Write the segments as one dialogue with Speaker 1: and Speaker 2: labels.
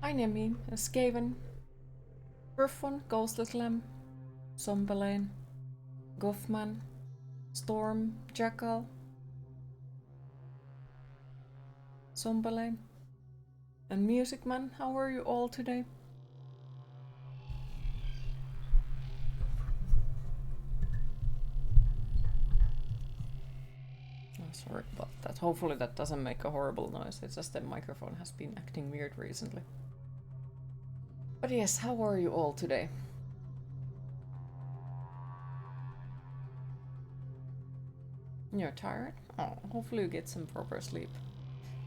Speaker 1: Ainemi, Skaven, Griffon, Ghostly Clem, Zombelane, Goffman, Storm, Jackal, Zombelane, and Music Man. How are you all today? Oh, sorry about that. Hopefully that doesn't make a horrible noise. It's just the microphone has been acting weird recently. But yes, how are you all today? You're tired? Oh, hopefully you get some proper sleep.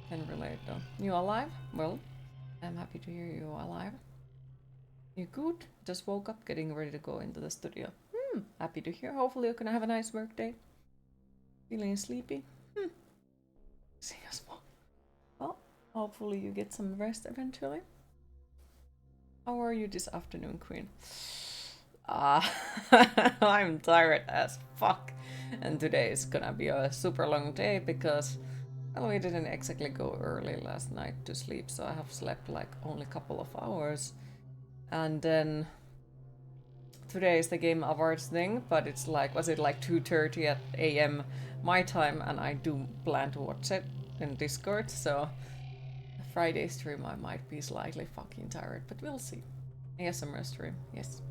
Speaker 1: Can relate though. You alive? Well, I'm happy to hear you alive. You good? Just woke up, getting ready to go into the studio. Happy to hear. Hopefully you're gonna have a nice work day. Feeling sleepy? See us well. Well, hopefully you get some rest eventually. How are you this afternoon, Queen? I'm tired as fuck. And today is gonna be a super long day because, well, we didn't exactly go early last night to sleep, so I have slept like only a couple of hours. And then today is the Game Awards thing, but it's like, was it like 2:30 a.m. my time, and I do plan to watch it in Discord, so Friday stream I might be slightly fucking tired, but we'll see. ASMR stream, yes.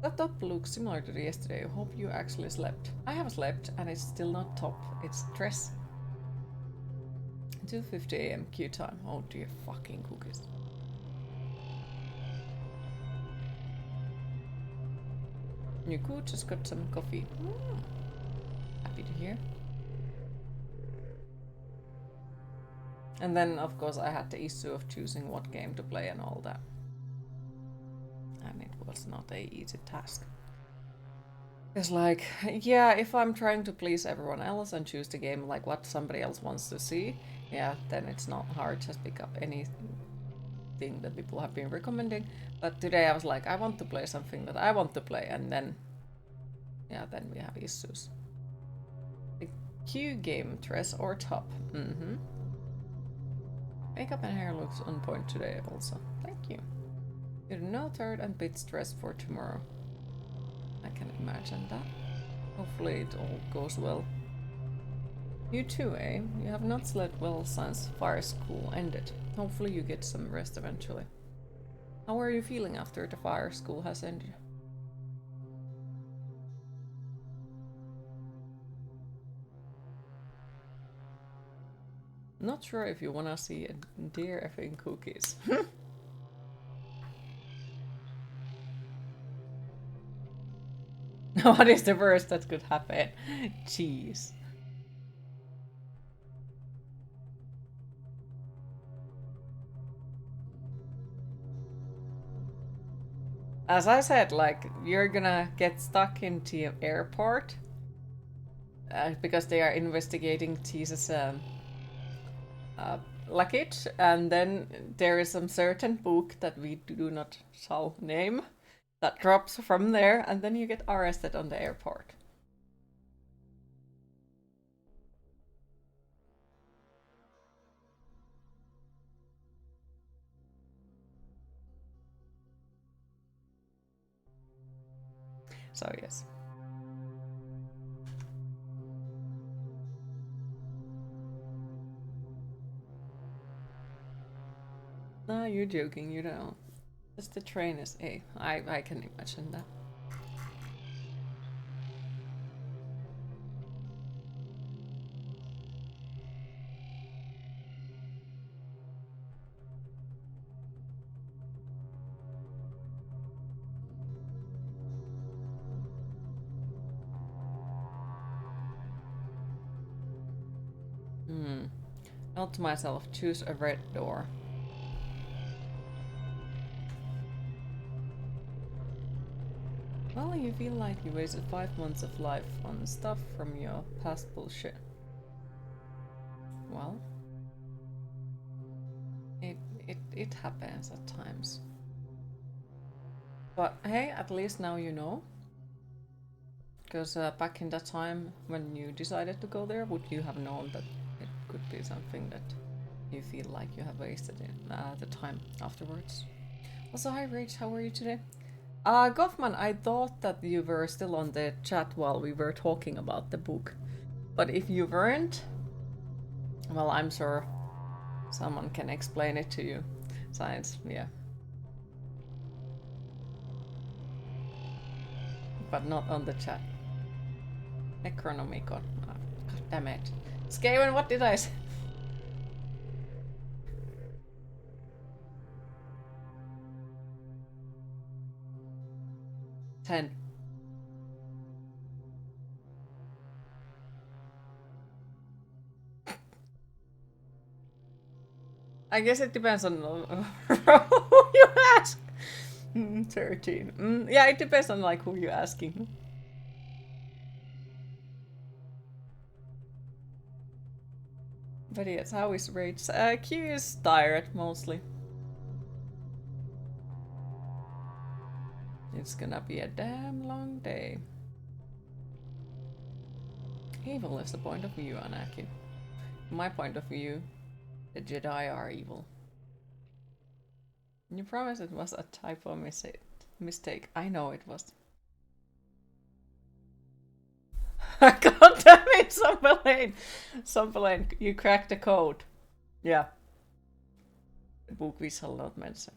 Speaker 1: Laptop looks similar to the yesterday. I hope you actually slept. I have slept, and it's still not top. It's stress. 2:50 a.m. Q time. Oh dear fucking cookies. You could just got some coffee. Happy to hear. And then, of course, I had the issue of choosing what game to play and all that. And it was not a easy task. It's like, yeah, if I'm trying to please everyone else and choose the game like what somebody else wants to see, yeah, then it's not hard. Just pick up anything that people have been recommending. But today I was like, I want to play something that I want to play, and then, yeah, then we have issues. The Q game, dress or top? Makeup and hair looks on point today also. Thank you. You're no tired and bit stressed for tomorrow. I can imagine that. Hopefully it all goes well. You too, eh? You have not slept well since fire school ended. Hopefully you get some rest eventually. How are you feeling after the fire school has ended? Not sure if you wanna see a deer effing cookies. What is the worst that could happen? Jeez. As I said, like, you're gonna get stuck into an airport because they are investigating Jesus' luggage, and then there is some certain book that we do not shall name that drops from there, and then you get arrested on the airport. So yes. No, you're joking, you don't. Just the train is I can imagine that. Not to myself, choose a red door. Well, you feel like you wasted 5 months of life on stuff from your past bullshit. Well, it happens at times. But hey, at least now you know. Because back in that time when you decided to go there, would you have known that it could be something that you feel like you have wasted the time afterwards. Also, hi Rach, how are you today? Goffman, I thought that you were still on the chat while we were talking about the book. But if you weren't, well, I'm sure someone can explain it to you. Science, yeah. But not on the chat. Necronomicon. Oh, God damn it. Skaven, what did I say? Ten. I guess it depends on who you ask. 13. Yeah, it depends on like who you're asking. But yes, how is Rage? Q is tired mostly. It's gonna be a damn long day. Evil is the point of view, Anakin. My point of view, the Jedi are evil. You promised it was a typo mistake. I know it was. God damn it, Sumbelane! Sumbelane, you cracked the code. Yeah. The book we shall not mention.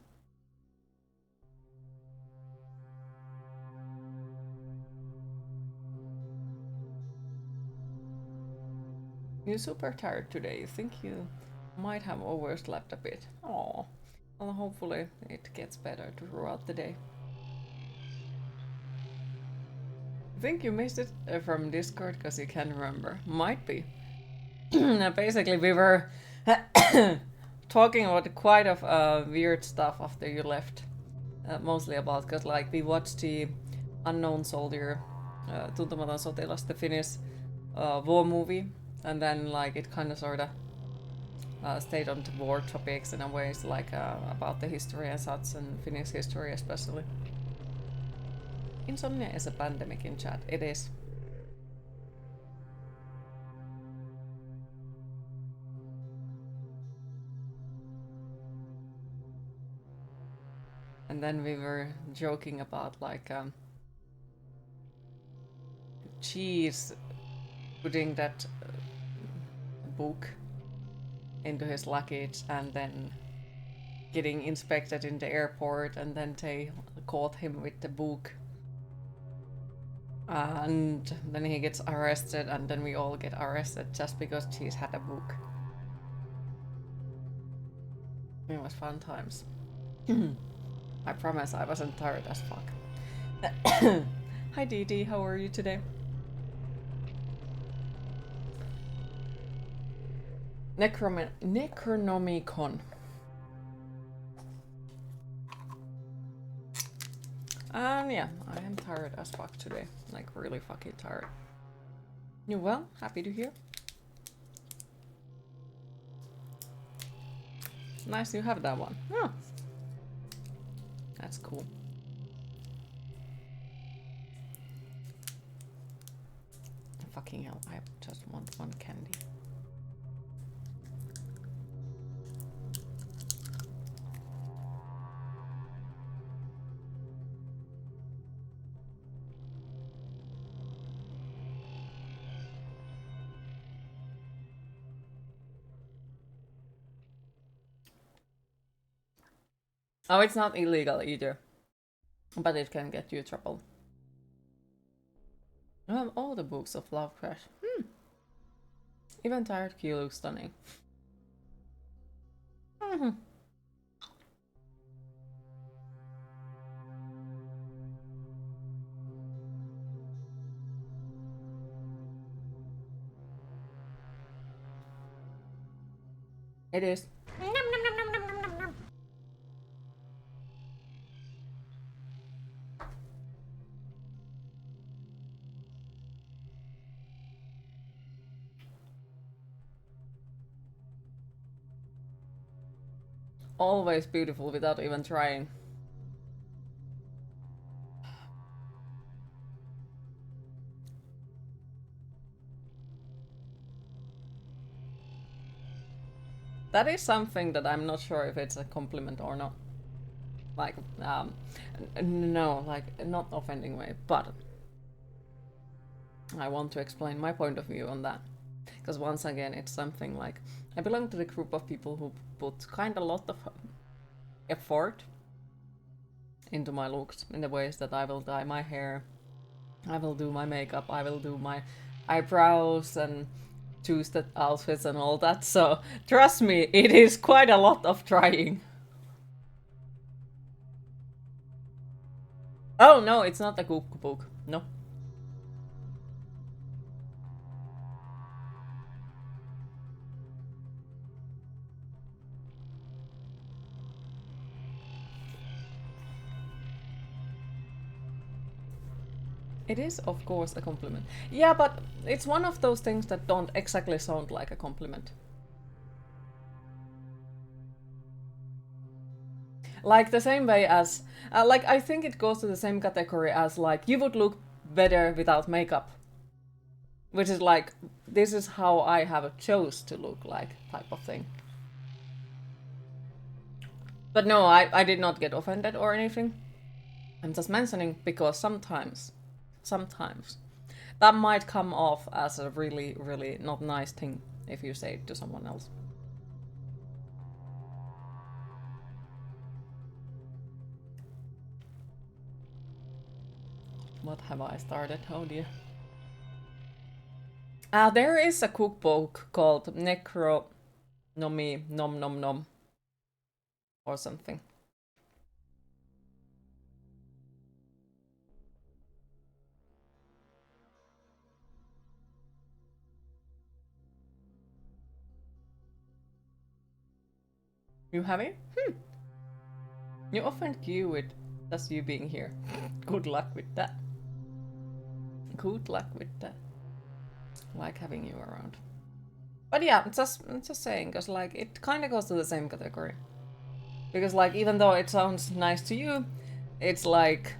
Speaker 1: You're super tired today. You think you might have overslept a bit. Oh, well, hopefully it gets better throughout the day. I think you missed it from Discord because you can't remember. Might be. Basically, we were talking about quite of weird stuff after you left. Mostly about because like we watched the Unknown Soldier, Tuntematon sotilas, the Finnish war movie, and then like it kind of sort of stayed on the war topics in a way, like about the history and such, and Finnish history especially. Insomnia is a pandemic in chat. It is. And then we were joking about like Cheese putting that book into his luggage and then getting inspected in the airport, and then they caught him with the book. And then he gets arrested, and then we all get arrested just because Cheese had a book. It was fun times. I promise I wasn't tired as fuck. Hi Dee, how are you today? Necronomicon. Yeah, I am tired as fuck today. Like, really fucking tired. You well? Happy to hear. Nice you have that one. Oh. That's cool. Fucking hell, I just want one candy. Oh, it's not illegal either. But it can get you in trouble. I have all the books of Lovecraft. Even Tired Q looks stunning. It is. Always beautiful without even trying. That is something that I'm not sure if it's a compliment or not. Like, no, like, not offending way, but I want to explain my point of view on that. Because once again, it's something like, I belong to the group of people who put kind of a lot of effort into my looks, in the ways that I will dye my hair, I will do my makeup, I will do my eyebrows and choose the outfits and all that. So trust me, it is quite a lot of trying. Oh no, it's not a cookbook. No. It is, of course, a compliment. Yeah, but it's one of those things that don't exactly sound like a compliment. Like the same way as, like, I think it goes to the same category as, like, you would look better without makeup. Which is like, this is how I have chose to look like, type of thing. But no, I did not get offended or anything. I'm just mentioning because sometimes, that might come off as a really, really not nice thing if you say it to someone else. What have I started? Oh dear. There is a cookbook called Necronomy Nom Nom Nom or something. You have it? You often queue with just you being here. Good luck with that. Good luck with that. Like having you around. But yeah, just saying, because like it kind of goes to the same category. Because like even though it sounds nice to you, it's like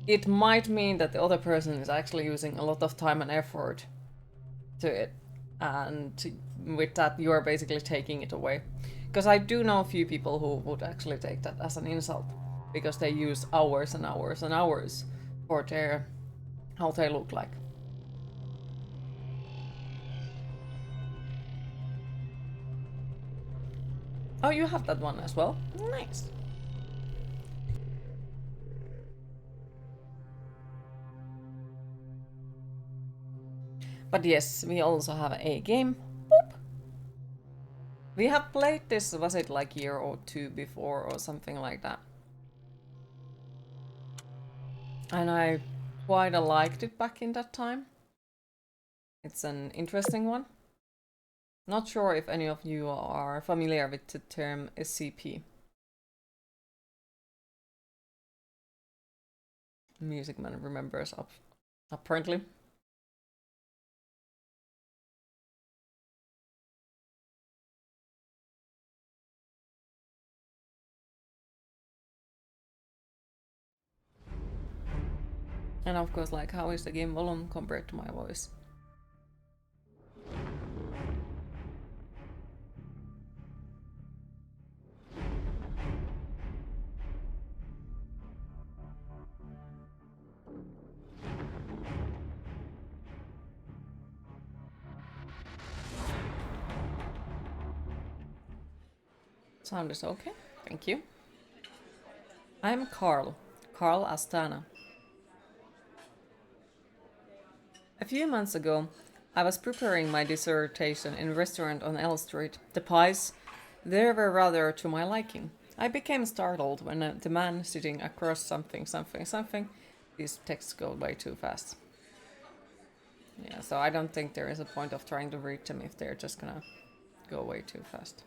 Speaker 1: it might mean that the other person is actually using a lot of time and effort to it, and with that you are basically taking it away. Because I do know a few people who would actually take that as an insult, because they use hours and hours and hours for their how they look like. Oh, you have that one as well? Nice. But yes, we also have a game. Boop. We have played this, was it like year or two before or something like that? And I quite liked it back in that time. It's an interesting one. Not sure if any of you are familiar with the term SCP. Music Man remembers apparently. And of course, like, how is the game volume compared to my voice? Sound is okay, thank you. I'm Carl Astana. A few months ago, I was preparing my dissertation in a restaurant on L Street. The pies, they were rather to my liking. I became startled when the man sitting across something. These texts go way too fast. Yeah, so I don't think there is a point of trying to read them if they're just gonna go way too fast.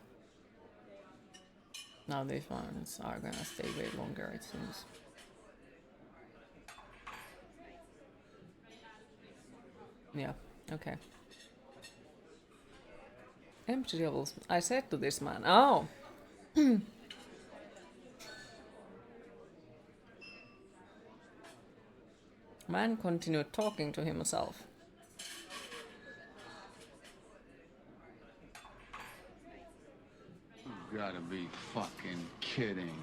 Speaker 1: Now these ones are gonna stay way longer, it seems. Yeah, okay. Empty levels. I said to this man, oh! Man continued talking to himself.
Speaker 2: gotta be fucking kidding.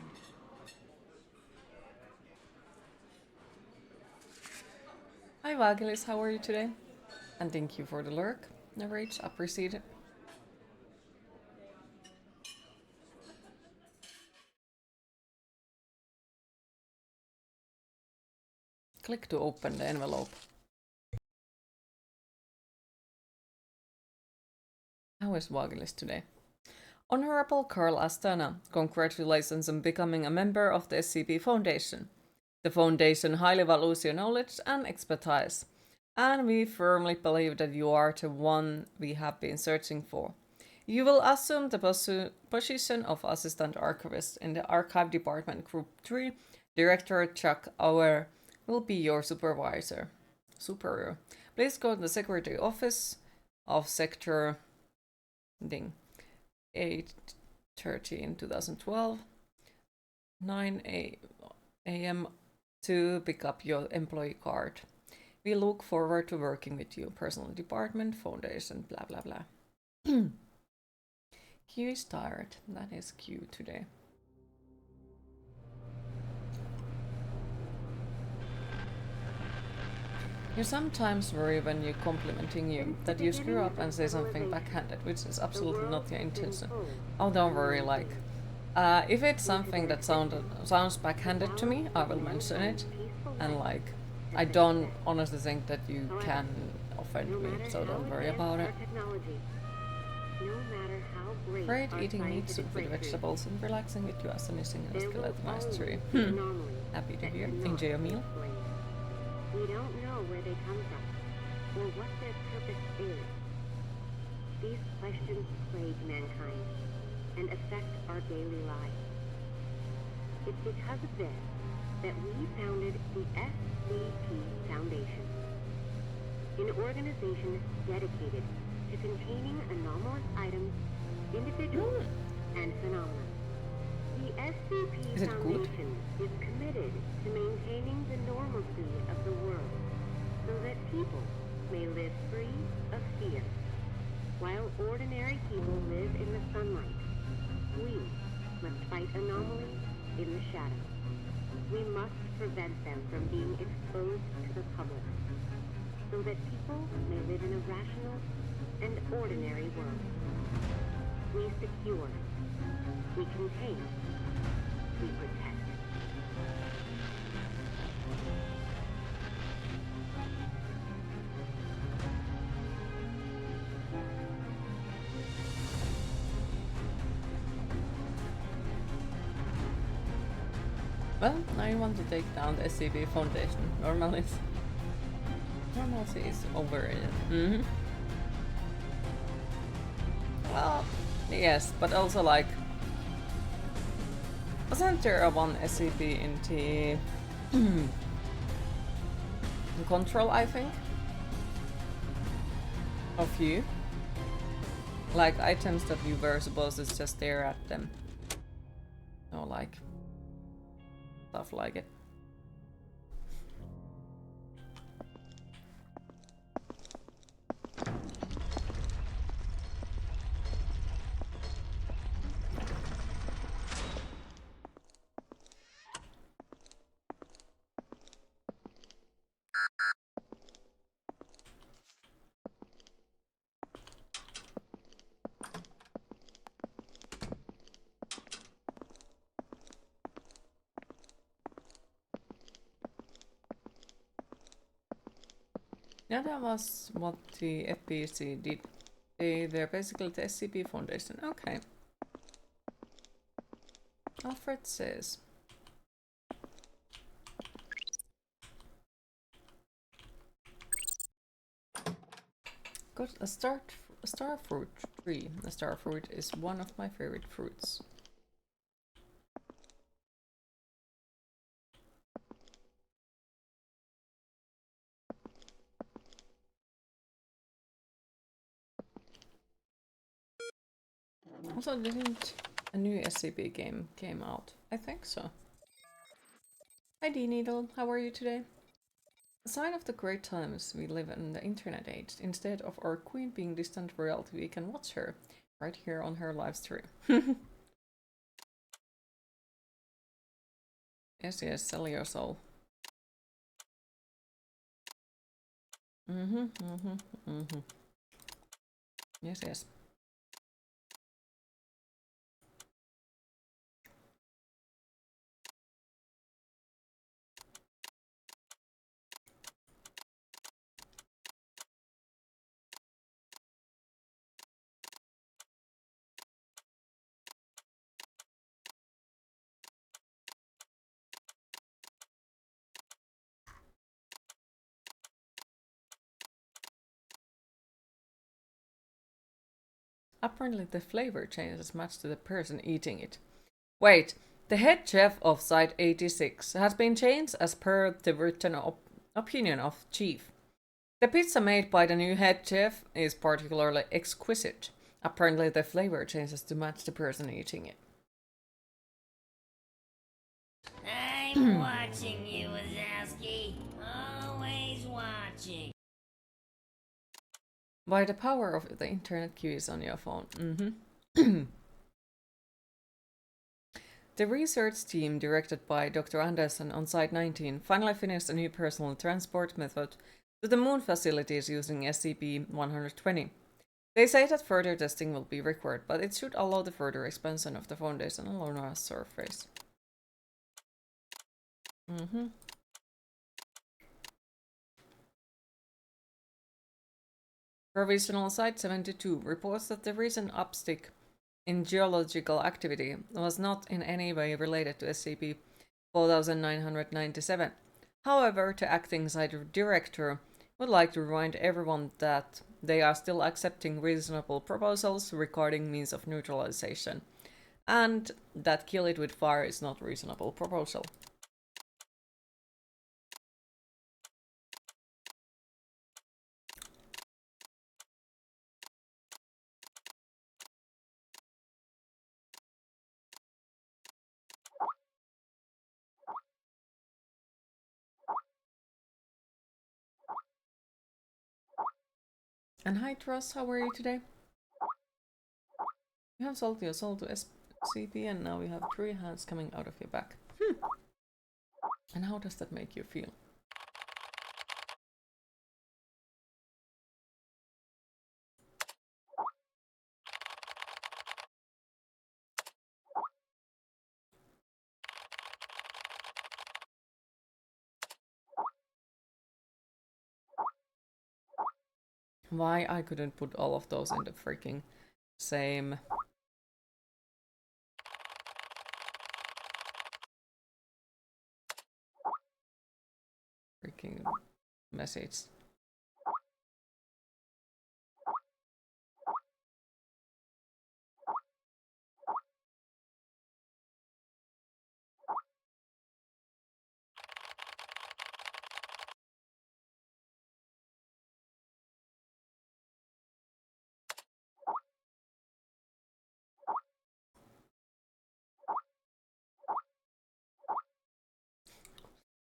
Speaker 1: Hi Vagilis, how are you today? And thank you for the lurk. Narrates, appreciate it. Click to open the envelope. How is Vagilis today? Honorable Carl Astana, congratulations on becoming a member of the SCP Foundation. The Foundation highly values your knowledge and expertise, and we firmly believe that you are the one we have been searching for. You will assume the position of Assistant Archivist in the Archive Department Group 3. Director Chuck Auer will be your superior. Please go to the Secretary Office of Sector Ding. 8/13, 2012, 9 a.m. to pick up your employee card. We look forward to working with you. Personal Department, Foundation, blah blah blah. Q is tired. That is Q today. You sometimes worry when you're complimenting you that you screw up and say something backhanded, which is absolutely not your intention. Oh, don't worry, like, if it's something that sounds backhanded to me, I will mention it, and like, I don't honestly think that you can offend me, so don't worry about it. Great eating meat soup with vegetables and relaxing with you as a missing and skeletonized tree. Happy to hear. Enjoy your meal.
Speaker 3: We don't know where they come from, or what their purpose is. These questions plague mankind, and affect our daily lives. It's because of this that we founded the SCP Foundation, an organization dedicated to containing anomalous items, individuals, and phenomena. The SCP Foundation is committed to maintaining the normalcy of the world so that people may live free of fear. While ordinary people live in the sunlight, we must fight anomalies in the shadows. We must prevent them from being exposed to the public so that people may live in a rational and ordinary world. We secure, we contain, we protect.
Speaker 1: Well, I want to take down the SCP Foundation. Normalcy is overrated. Well, yes, but also like, wasn't there one SCP in the control, I think? Of you? Like items that you were supposed to just stare at them. Or like, stuff like it. Yeah, that was what the FPC did. They're basically the SCP Foundation. Okay. Alfred says. Got a star fruit tree. A star fruit is one of my favorite fruits. Also, didn't a new SCP game came out? I think so. Hi D-Needle, how are you today? A sign of the great times we live in the internet age. Instead of our queen being distant royalty, we can watch her right here on her live stream. Yes, sell your soul. Yes. Apparently the flavor changes much to the person eating it. Wait, the head chef of Site 86 has been changed as per the written opinion of Chief. The pizza made by the new head chef is particularly exquisite. Apparently the flavor changes to match the person eating it.
Speaker 4: I'm watching you, Wazowski. Always watching.
Speaker 1: By the power of the internet keys on your phone. The research team, directed by Dr. Anderson on Site 19, finally finished a new personal transport method to the moon facilities using SCP-120. They say that further testing will be required, but it should allow the further expansion of the Foundation along our surface. Provisional Site 72 reports that the recent uptick in geological activity was not in any way related to SCP 4997. However, the acting site director would like to remind everyone that they are still accepting reasonable proposals regarding means of neutralization, and that kill it with fire is not a reasonable proposal. And hi Truss, how are you today? You have sold your soul to SCP and now you have 3 hands coming out of your back. And how does that make you feel? Why I couldn't put all of those in the freaking same freaking message.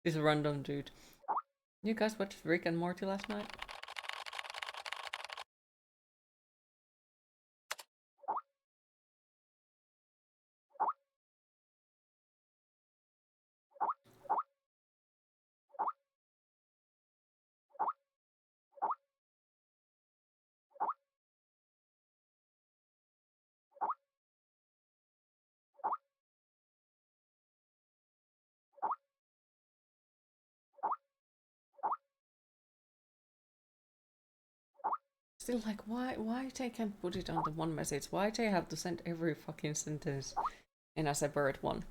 Speaker 1: This random dude. You guys watched Rick and Morty last night? Still like, why they can't put it on the one message? Why they have to send every fucking sentence in a separate one?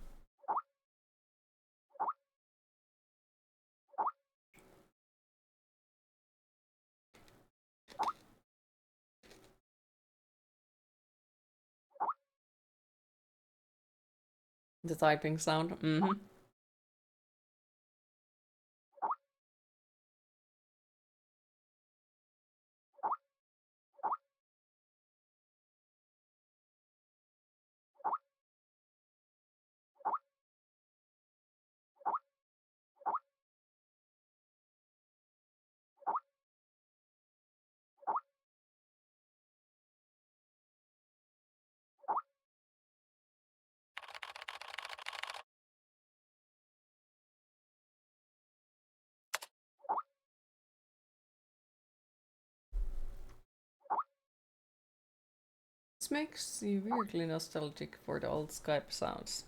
Speaker 1: The typing sound. This makes you weirdly nostalgic for the old Skype sounds.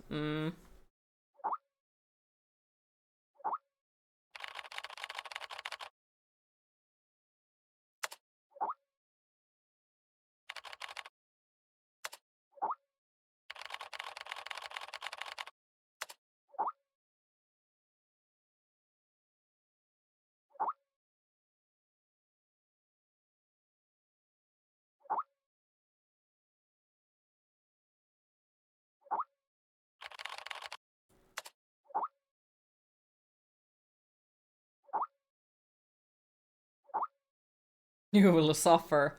Speaker 1: You will suffer.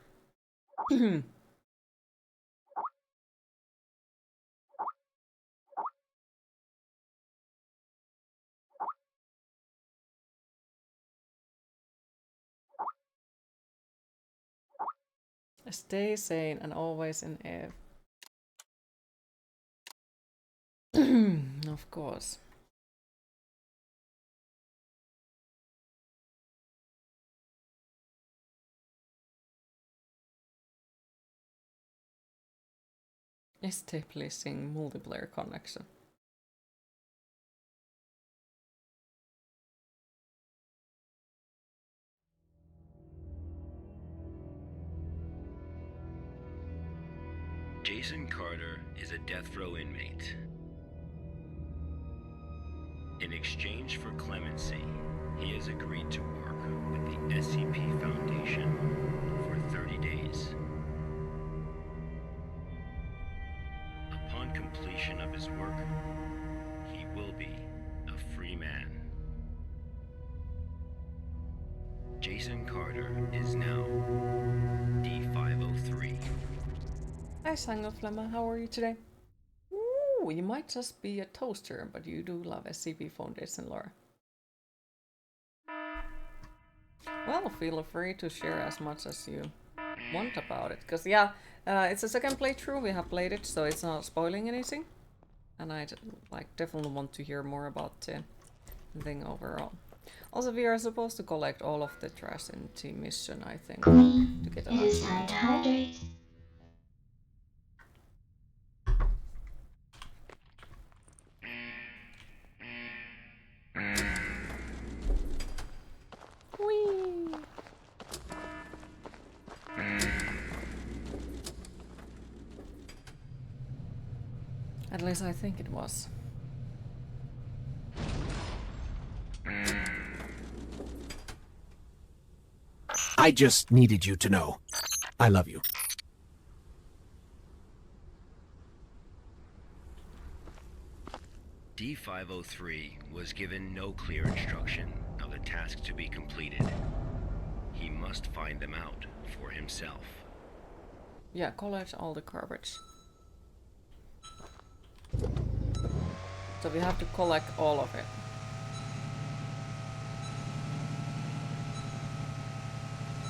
Speaker 1: Stay sane and always in air. Of course. Establishing multiplayer connection.
Speaker 5: Jason Carter is a death row inmate. In exchange for clemency, he has agreed to work with the SCP Foundation for 30 days. Upon completion of his work, he will be a free man. Jason Carter is now D503.
Speaker 1: Hi Sangoflema, how are you today? Ooh, you might just be a toaster, but you do love SCP Foundation lore. Well, feel free to share as much as you want about it, because yeah, it's a second playthrough, we have played it, so it's not spoiling anything. And I definitely want to hear more about the thing overall. Also, we are supposed to collect all of the trash in the mission, I think, to get an
Speaker 6: It is time
Speaker 1: achievement.
Speaker 6: to hydrate.
Speaker 1: Whee! At least I think it was.
Speaker 7: I just needed you to know. I love you.
Speaker 5: D503 was given no clear instruction of the task to be completed. He must find them out for himself.
Speaker 1: Yeah, collect all the garbage. So we have to collect all of it.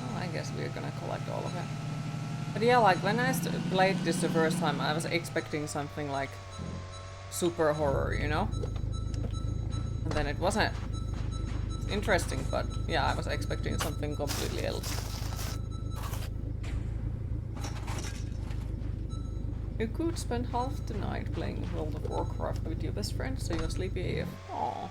Speaker 1: Oh, I guess we're gonna collect all of it. But yeah, like when I played this the first time, I was expecting something like super horror, you know? And then it wasn't. It's interesting, but yeah, I was expecting something completely else. You could spend half the night playing World of Warcraft with your best friend, so you're sleepy AF. Aww.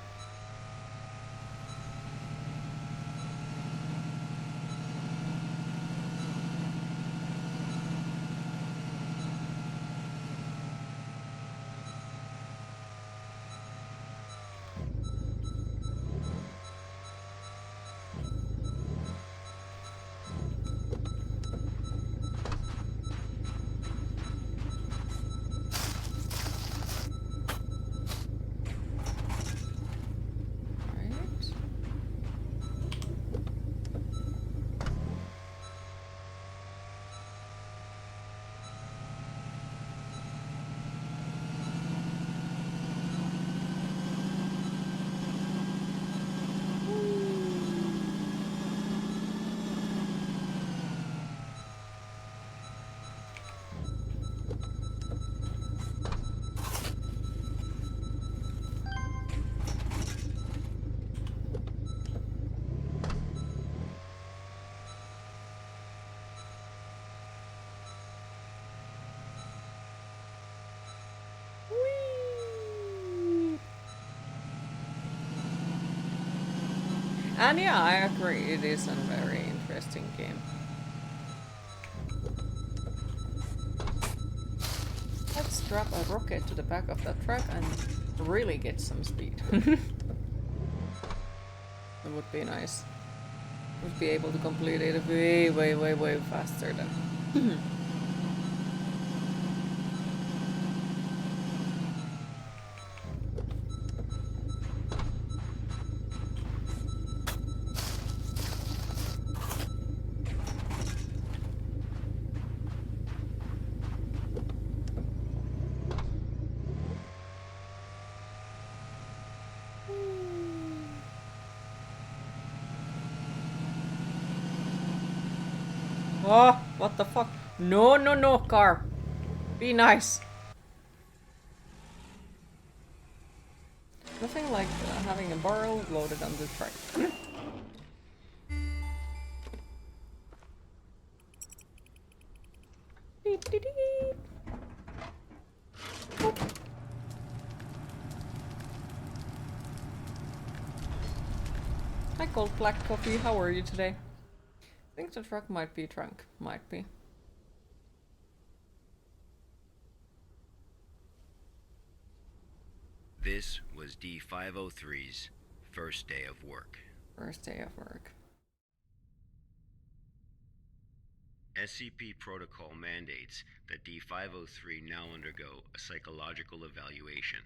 Speaker 1: And yeah, I agree, it is a very interesting game. Let's strap a rocket to the back of that truck and really get some speed. It would be nice. Would be able to complete it way faster than. Oh, what the fuck? No, no, no, car. Be nice. Nothing like having a barrel loaded on the truck. Hi, cold black coffee. How are you today? I think the truck might be drunk. Might be.
Speaker 5: This was D503's first day of work.
Speaker 1: First day of work.
Speaker 5: SCP protocol mandates that D503 now undergo a psychological evaluation.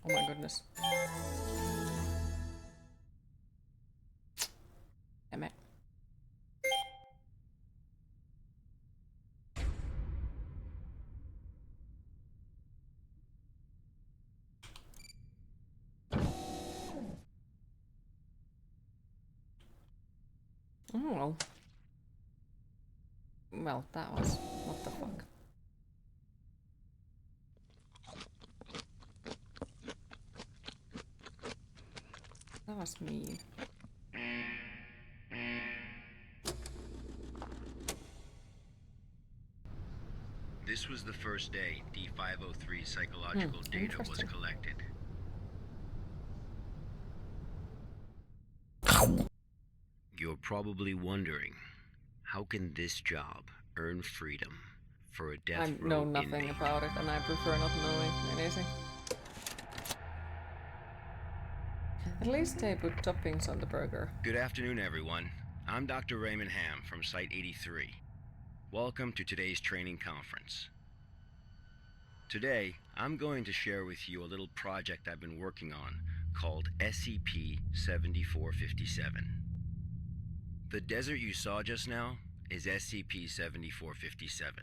Speaker 1: Oh my goodness. Damn it. Oh well. Well, that was... what the fuck? That was mean.
Speaker 5: This was the first day D503 psychological data was
Speaker 1: interesting.
Speaker 5: collected. You're probably wondering, how can this job earn freedom for a death
Speaker 1: I
Speaker 5: row
Speaker 1: know nothing
Speaker 5: inmate?
Speaker 1: about it, and I prefer not knowing anything. At least they put toppings on the burger.
Speaker 5: Good afternoon, everyone. I'm Dr. Raymond Ham from Site 83. Welcome to today's training conference. Today, I'm going to share with you a little project I've been working on called SCP-7457. The desert you saw just now is SCP-7457.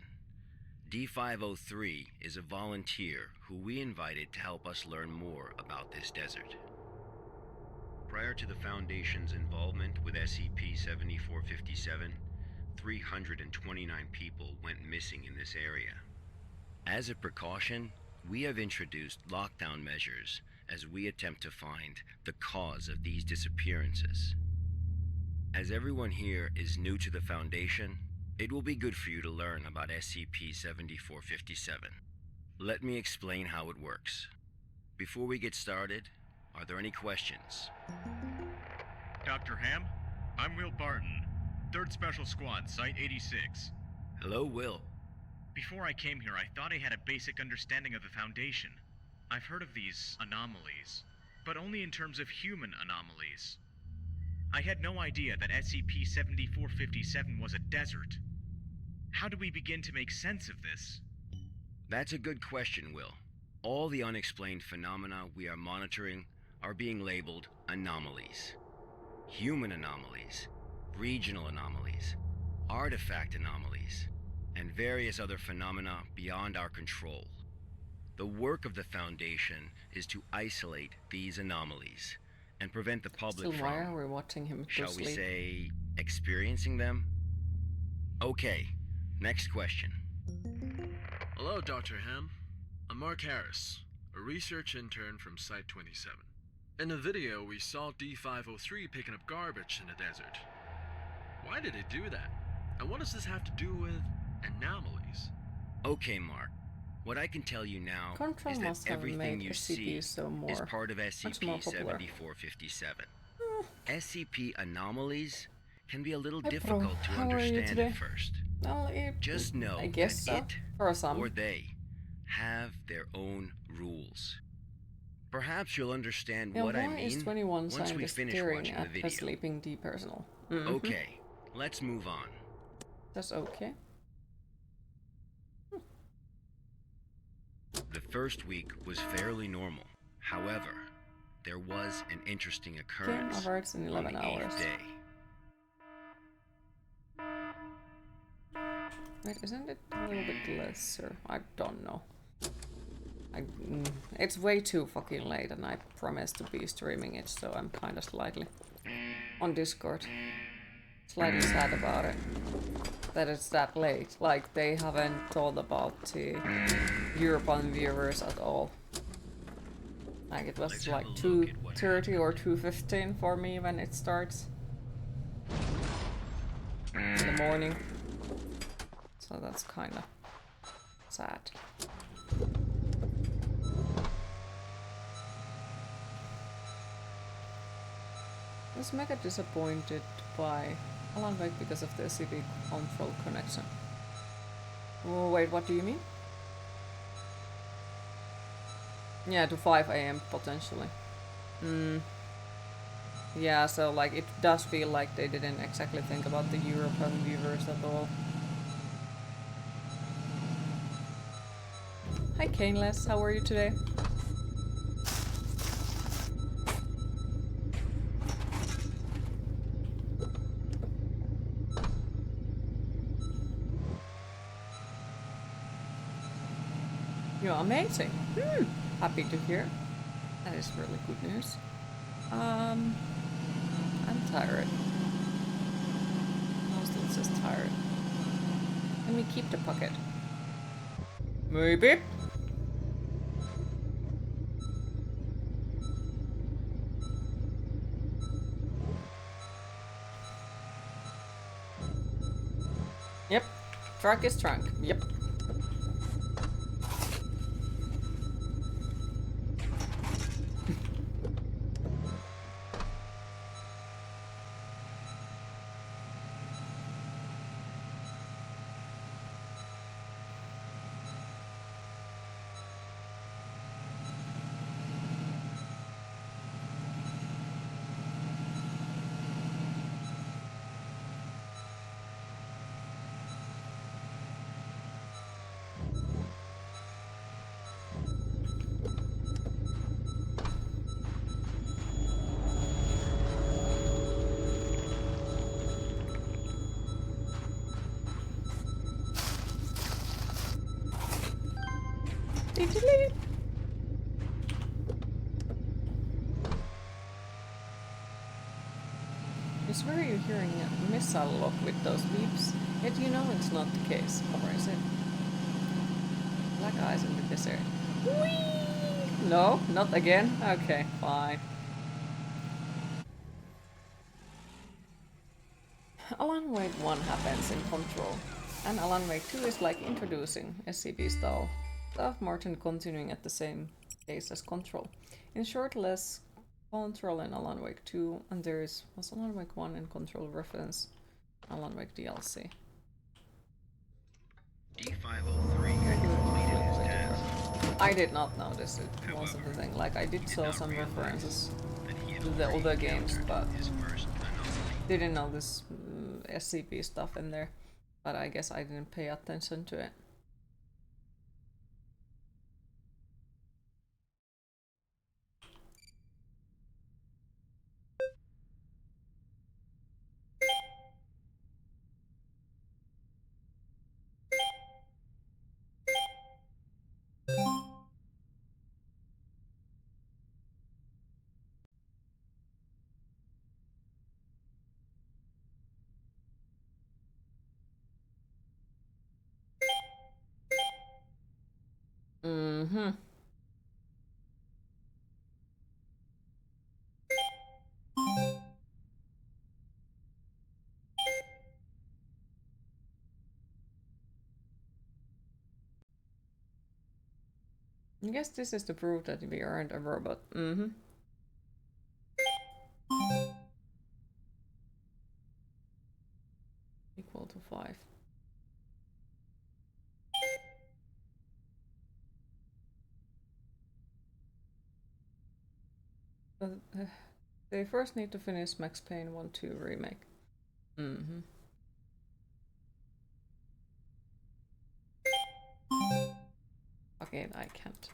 Speaker 5: D503 is a volunteer who we invited to help us learn more about this desert. Prior to the Foundation's involvement with SCP-7457, 329 people went missing in this area. As a precaution, we have introduced lockdown measures as we attempt to find the cause of these disappearances. As everyone here is new to the Foundation, it will be good for you to learn about SCP-7457. Let me explain how it works. Before we get started, are there any questions?
Speaker 6: Dr. Ham, I'm Will Barton, 3rd Special Squad, Site 86.
Speaker 5: Hello, Will.
Speaker 6: Before I came here, I thought I had a basic understanding of the Foundation. I've heard of these anomalies, but only in terms of human anomalies. I had no idea that SCP-7457 was a desert. How do we begin to make sense of this?
Speaker 5: That's a good question, Will. All the unexplained phenomena we are monitoring are being labeled anomalies. Human anomalies, regional anomalies, artifact anomalies, and various other phenomena beyond our control. The work of the Foundation is to isolate these anomalies and prevent the public
Speaker 1: Still, why are
Speaker 5: from,
Speaker 1: we watching him go
Speaker 5: shall we
Speaker 1: sleep?
Speaker 5: say, experiencing them? Okay, next question.
Speaker 8: Hello, Dr. Ham. I'm Mark Harris, a research intern from Site-27. In the video, we saw D-503 picking up garbage in the desert. Why did it do that? And what does this have to do with anomalies?
Speaker 5: Okay, Mark. What I can tell you now
Speaker 1: Control
Speaker 5: is that
Speaker 1: must have
Speaker 5: everything
Speaker 1: made
Speaker 5: you see
Speaker 1: SCPs so more,
Speaker 5: is part of
Speaker 1: much more
Speaker 5: SCP
Speaker 1: popular.
Speaker 5: 7457. SCP anomalies can be a little
Speaker 1: Hi,
Speaker 5: difficult to
Speaker 1: how are you
Speaker 5: understand
Speaker 1: today?
Speaker 5: at first.
Speaker 1: Well,
Speaker 5: Just know
Speaker 1: I guess
Speaker 5: that
Speaker 1: so.
Speaker 5: it
Speaker 1: For some.
Speaker 5: or they have their own rules. Perhaps you'll understand
Speaker 1: Yeah,
Speaker 5: what I
Speaker 1: why is
Speaker 5: mean
Speaker 1: 21
Speaker 5: once we
Speaker 1: scientists
Speaker 5: finish
Speaker 1: staring
Speaker 5: watching the
Speaker 1: at a
Speaker 5: video.
Speaker 1: sleeping depersonal?
Speaker 5: Okay, let's move on.
Speaker 1: That's okay.
Speaker 5: The first week was fairly normal. However, there was an interesting occurrence
Speaker 1: averts in 11
Speaker 5: on the 8th
Speaker 1: hours.
Speaker 5: day.
Speaker 1: Wait, isn't it a little bit lesser? I don't know. It's way too fucking late and I promised to be streaming it, so I'm kinda slightly on Discord. Slightly sad about it. That it's that late. Like, they haven't thought about the European viewers at all. Like, it was like 2:30 or 2:15 for me when it starts. In the morning. So that's kinda sad. I was mega disappointed by Alan Wake because of the SCP control connection. Oh, wait, what do you mean? Yeah, to 5 AM potentially. Yeah, so like it does feel like they didn't exactly think about the European viewers at all. Hi Caneless, how are you today? You're amazing. Happy to hear. That is really good news. I'm tired. I'm still just tired. Let me keep the pocket. Maybe. Yep. Truck is trunk. Yep. I swear you're hearing a missile lock with those beeps, yet you know it's not the case, or is it? Black eyes in the desert. Whee! No, not again? Okay, fine. Alan Wake 1 happens in Control, and Alan Wake 2 is like introducing SCP style stuff, Martin continuing at the same pace as Control. In short, less Control in Alan Wake 2, and was Alan Wake 1 and Control reference Alan Wake DLC.
Speaker 5: D503 had completed his task.
Speaker 1: I did not notice it, most of the thing. Like, I did saw some references to the other games, but didn't know this SCP stuff in there. But I guess I didn't pay attention to it. Mm-hmm. I guess this is to prove that we aren't a robot. Mm-hmm. Equal to 5. They first need to finish Max Payne 1-2 remake. Mm-hmm. Again, I can't.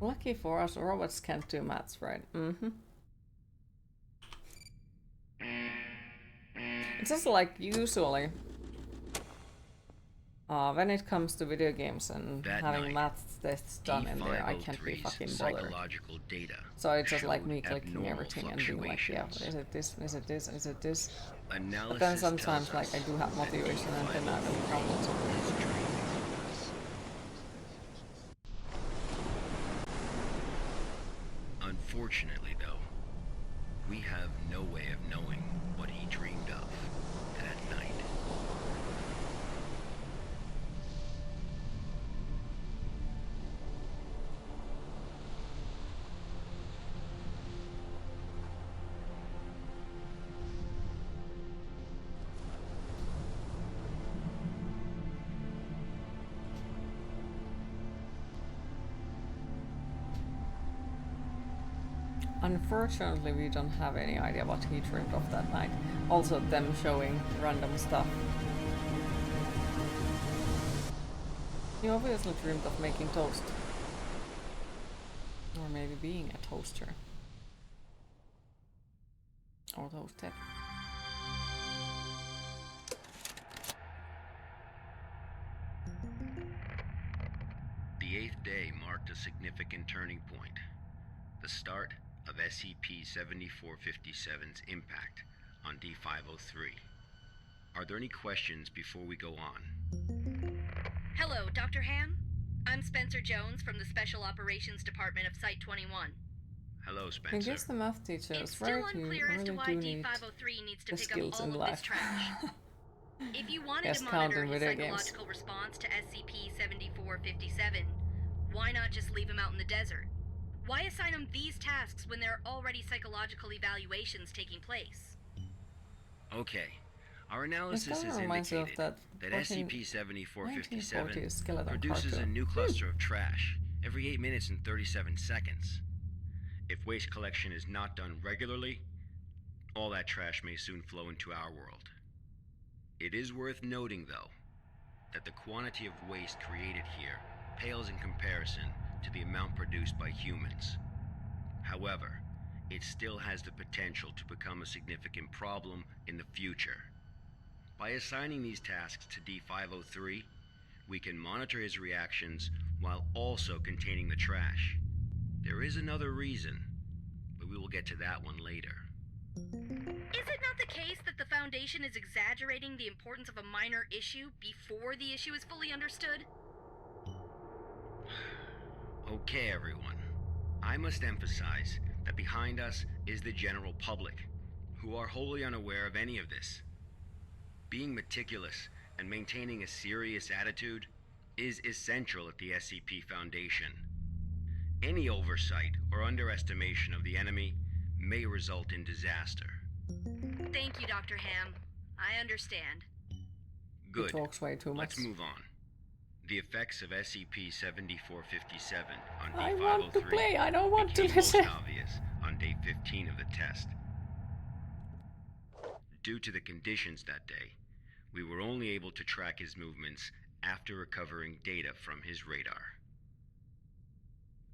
Speaker 1: Lucky for us, robots can't do maths, right? Mm-hmm. It's just like usually, when it comes to video games and
Speaker 5: That
Speaker 1: having
Speaker 5: night,
Speaker 1: maths tests done in there, I can't be fucking bothered.
Speaker 5: Psychological data
Speaker 1: So it's just like me
Speaker 5: showed
Speaker 1: clicking
Speaker 5: abnormal
Speaker 1: everything and being like, yeah,
Speaker 5: fluctuations.
Speaker 1: is it this, is it this, is it this? But then
Speaker 5: Analysis
Speaker 1: sometimes
Speaker 5: tells
Speaker 1: like I
Speaker 5: us
Speaker 1: do have
Speaker 5: that
Speaker 1: motivation and then I will problem
Speaker 5: D503
Speaker 1: solve.
Speaker 5: is dreaming. Unfortunately, though, we have no way of knowing what he dreamed of that night.
Speaker 1: Unfortunately, we don't have any idea what he dreamed of that night. Also, them showing random stuff. He obviously dreamed of making toast. Or maybe being a toaster. Or toasted.
Speaker 5: The 8th day marked a significant turning point. The start of SCP-7457's impact on D503. Are there any questions before we go on?
Speaker 9: Hello, Dr. Ham? I'm Spencer Jones from the Special Operations Department of Site-21.
Speaker 5: Hello,
Speaker 1: I
Speaker 5: Spencer.
Speaker 1: guess the math teacher
Speaker 9: It's
Speaker 1: is
Speaker 9: still
Speaker 1: right. You
Speaker 9: unclear as to
Speaker 1: really
Speaker 9: why
Speaker 1: do need
Speaker 9: D503 needs to
Speaker 1: the
Speaker 9: pick
Speaker 1: skills
Speaker 9: up
Speaker 1: in
Speaker 9: all of
Speaker 1: life.
Speaker 9: this trash. If you wanted
Speaker 1: Yes,
Speaker 9: to
Speaker 1: count
Speaker 9: monitor
Speaker 1: in
Speaker 9: his
Speaker 1: video games.
Speaker 9: psychological response to SCP-7457, why not just leave him out in the desert? Why assign him these tasks when there are already psychological evaluations taking place?
Speaker 5: Okay. Our analysis
Speaker 1: kinda
Speaker 5: has
Speaker 1: reminds me of
Speaker 5: indicated
Speaker 1: that
Speaker 5: that
Speaker 1: 1940s
Speaker 5: SCP-7457
Speaker 1: skeleton
Speaker 5: produces a
Speaker 1: cartoon.
Speaker 5: new cluster of trash every 8 minutes and 37 seconds. If waste collection is not done regularly, all that trash may soon flow into our world. It is worth noting, though, that the quantity of waste created here pales in comparison to the amount produced by humans. However, it still has the potential to become a significant problem in the future. By assigning these tasks to D503, we can monitor his reactions while also containing the trash. There is another reason, but we will get to that one later.
Speaker 9: Is it not the case that the Foundation is exaggerating the importance of a minor issue before the issue is fully understood?
Speaker 5: Okay, everyone. I must emphasize that behind us is the general public, who are wholly unaware of any of this. Being meticulous and maintaining a serious attitude is essential at the SCP Foundation. Any oversight or underestimation of the enemy may result in disaster.
Speaker 9: Thank you, Dr. Ham. I understand.
Speaker 5: Good.
Speaker 1: He talks way too much.
Speaker 5: Let's move on. The effects of SCP-7457 on D503
Speaker 1: I want to play, I don't want to
Speaker 5: became
Speaker 1: listen.
Speaker 5: most obvious on day 15 of the test. Due to the conditions that day, we were only able to track his movements after recovering data from his radar.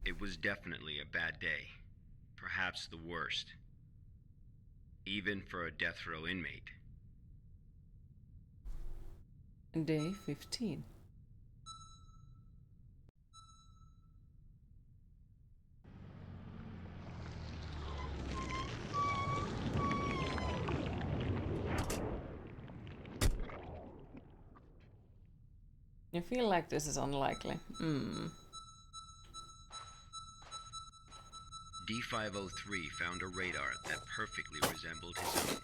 Speaker 5: It was definitely a bad day, perhaps the worst, even for a death row inmate.
Speaker 1: Day 15. I feel like this is unlikely.
Speaker 5: D503 found a radar that perfectly resembled his own.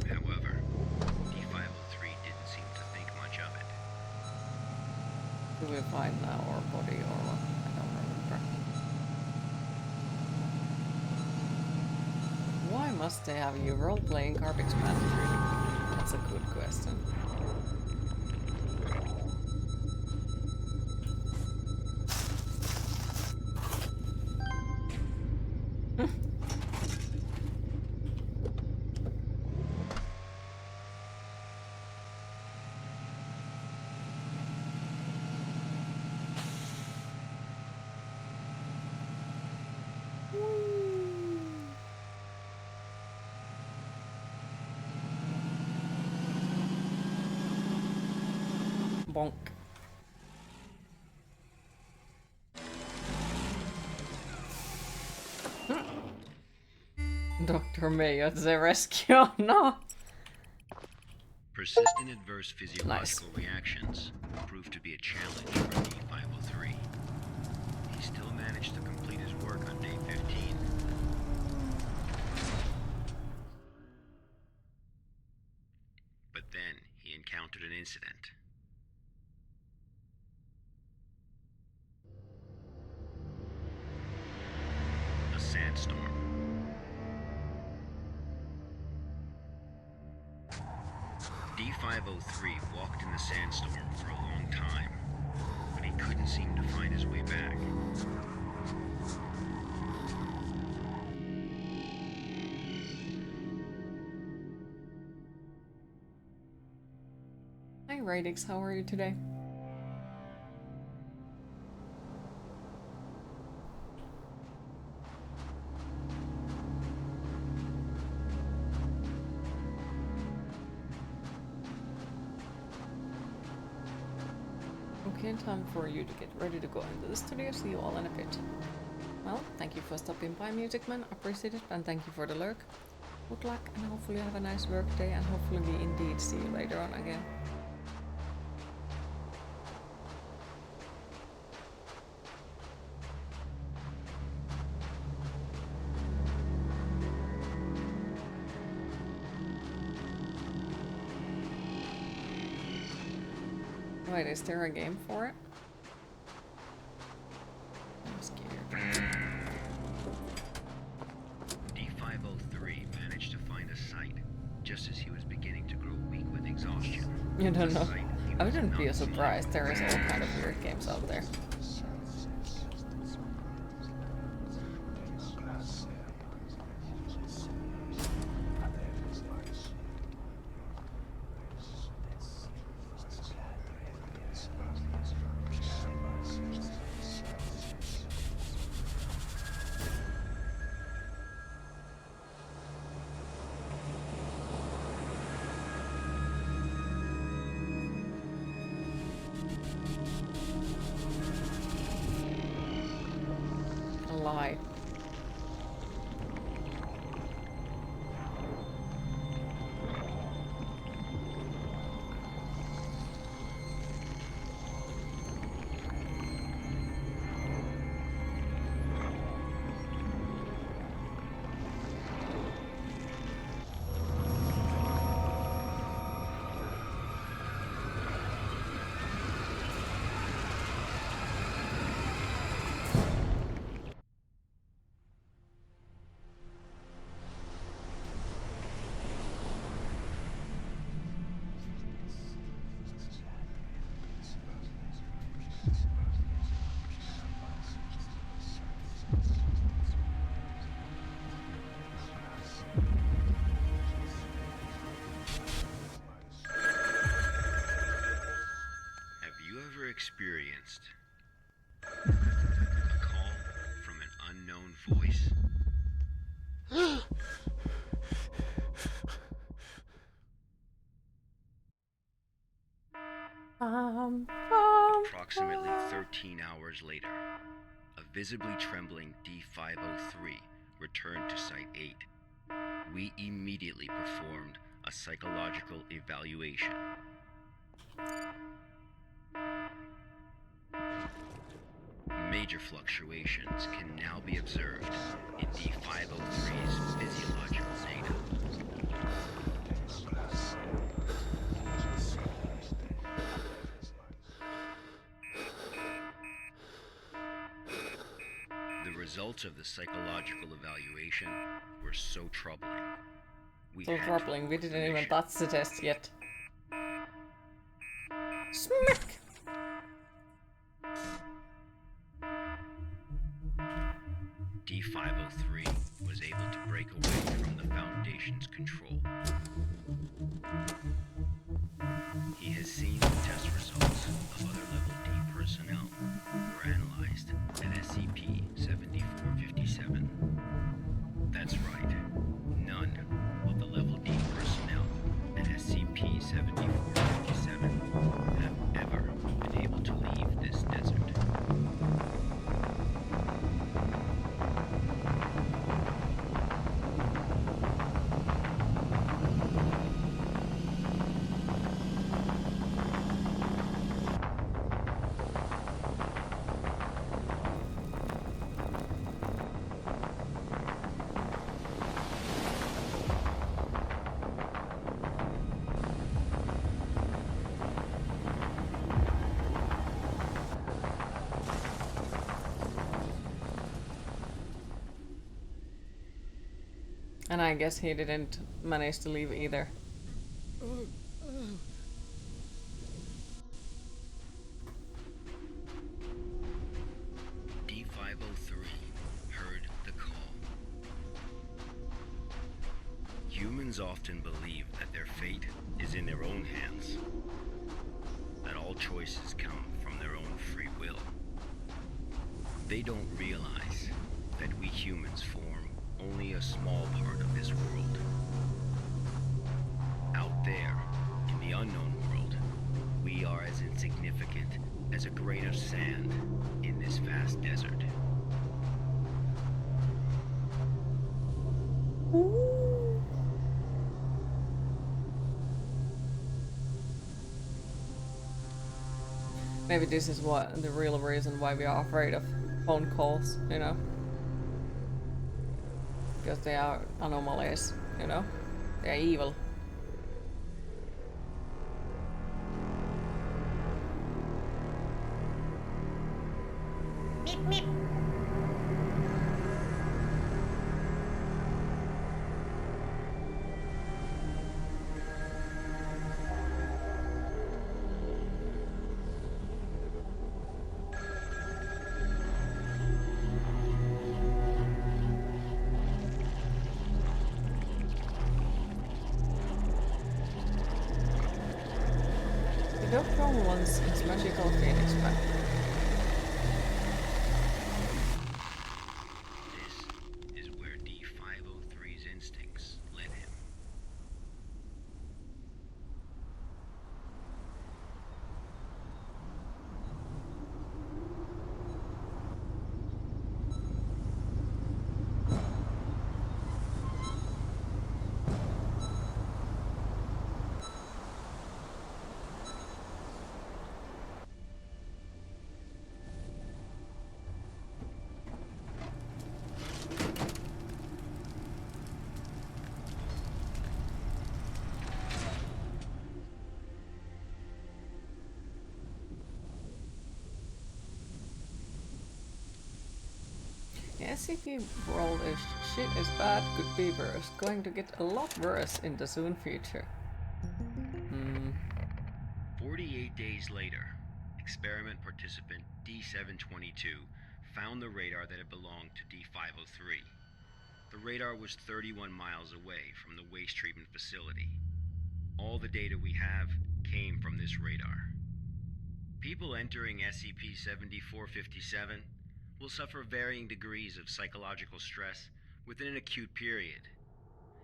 Speaker 5: However, D503 didn't seem to think much of it.
Speaker 1: Do we find now our body or what? I don't remember. Why must they have you role-playing garbage man? That's a good question. Bonk. Dr. Mayo, the rescue. No.
Speaker 5: Persistent adverse physiological reactions proved to be a challenge for D503. He still managed to complete his work on day 15. But then he encountered an incident. A sandstorm. D503 walked in the sandstorm for a long time, but he couldn't seem to find his way back.
Speaker 1: Hi Radix, how are you today? Okay, time for you to get ready to go into the studio. See you all in a bit. Well, thank you for stopping by, Music Man. Appreciate it, and thank you for the lurk. Good luck, and hopefully you have a nice work day, and hopefully we indeed see you later on again. Wait, is there a game for it? I'm scared.
Speaker 5: D503 managed to find a site just as he was beginning to grow weak with exhaustion.
Speaker 1: You don't know. I wouldn't be surprised. There is all kind of weird games out there. Lie.
Speaker 5: Experienced a call from an unknown voice. Approximately 13 hours later, a visibly trembling D-503 returned to Site 8. We immediately performed a psychological evaluation. Major fluctuations can now be observed in D-503's physiological data. The results of the psychological evaluation were so troubling. We
Speaker 1: didn't even touch the test yet. Smack!
Speaker 5: D-503 was able to break away from the Foundation's control. He has seen the test results of other Level D personnel who were analyzed at SCP-7457. That's right, none of the Level D personnel at SCP-7457 have ever been able to leave this desert.
Speaker 1: And I guess he didn't manage to leave either.
Speaker 5: D-503 heard the call. Humans often believe that their fate is in their own hands, that all choices come from their own free will. They don't realize that we humans form only a small part of this world. Out there, in the unknown world, we are as insignificant as a grain of sand in this vast desert.
Speaker 1: Maybe this is what the real reason why we are afraid of phone calls, you know? Because they are anomalies, you know? They're evil.
Speaker 4: Meep meep.
Speaker 1: The dog from once its magical phoenix back.
Speaker 5: This is where D-503's instincts led him.
Speaker 1: The SCP world is shit is bad, could be worse. Going to get a lot worse in the soon future.
Speaker 5: 48 days later, experiment participant D722 found the radar that had belonged to D503. The radar was 31 miles away from the waste treatment facility. All the data we have came from this radar. People entering SCP-7457 will suffer varying degrees of psychological stress within an acute period.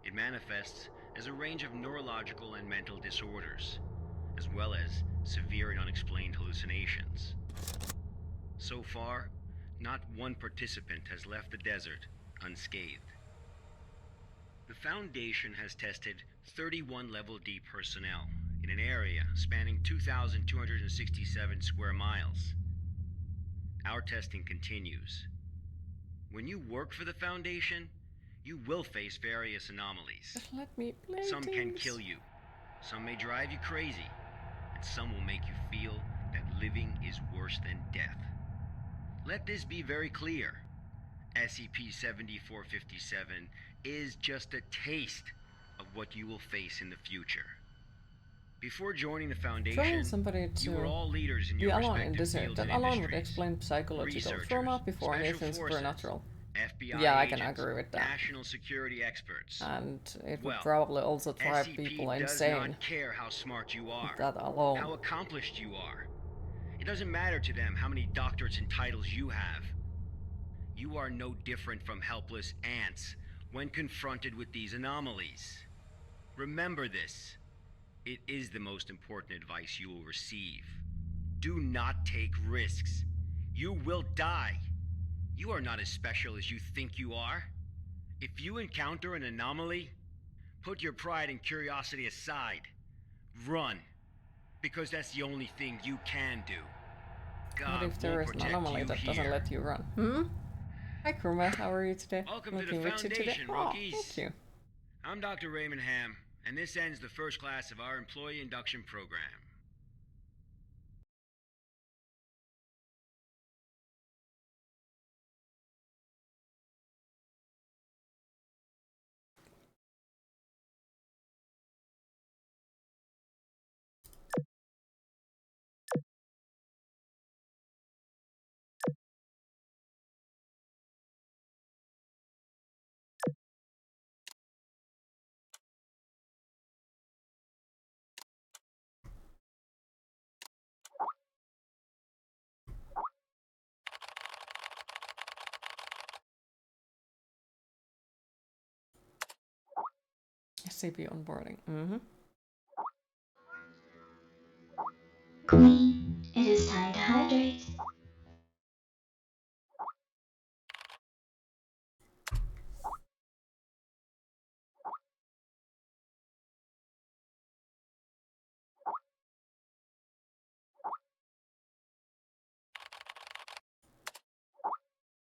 Speaker 5: It manifests as a range of neurological and mental disorders, as well as severe and unexplained hallucinations. So far, not one participant has left the desert unscathed. The Foundation has tested 31 Level D personnel in an area spanning 2,267 square miles. Our testing continues. When you work for the Foundation, you will face various anomalies.
Speaker 1: Just let me play
Speaker 5: Some can
Speaker 1: things.
Speaker 5: kill you, some may drive you crazy, and some will make you feel that living is worse than death. Let this be very clear. SCP-7457 is just a taste of what you will face in the future. Before joining the Foundation,
Speaker 1: Joining somebody
Speaker 5: you were
Speaker 1: to
Speaker 5: all leaders in
Speaker 1: be
Speaker 5: your
Speaker 1: alone in
Speaker 5: respective
Speaker 1: desert.
Speaker 5: fields
Speaker 1: That
Speaker 5: and
Speaker 1: alone would
Speaker 5: industries.
Speaker 1: explain psychological
Speaker 5: Researchers,
Speaker 1: trauma before
Speaker 5: special
Speaker 1: anything
Speaker 5: forces,
Speaker 1: supernatural.
Speaker 5: FBI
Speaker 1: Yeah, I can
Speaker 5: agents,
Speaker 1: agree with that.
Speaker 5: national security experts.
Speaker 1: And it would
Speaker 5: Well,
Speaker 1: probably also drive
Speaker 5: SCP
Speaker 1: people
Speaker 5: does
Speaker 1: insane.
Speaker 5: not care how smart you are,
Speaker 1: That alone.
Speaker 5: how accomplished you are. It doesn't matter to them how many doctorates and titles you have. You are no different from helpless ants when confronted with these anomalies. Remember this. It is the most important advice you will receive. Do not take risks. You will die. You are not as special as you think you are. If you encounter an anomaly, put your pride and curiosity aside. Run. Because that's the only thing you can do. God
Speaker 1: What if there
Speaker 5: won't
Speaker 1: is an
Speaker 5: protect
Speaker 1: anomaly
Speaker 5: you
Speaker 1: that
Speaker 5: here.
Speaker 1: doesn't let you run? Hi Kurma, how are you today?
Speaker 5: Welcome to
Speaker 1: Looking
Speaker 5: the
Speaker 1: witchy today.
Speaker 5: Foundation,
Speaker 1: Oh,
Speaker 5: rookies.
Speaker 1: thank you.
Speaker 5: I'm Dr. Raymond Ham, and this ends the first class of our employee induction program.
Speaker 1: SCP onboarding.
Speaker 10: Queen, it is time to hydrate.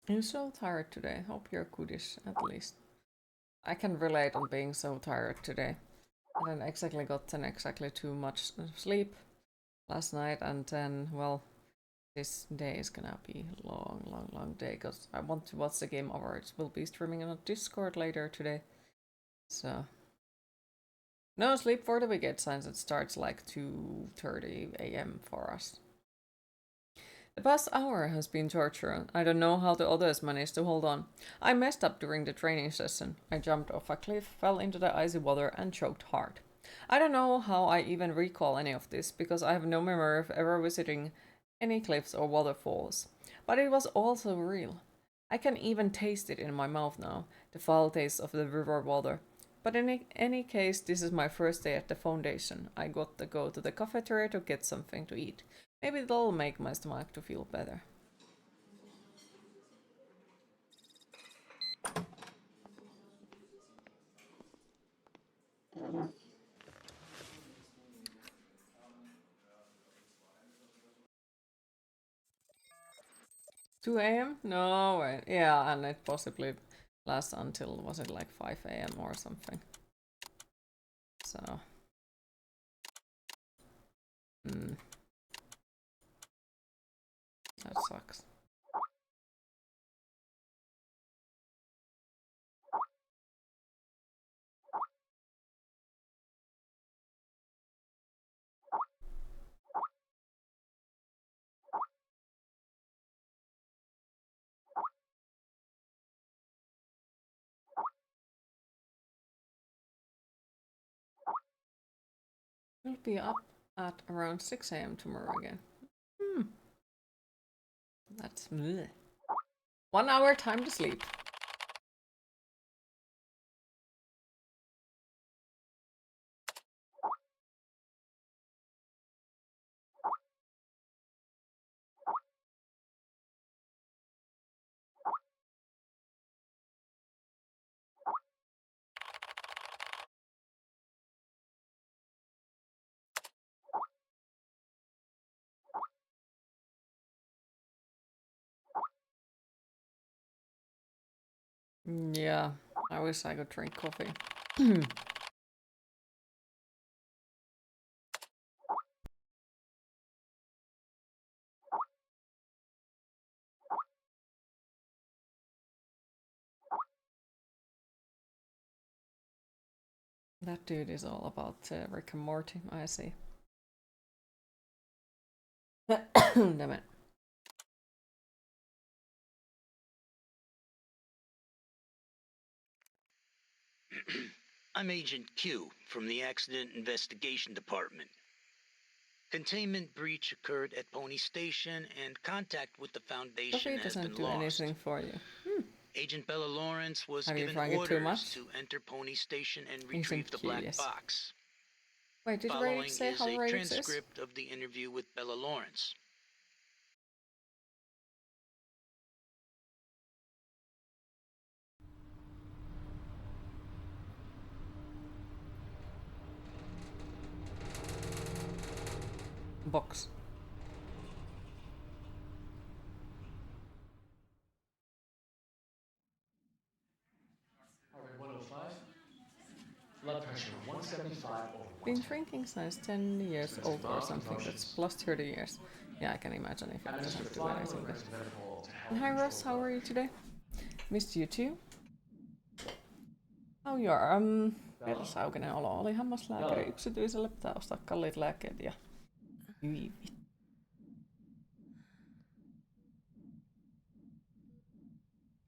Speaker 1: I'm so tired today. Hope you're goodish, at least. I can relate on being so tired today. I didn't exactly gotten exactly too much sleep last night, and then, well, this day is gonna be a long day, because I want to watch the game over. It will be streaming on Discord later today. So, no sleep for the wicked, since it starts like 2:30 a.m. for us. The past hour has been torture. I don't know how the others managed to hold on. I messed up during the training session. I jumped off a cliff, fell into the icy water, and choked hard. I don't know how I even recall any of this, because I have no memory of ever visiting any cliffs or waterfalls. But it was also real. I can even taste it in my mouth now, the foul taste of the river water. But in any case, this is my first day at the Foundation. I got to go to the cafeteria to get something to eat. Maybe that'll make my stomach to feel better. Two a.m.? No way. Yeah, and it possibly lasts until, was it like 5 a.m. or something? So. That sucks. We'll be up at around 6 a.m. tomorrow again. That's bleh. 1 hour time to sleep. Yeah, I wish I could drink coffee. That dude is all about Rick and Morty, I see. Damn it.
Speaker 11: I'm Agent Q from the Accident Investigation Department. Containment breach occurred at Pony Station and contact with the Foundation
Speaker 1: Coffee
Speaker 11: has
Speaker 1: doesn't
Speaker 11: been
Speaker 1: do
Speaker 11: lost.
Speaker 1: anything for you.
Speaker 11: Agent Bella Lawrence was
Speaker 1: Have you
Speaker 11: given
Speaker 1: drank it too
Speaker 11: orders
Speaker 1: much?
Speaker 11: to enter Pony Station and
Speaker 1: Agent
Speaker 11: retrieve the
Speaker 1: Q,
Speaker 11: black
Speaker 1: yes.
Speaker 11: box.
Speaker 1: Wait, did
Speaker 11: Following
Speaker 1: Rage say
Speaker 11: is
Speaker 1: how
Speaker 11: a
Speaker 1: Rage is?
Speaker 11: transcript of the interview with Bella Lawrence.
Speaker 1: Box.
Speaker 7: Heart rate 105. Blood pressure 175 over
Speaker 1: Been
Speaker 7: 110.
Speaker 1: drinking since 10 years old or something. That's plus 30 years. Yeah, I can imagine if it
Speaker 7: Administer
Speaker 1: doesn't do
Speaker 7: 5
Speaker 1: anything.
Speaker 7: milligrams of methadone to help
Speaker 1: And hi Ross, how are you today? Missed you too. How you are? Persaukinen olo oli hammaslääkäri yksityisellä, pitää ostaa kalliit lääkkeet ja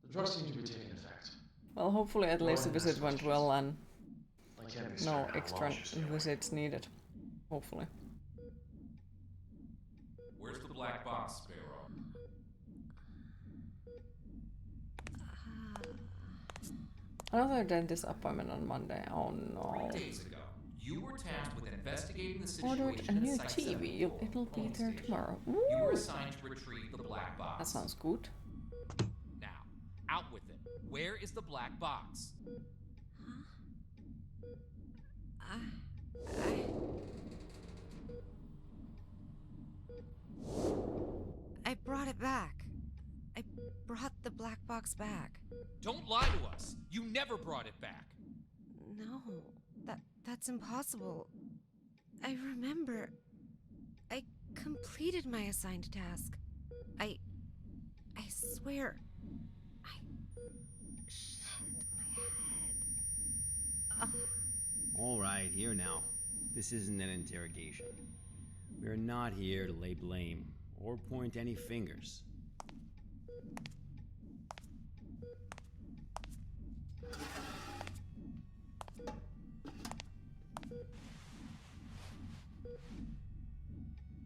Speaker 7: The drugs seem to be taking effect.
Speaker 1: Well, hopefully at least the visit went well and
Speaker 7: I can't be
Speaker 1: no
Speaker 7: certain how
Speaker 1: extra
Speaker 7: long she's feeling.
Speaker 1: visits needed. Hopefully.
Speaker 12: Where's the black box, Sparrow?
Speaker 1: Another dentist appointment on Monday. Oh no.
Speaker 12: 3 days ago, you were tasked with investigating the
Speaker 1: Ordered
Speaker 12: situation
Speaker 1: a new
Speaker 12: at Site
Speaker 1: TV.
Speaker 12: 74,
Speaker 1: It'll be
Speaker 12: Pony
Speaker 1: there
Speaker 12: Station.
Speaker 1: tomorrow.
Speaker 12: You were
Speaker 1: Woo!
Speaker 12: assigned to retrieve the black box.
Speaker 1: That sounds good.
Speaker 12: Now, out with it. Where is the black box?
Speaker 13: I brought it back. I brought the black box back.
Speaker 12: Don't lie to us. You never brought it back.
Speaker 13: No, that's impossible. I remember. I completed my assigned task. I swear. Shit, my head.
Speaker 5: All right, here now. This isn't an interrogation. We're not here to lay blame or point any fingers.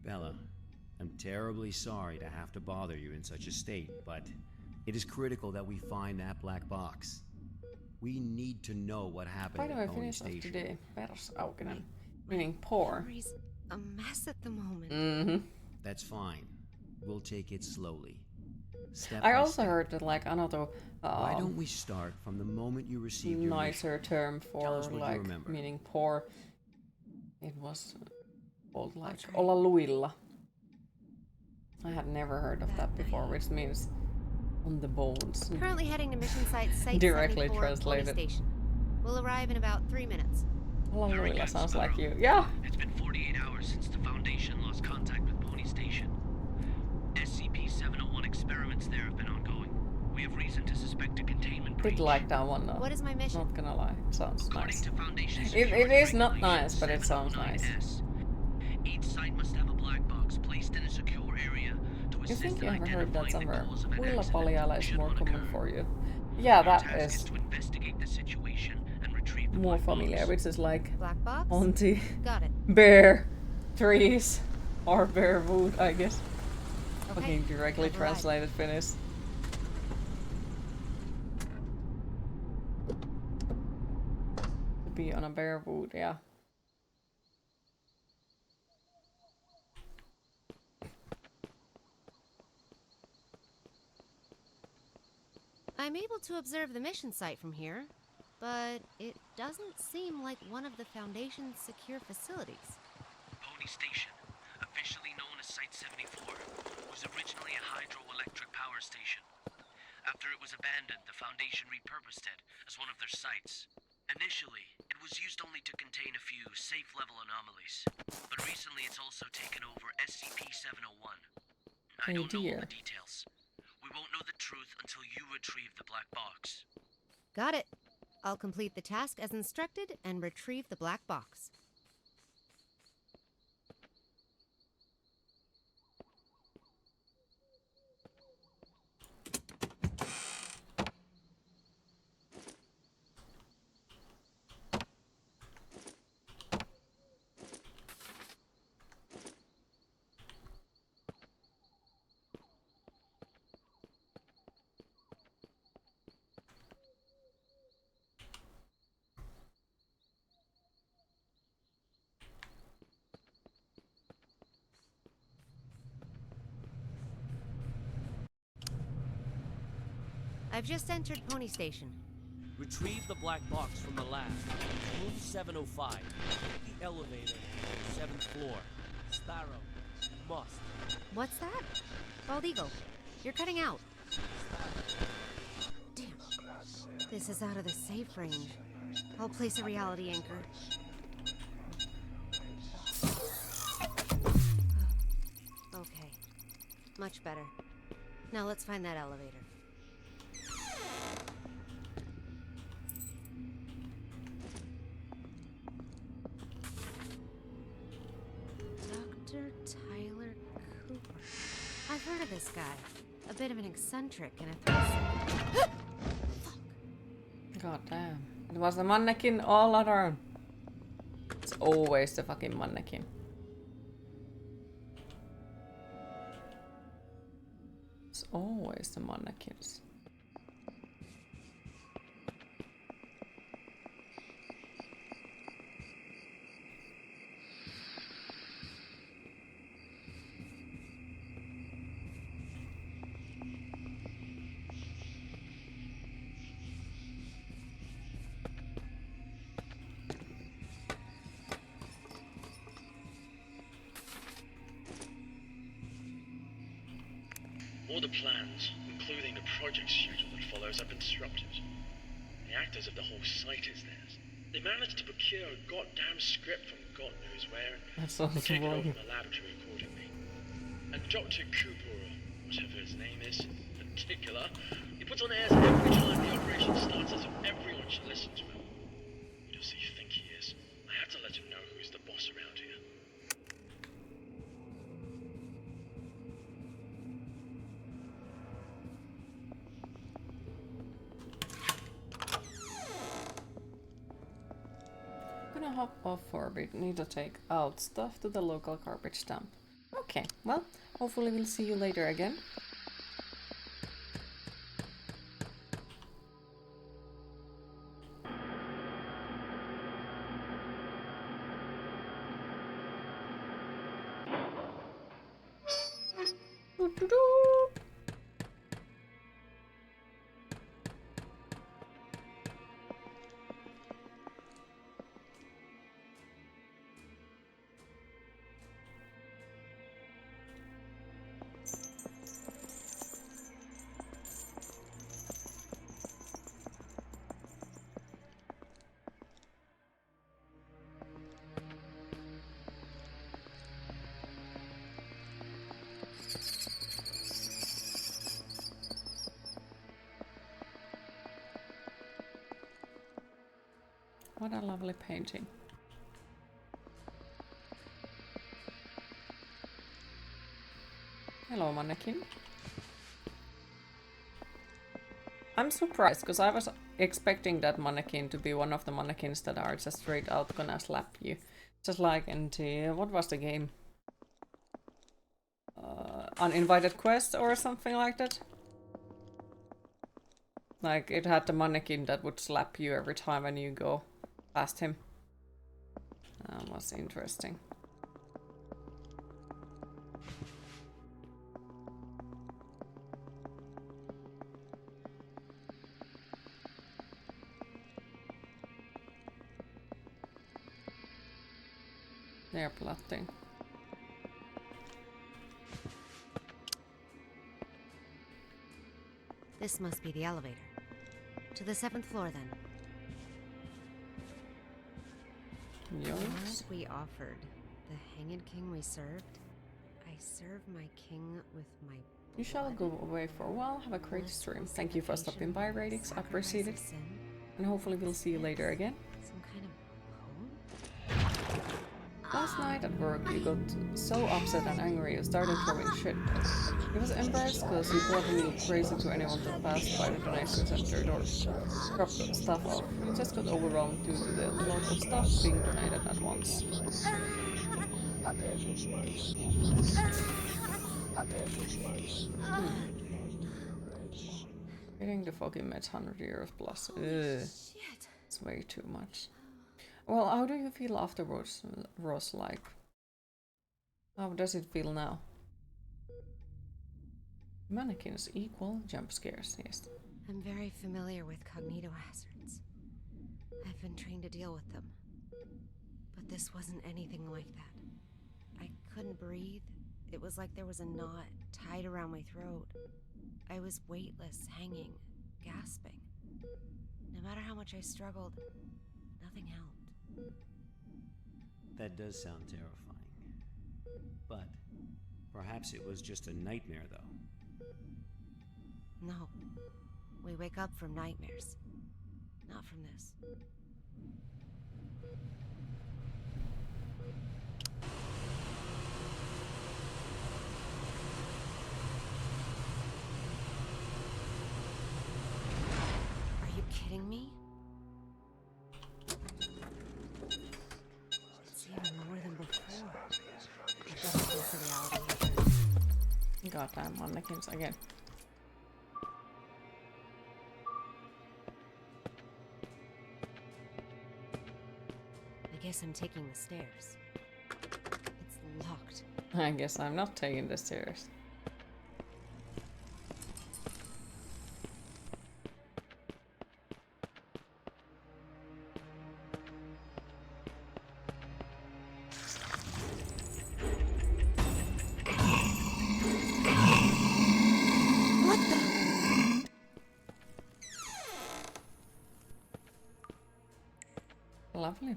Speaker 5: Bella, I'm terribly sorry to have to bother you in such a state, but it is critical that we find that black box. We need to know what happened
Speaker 1: Why do I
Speaker 5: at Pony
Speaker 1: finish off
Speaker 5: Station.
Speaker 1: today? Persaukinen. Meaning poor.
Speaker 13: Memory's a mess at the moment.
Speaker 1: Mm-hmm.
Speaker 5: That's fine. We'll take it slowly. Step
Speaker 1: I
Speaker 5: by
Speaker 1: also
Speaker 5: step.
Speaker 1: heard that like another
Speaker 5: Why don't we start from the moment you received your
Speaker 1: nicer
Speaker 5: mission?
Speaker 1: term
Speaker 5: Tell
Speaker 1: for
Speaker 5: us what you
Speaker 1: like
Speaker 5: remember.
Speaker 1: meaning poor. It was called like olla luilla. I had never heard of that before, which means on the bones.
Speaker 13: Currently heading to mission site
Speaker 1: Directly
Speaker 13: 74,
Speaker 1: translated.
Speaker 13: Pony Station. We'll arrive in about 3 minutes.
Speaker 1: Olla luilla sounds like you. Yeah.
Speaker 14: It's been 48 hours since the Foundation lost contact with Pony Station. SCP-701 experiments there have been ongoing. We have reason to suspect a containment breach.
Speaker 1: Did like that one though.
Speaker 13: What is my mission?
Speaker 1: Not gonna lie, it sounds
Speaker 14: According
Speaker 1: nice.
Speaker 14: to Foundation
Speaker 1: It is not
Speaker 14: regulations
Speaker 1: nice, but it sounds nice.
Speaker 14: 709S, each site must have a black box placed in a secure area to
Speaker 1: You
Speaker 14: assist
Speaker 1: think
Speaker 14: in
Speaker 1: you ever heard that
Speaker 14: identifying the
Speaker 1: somewhere?
Speaker 14: cause of an
Speaker 1: Willa
Speaker 14: accident
Speaker 1: Paljala is
Speaker 14: should
Speaker 1: more
Speaker 14: one
Speaker 1: common
Speaker 14: occur.
Speaker 1: for you. Yeah,
Speaker 14: Our
Speaker 1: that
Speaker 14: task
Speaker 1: is
Speaker 14: to investigate the situation and retrieve the
Speaker 1: more
Speaker 14: black
Speaker 1: familiar,
Speaker 14: box.
Speaker 1: which is like
Speaker 13: Black box?
Speaker 1: Auntie,
Speaker 13: Got it.
Speaker 1: bear, trees, or bear wood, I guess.
Speaker 13: Okay,
Speaker 1: Fucking directly
Speaker 13: I've arrived.
Speaker 1: translated Finnish. To be on a bear wood, yeah.
Speaker 13: I'm able to observe the mission site from here, but it doesn't seem like one of the Foundation's secure facilities.
Speaker 14: Pony Station, officially known as Site 74, was originally a hydroelectric power station. After it was abandoned, the Foundation Foundation repurposed it as one of their sites. Initially, it was used only to contain a few safe-level anomalies, but recently it's also taken over SCP-701. I don't know all the details. We won't know the truth until you retrieve the black box.
Speaker 13: Got it. I'll complete the task as instructed and retrieve the black box. I've just entered Pony Station.
Speaker 15: Retrieve the black box from the lab. Room 705. The elevator. 7th floor. Sparrow. Must.
Speaker 13: What's that? Bald Eagle, you're cutting out. Damn. This is out of the safe range. I'll place a reality anchor. Okay. Much better. Now let's find that elevator. Dr. Tyler Cooper. I've heard of this guy. A bit of an eccentric and a threat.
Speaker 1: God damn. It was the mannequin all around. It's always the fucking mannequin. It's always the mannequins.
Speaker 16: All the plans, including the project schedule that follows, have been disrupted. The actors of the whole site is theirs. They managed to procure a goddamn script from God knows where and take it over from the laboratory accordingly. And Dr. Cooper, or whatever his name is, in particular, he puts on airs every time the operation starts as if everyone should listen to him. Who does he think he is? I have to let him know who's the boss around here.
Speaker 1: Gonna hop off for a bit. Need to take out stuff to the local garbage dump. Okay, well, hopefully we'll see you later again. What a lovely painting. Hello, mannequin. I'm surprised, because I was expecting that mannequin to be one of the mannequins that are just straight out gonna slap you. Just like in the... what was the game? Uninvited Quest or something like that? Like, it had the mannequin that would slap you every time when you go past him. That was interesting. They're plotting.
Speaker 13: This must be the elevator. To the 7th floor, then.
Speaker 1: Yours?
Speaker 13: What we offered. The hanged king we served. I serve my king with my
Speaker 1: You shall go away for a while. Have a great stream. Thank you for stopping by, Radix. I appreciate it. And hopefully we'll see you later again.
Speaker 13: Some kind of
Speaker 1: Last night at work, you got so upset and angry you started throwing shit. He was embarrassed because you brought a little crazy to anyone that passed by the donation center door. Dropped stuff off. You just got overwhelmed due to the lot of stuff being donated at once. Getting the fucking meds 100 years plus. Ugh. It's way too much. Well, how do you feel afterwards, Ross? Like, how does it feel now? Mannequins equal jump scares, yes.
Speaker 13: I'm very familiar with cognitohazards. I've been trained to deal with them. But this wasn't anything like that. I couldn't breathe. It was like there was a knot tied around my throat. I was weightless, hanging, gasping. No matter how much I struggled, nothing helped.
Speaker 17: That does sound terrifying. But perhaps it was just a nightmare, though.
Speaker 13: No. We wake up from nightmares. Not from this. Are you kidding me? It's even more than before. It doesn't feel for reality.
Speaker 1: Goddamn mannequins again.
Speaker 13: I guess I'm taking the stairs. It's locked.
Speaker 1: I guess I'm not taking the stairs. Lovely.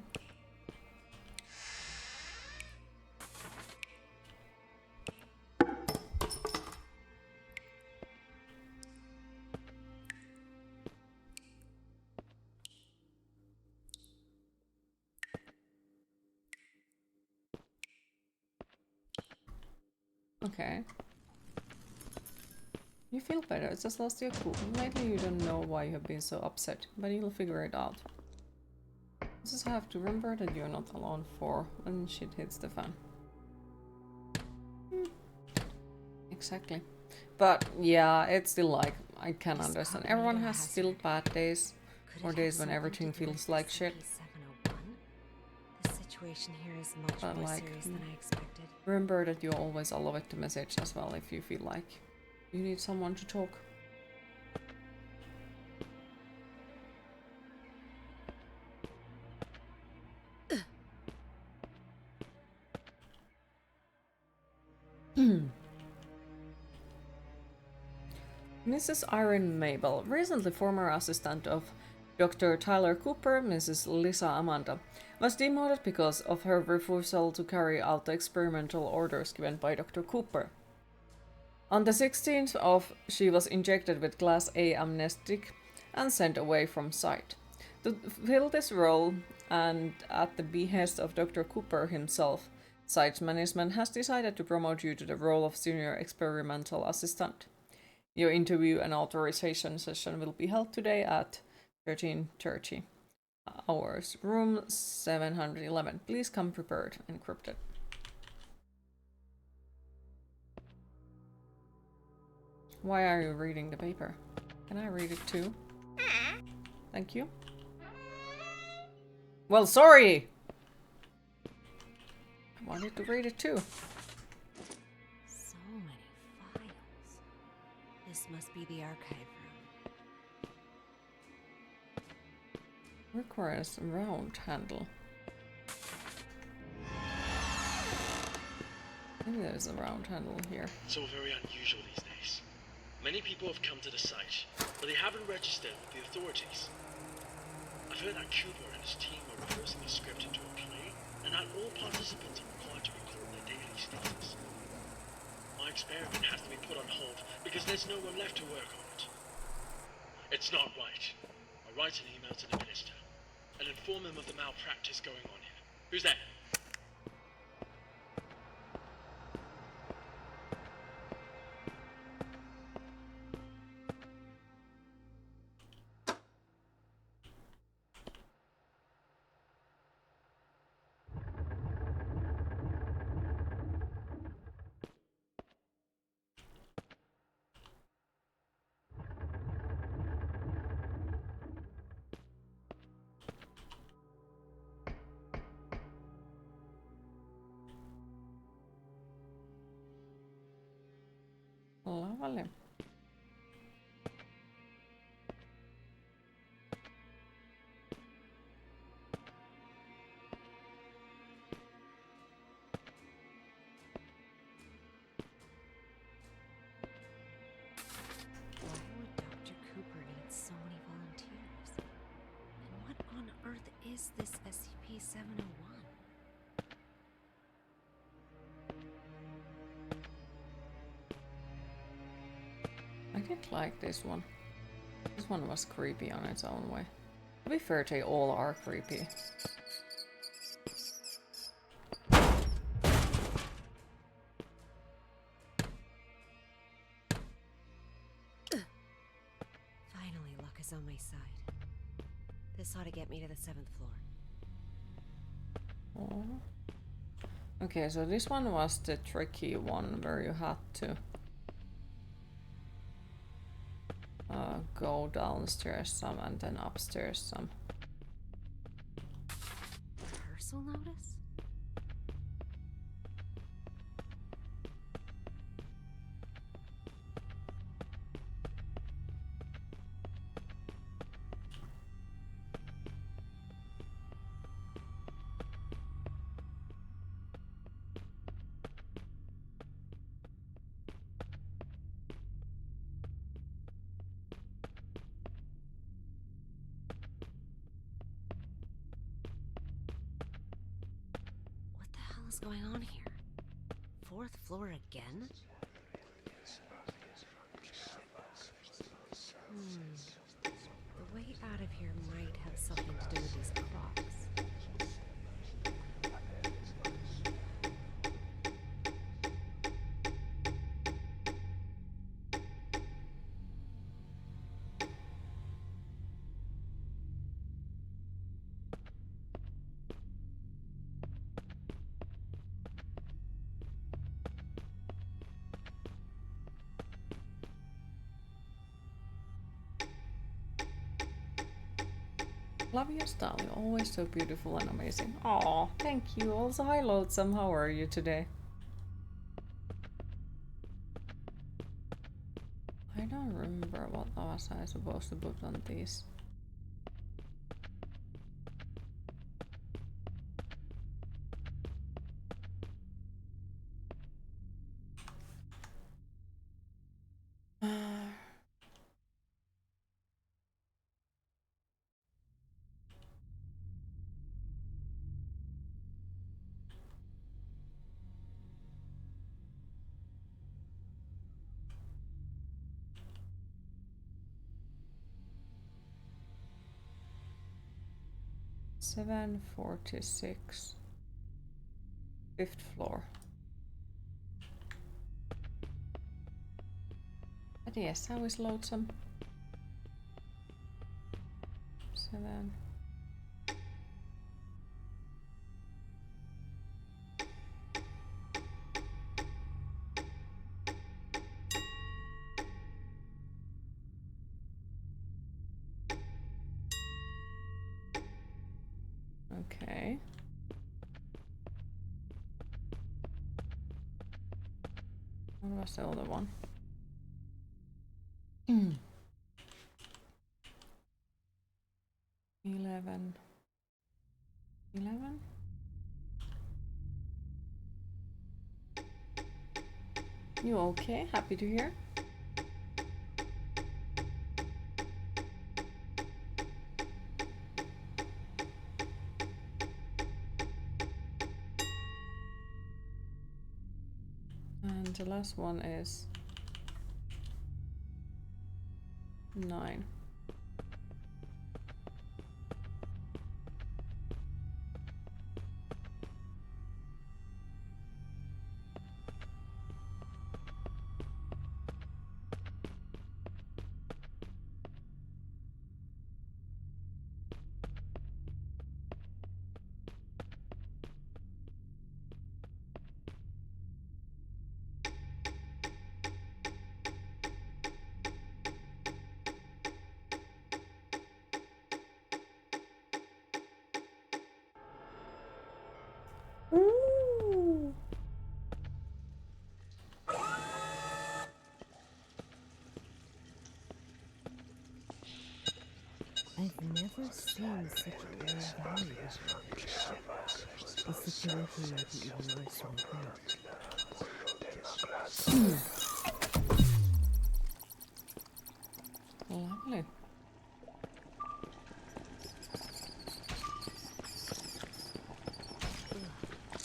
Speaker 1: Okay. You feel better, it's just lost your cool. Lately you don't know why you have been so upset, but you'll figure it out. You just have to remember that you're not alone for when shit hits the fan. Exactly. But yeah, it's still like, I can understand. Everyone has still bad days, or days when everything feels like shit.
Speaker 13: The situation here is much more serious than I expected.
Speaker 1: Remember that you're always allowed to message as well if you feel like you need someone to talk. Mrs. Irene Mabel, recently former assistant of Dr. Tyler Cooper, Mrs. Lisa Amanda, was demoted because of her refusal to carry out the experimental orders given by Dr. Cooper. On the 16th of, she was injected with Class A amnestic and sent away from site. To fill this role, and at the behest of Dr. Cooper himself, site management has decided to promote you to the role of Senior Experimental Assistant. Your interview and authorization session will be held today at 13:30 hours, room 711. Please come prepared. Encrypted. Why are you reading the paper? Can I read it too? Thank you. Well, sorry! I wanted to read it too.
Speaker 13: So many files. This must be the archive room.
Speaker 1: Requires a round handle. Maybe there's a round handle here.
Speaker 16: It's all very unusual these days. Many people have come to the site, but they haven't registered with the authorities. I've heard that Cooper and his team are rehearsing the script into a play, and that all participants are required to record their daily status. My experiment has to be put on hold because there's no one left to work on it. It's not right. I'll write an email to the minister and inform him of the malpractice going on here. Who's there?
Speaker 1: Lovely.
Speaker 13: Why would Dr. Cooper need so many volunteers? And what on earth is this SCP-701?
Speaker 1: I didn't like this one. This one was creepy on its own way. To be fair, they all are creepy.
Speaker 13: Finally, luck is on my side. This ought to get me to the 7th floor.
Speaker 1: Oh. Okay, so this one was the tricky one where you had to go downstairs some and then upstairs some.
Speaker 13: Rehearsal notice? What's going on here? 4th floor again? The way out of here might have something to do with these clocks.
Speaker 1: Love your style, you're always so beautiful and amazing. Aw, thank you. Also, hi Loathsome, how are you today? I don't remember what was I supposed to put on these. $746. 5th floor. But yes, how is Loathsome? 7. Okay. What was the other one? 11. 11? You okay? Happy to hear. And the last one is 9. Ooh.
Speaker 13: I've never seen such a low value. The situation might be even worse from here.
Speaker 1: Lovely.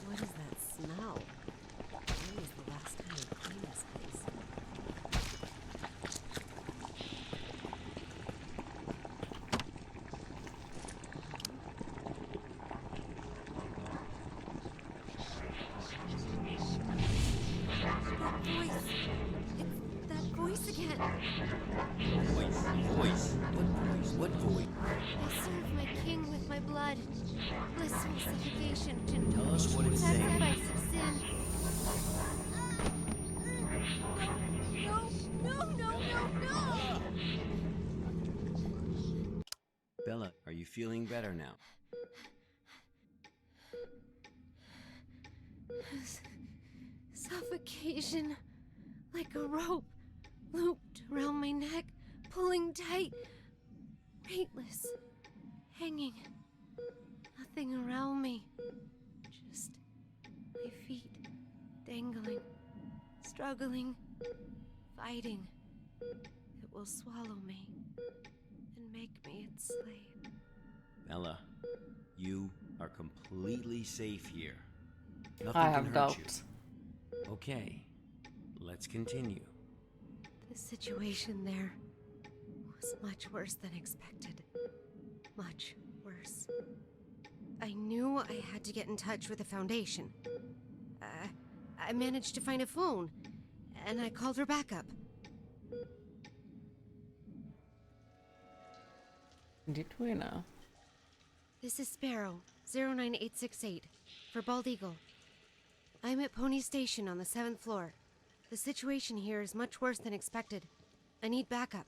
Speaker 13: What is that smell? When was the last time I cleaned this place? That voice again.
Speaker 17: Voice? What voice?
Speaker 13: I serve my king with my blood. Blissful suffocation.
Speaker 17: Tell us what it's saying.
Speaker 13: Sacrifice of sin. No.
Speaker 17: Bella, are you feeling better now?
Speaker 13: Suffocation. Like a rope. Looped around my neck. Pulling tight. Weightless. Hanging. Nothing around me. Just my feet dangling, struggling, fighting. It will swallow me and make me its slave.
Speaker 17: Bella, you are completely safe here. Nothing
Speaker 1: I
Speaker 17: can
Speaker 1: have
Speaker 17: hurt
Speaker 1: doubts.
Speaker 17: you. Okay, let's continue.
Speaker 13: The situation there was much worse than expected. Much worse. I knew I had to get in touch with the Foundation. I managed to find a phone, and I called her backup.
Speaker 1: Did we now?
Speaker 13: This is Sparrow, 09868, for Bald Eagle. I'm at Pony Station on the 7th floor. The situation here is much worse than expected. I need backup.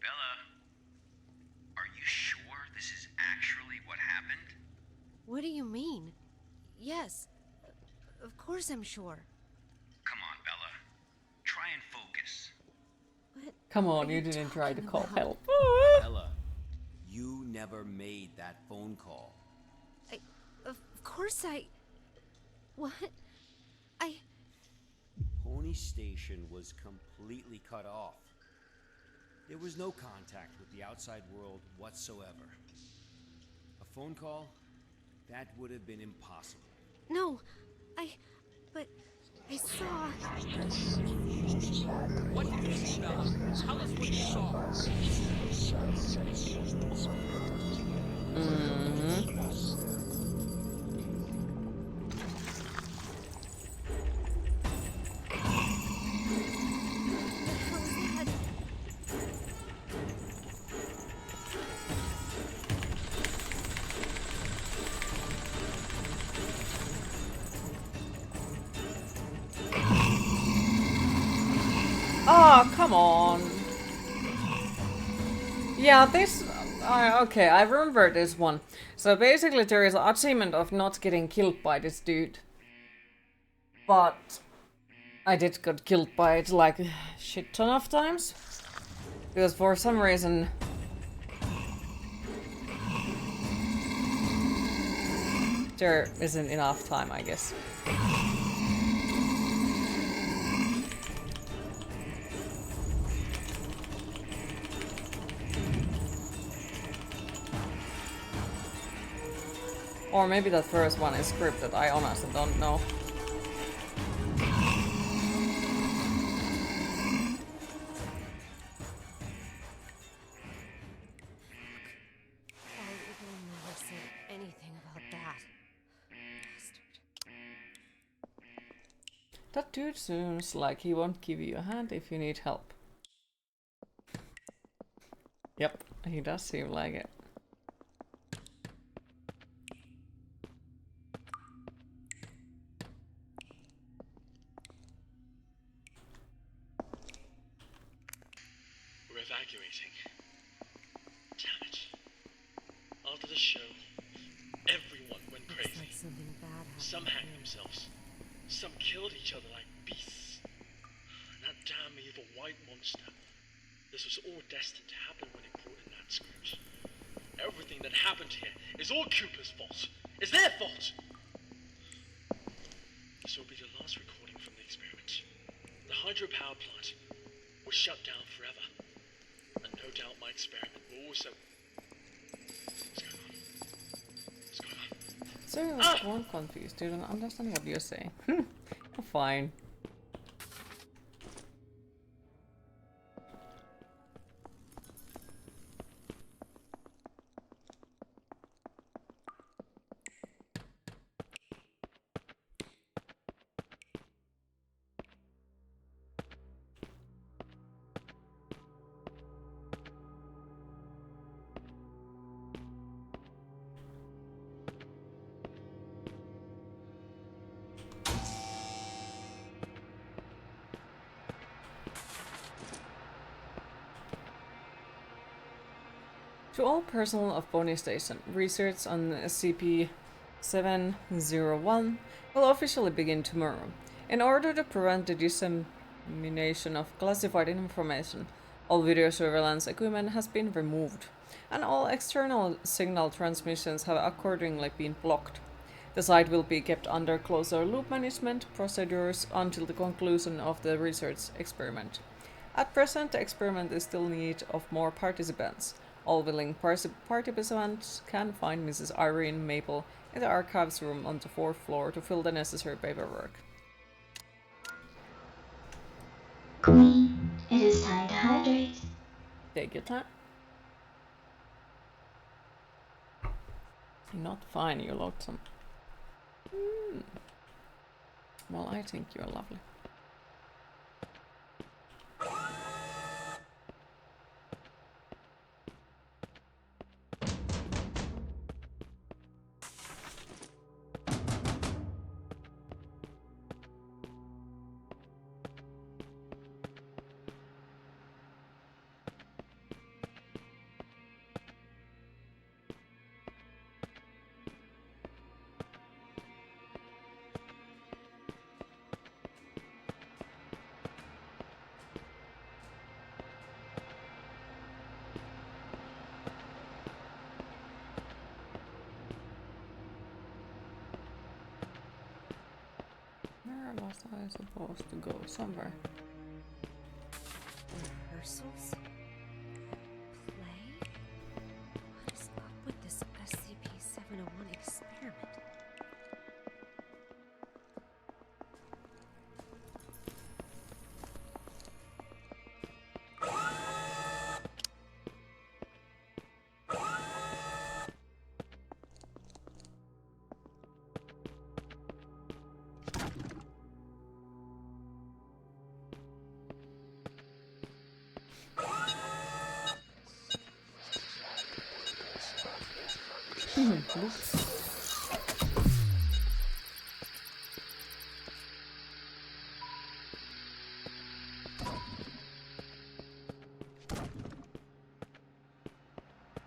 Speaker 5: Bella, are you sure this is actually what happened?
Speaker 13: What do you mean? Yes, of course I'm sure.
Speaker 5: Come on, Bella. Try and focus.
Speaker 13: What?
Speaker 1: Come on, you didn't try to call help.
Speaker 17: Bella, you never made that phone call.
Speaker 13: Of course I... What?
Speaker 17: Pony Station was completely cut off. There was no contact with the outside world whatsoever. A phone call? That would have been impossible.
Speaker 13: No, but I saw...
Speaker 15: What did you see, Bella? Tell us what you saw.
Speaker 1: Oh, come on. Yeah, this... okay, I remember this one. So basically there is an achievement of not getting killed by this dude. But I did get killed by it like a shit ton of times. Because for some reason... there isn't enough time, I guess. Or maybe that first one is scripted, I honestly don't know. That dude seems like he won't give you a hand if you need help. Yep, he does seem like it.
Speaker 16: We're evacuating. Damn it. After the show, everyone went crazy.
Speaker 13: Looks like something bad happened.
Speaker 16: Some hanged themselves. Some killed each other like beasts. And that damn evil white monster. This was all destined to happen when he brought in that script. Everything that happened here is all Cooper's fault. It's their fault! This will be the last recording from the experiment. The hydropower plant was shut down forever. And no doubt my experiment will also... What's going on? What's going on?
Speaker 1: Sir, I'm confused. You don't understand what you're saying. Fine. To all personnel of Pony Station, research on SCP-701 will officially begin tomorrow. In order to prevent the dissemination of classified information, all video surveillance equipment has been removed, and all external signal transmissions have accordingly been blocked. The site will be kept under closer loop management procedures until the conclusion of the research experiment. At present, the experiment is still in need of more participants. All willing participants can find Mrs. Irene Maple in the archives room on the 4th floor to fill the necessary paperwork.
Speaker 10: Queen, it is time to hydrate.
Speaker 1: Take your time. Not fine, you lonesome. Well, I think you're lovely. Where was I supposed to go? Somewhere.
Speaker 13: Rehearsals? Play? What is up with this SCP-701 experiment?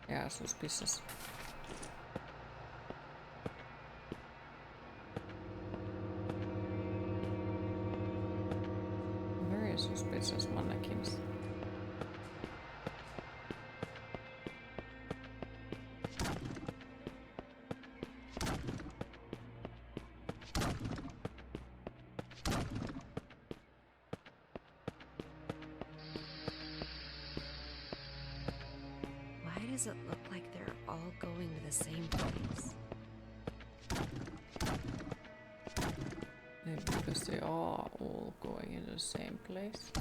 Speaker 13: Yeah, suspicious. Very suspicious mannequins. Why does it look like they're all going to the same place?
Speaker 1: Maybe because they are all going in the same place.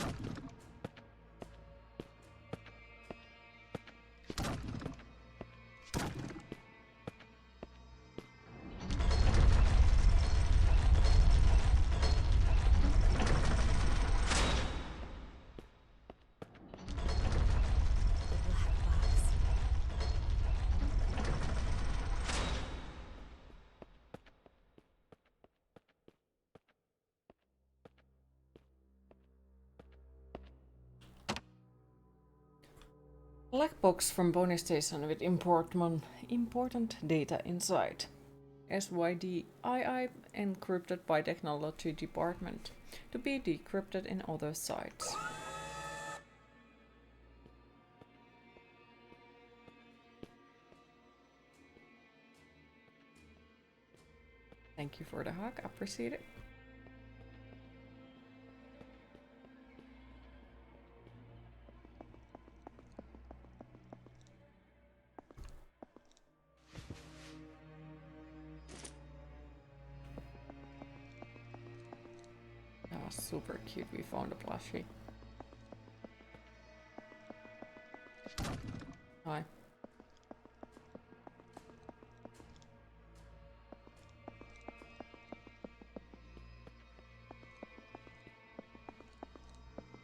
Speaker 1: Black box from Pony Station with important data inside. SYDII encrypted by Technology Department to be decrypted in other sites. Thank you for the hug, appreciate it. That was super cute, we found a plushie. Hi.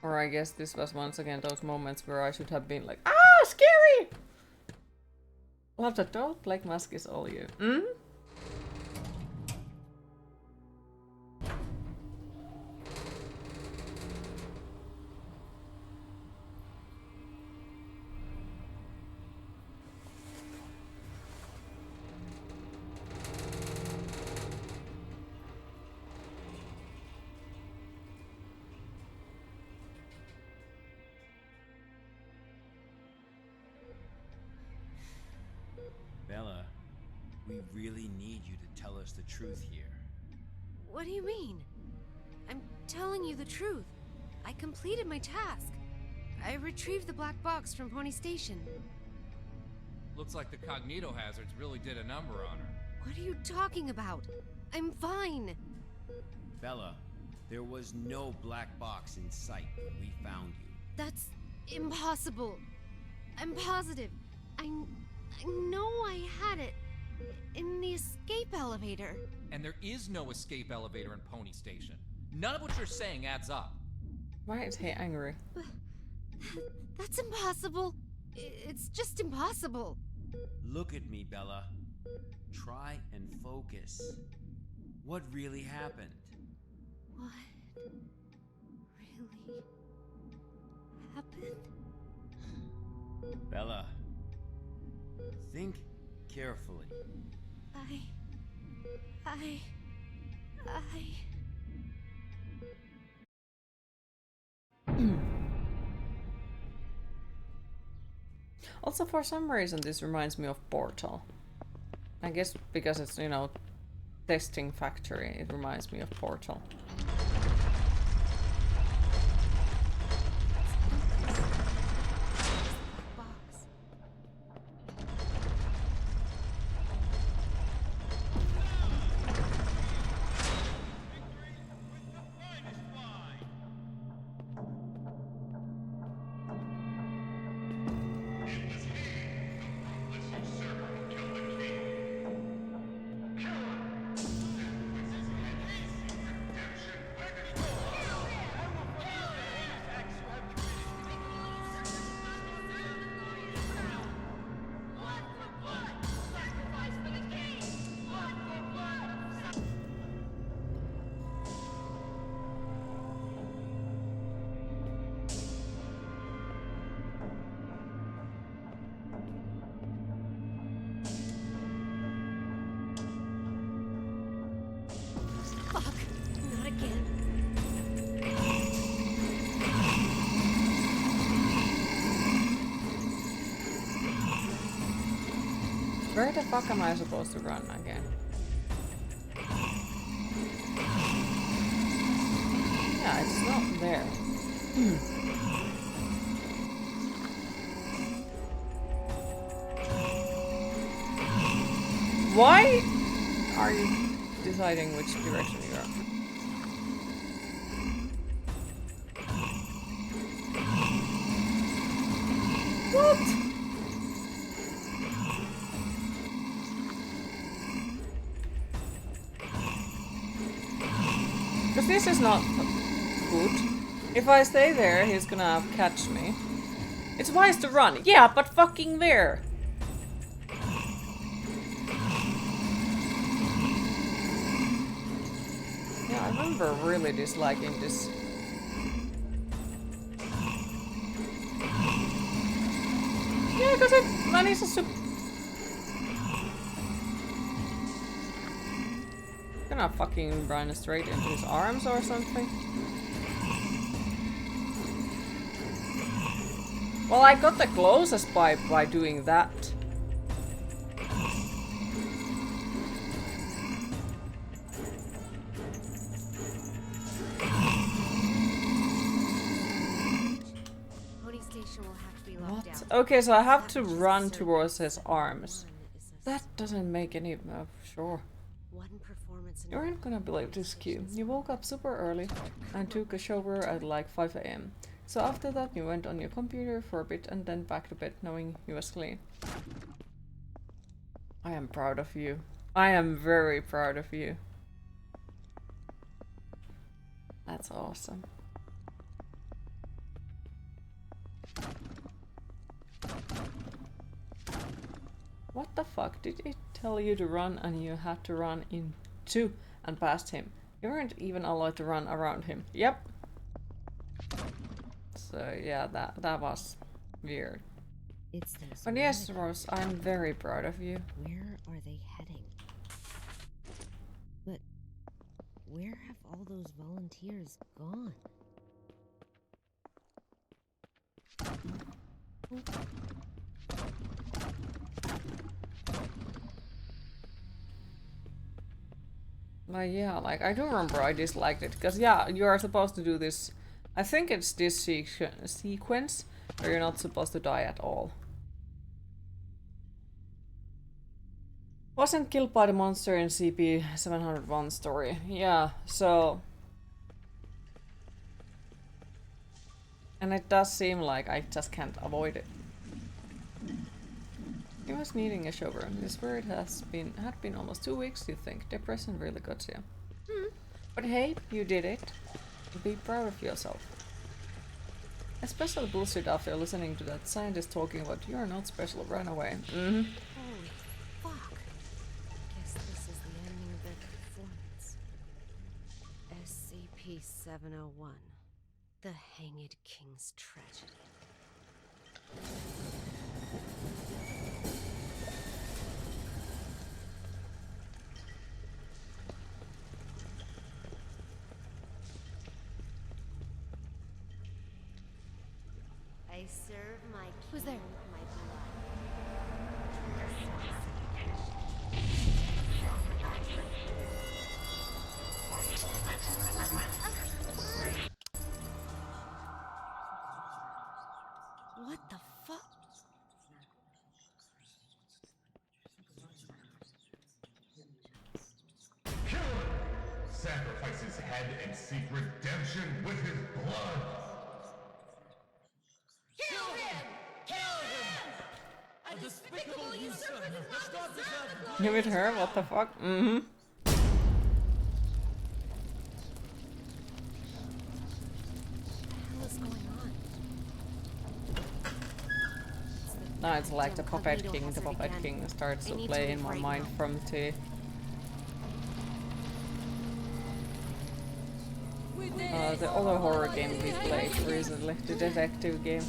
Speaker 1: Or I guess this was once again those moments where I should have been like, ah, scary! Love that doll. Black mask is all you. Hmm?
Speaker 17: Bella, we really need you to tell us the truth here.
Speaker 13: What do you mean? I'm telling you the truth. I completed my task. I retrieved the black box from Pony Station.
Speaker 12: Looks like the cognito hazards really did a number on her.
Speaker 13: What are you talking about? I'm fine.
Speaker 17: Bella, there was no black box in sight when we found you.
Speaker 13: That's impossible. I'm positive. I know I had it in the escape elevator.
Speaker 12: And there is no escape elevator in Pony Station. None of what you're saying adds up.
Speaker 1: Why is he angry?
Speaker 13: That's impossible. It's just impossible.
Speaker 17: Look at me, Bella. Try and focus. What really happened?
Speaker 13: What really happened?
Speaker 17: Bella, think carefully.
Speaker 1: Also, for some reason, this reminds me of Portal. I guess because it's, you know, testing factory, it reminds me of Portal. Where the fuck am I supposed to run again? Yeah, it's not there. Why are you deciding which direction you are? What? Because this is not good. If I stay there, he's gonna catch me. It's wise to run. Yeah, but fucking there. Yeah, I remember really disliking this. What does it manage to gonna fucking run straight into his arms or something? Well, I got the closest by doing that.
Speaker 13: Pony Station will have to be locked down.
Speaker 1: Okay, so I have to run towards his arms. That doesn't make any... sure. You aren't gonna believe this, Q. You woke up super early and took a shower at like 5 AM. So after that you went on your computer for a bit and then back to bed knowing you was clean. I am proud of you. I am very proud of you. That's awesome. What the fuck? Did it tell you to run and you had to run into and past him? You weren't even allowed to run around him. Yep. So yeah, that was weird. But yes, Rose, I'm very proud of you.
Speaker 13: Where are they heading? But where have all those volunteers gone?
Speaker 1: Like, yeah, like, I do remember I disliked it, because, yeah, you are supposed to do this, I think it's this sequence, where you're not supposed to die at all. Wasn't killed by the monster in CP-701 story. Yeah, so... And it does seem like I just can't avoid it. He was needing a shower. This word had been almost 2 weeks, you think. Depression really got you. But hey, you did it. Be proud of yourself. Especially bullshit after listening to that scientist talking about you're not special, run away.
Speaker 13: Holy fuck. Guess this is the ending of their performance. SCP-701. The Hanged King's Tragedy. I serve my king. Who's there? My blood. What the fuck?
Speaker 18: Kill him! Sacrifice his head and seek redemption with his blood!
Speaker 4: Kill him! Kill him! A despicable usurper does not deserve the
Speaker 1: You with her? What the fuck? Now it's like the Puppet King. The Puppet King starts to play in my mind from the other horror game we played recently, the detective game.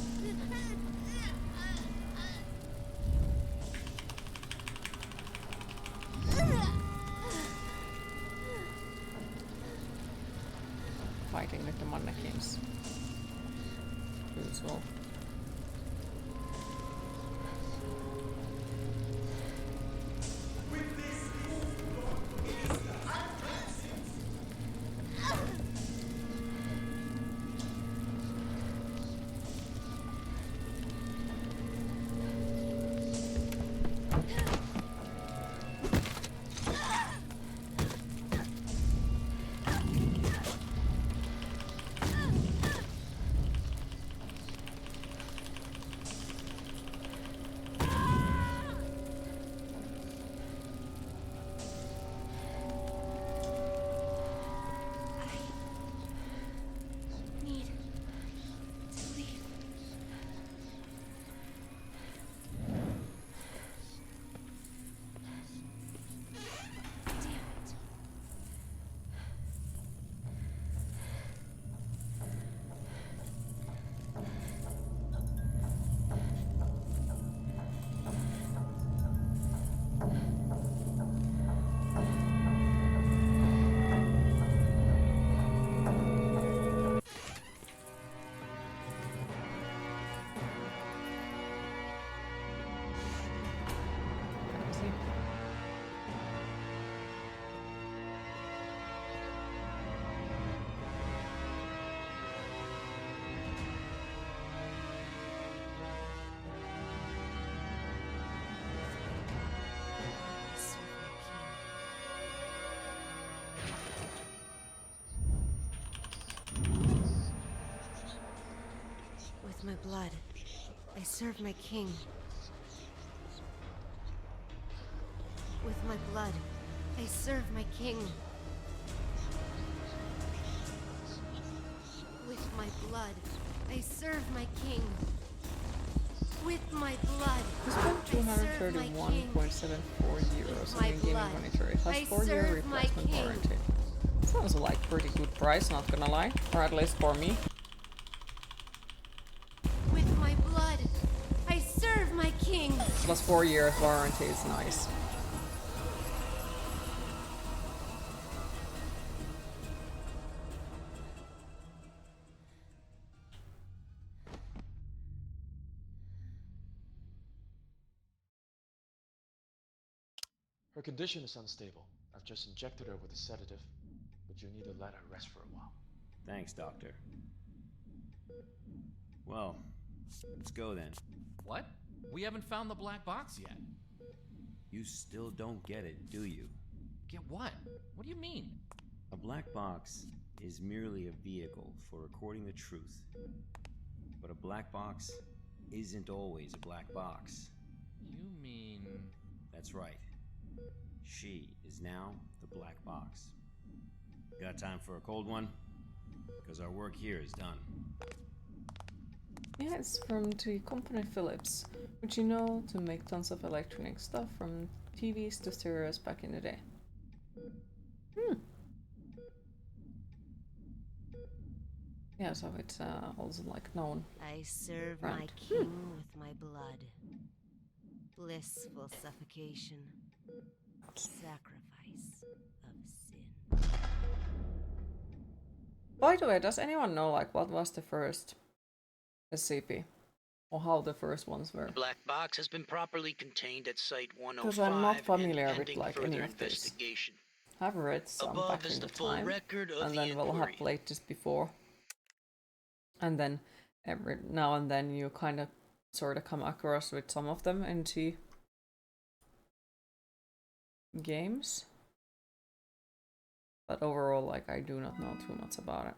Speaker 1: Fighting with the mannequins. Usual.
Speaker 13: blood, I serve my king. With my blood, I serve my king. With my blood, I serve my king. With my blood,
Speaker 1: I spent 231.74 euros on in-game inventory. Has 4-year replacement warranty. Sounds like pretty good price, not gonna lie. Or at least for me.
Speaker 13: With my blood, I serve my king.
Speaker 1: Plus 4 years warranty is nice.
Speaker 19: Her condition is unstable. I've just injected her with a sedative, but you need to let her rest for a while.
Speaker 17: Thanks, Doctor. Well, let's go then.
Speaker 12: What? We haven't found the black box yet.
Speaker 17: You still don't get it, do you?
Speaker 12: Get what? What do you mean?
Speaker 17: A black box is merely a vehicle for recording the truth. But a black box isn't always a black box.
Speaker 12: You mean...
Speaker 17: That's right. She is now the black box. Got time for a cold one? Because our work here is done.
Speaker 1: Yeah, it's from the company Philips, which you know to make tons of electronic stuff from TVs to stereos back in the day. Yeah, so it's also like known.
Speaker 13: I serve
Speaker 1: brand.
Speaker 13: my king with my blood. Blissful suffocation. Sacrifice of sin.
Speaker 1: By the way, does anyone know like what was the first SCP? Or how the first ones were?
Speaker 11: The black box has been properly contained at Site 105.
Speaker 1: Because I'm not familiar
Speaker 11: and
Speaker 1: with like
Speaker 11: further
Speaker 1: any of this.
Speaker 11: investigation.
Speaker 1: I've read some
Speaker 11: Above
Speaker 1: back
Speaker 11: is
Speaker 1: in
Speaker 11: the
Speaker 1: the
Speaker 11: full
Speaker 1: time,
Speaker 11: record of
Speaker 1: and
Speaker 11: the
Speaker 1: then we'll
Speaker 11: inquiry.
Speaker 1: have played this before. And then every now and then you kind of sort of come across with some of them into games. But overall, like, I do not know too much about it.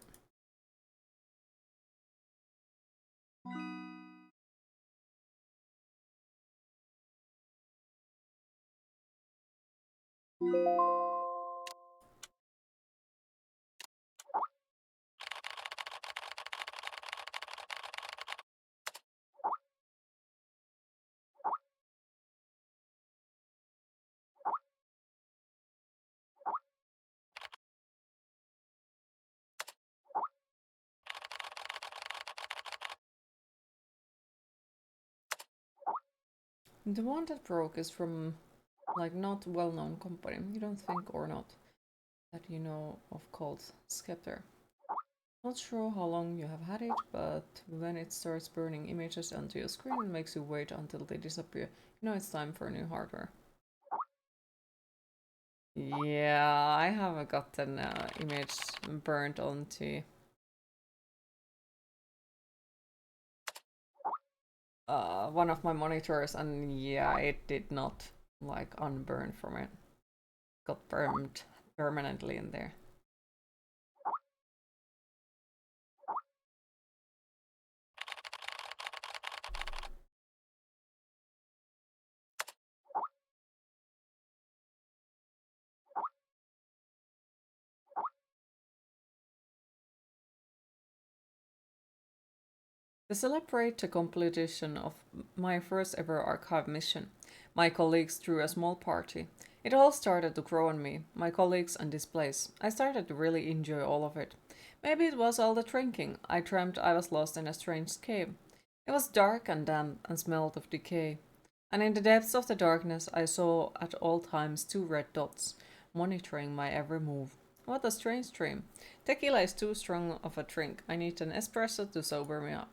Speaker 1: The one that broke is from, like, not well-known company. You don't think or not that you know of called Scepter. Not sure how long you have had it, but when it starts burning images onto your screen and makes you wait until they disappear, you know it's time for new hardware. Yeah, I have gotten an image burnt onto one of my monitors, and yeah, it did not like unburn from it. Got burned permanently in there. To celebrate the completion of my first ever archive mission, my colleagues threw a small party. It all started to grow on me, my colleagues and this place. I started to really enjoy all of it. Maybe it was all the drinking. I dreamt I was lost in a strange cave. It was dark and damp and smelled of decay. And in the depths of the darkness I saw at all times two red dots, monitoring my every move. What a strange dream. Tequila is too strong of a drink. I need an espresso to sober me up.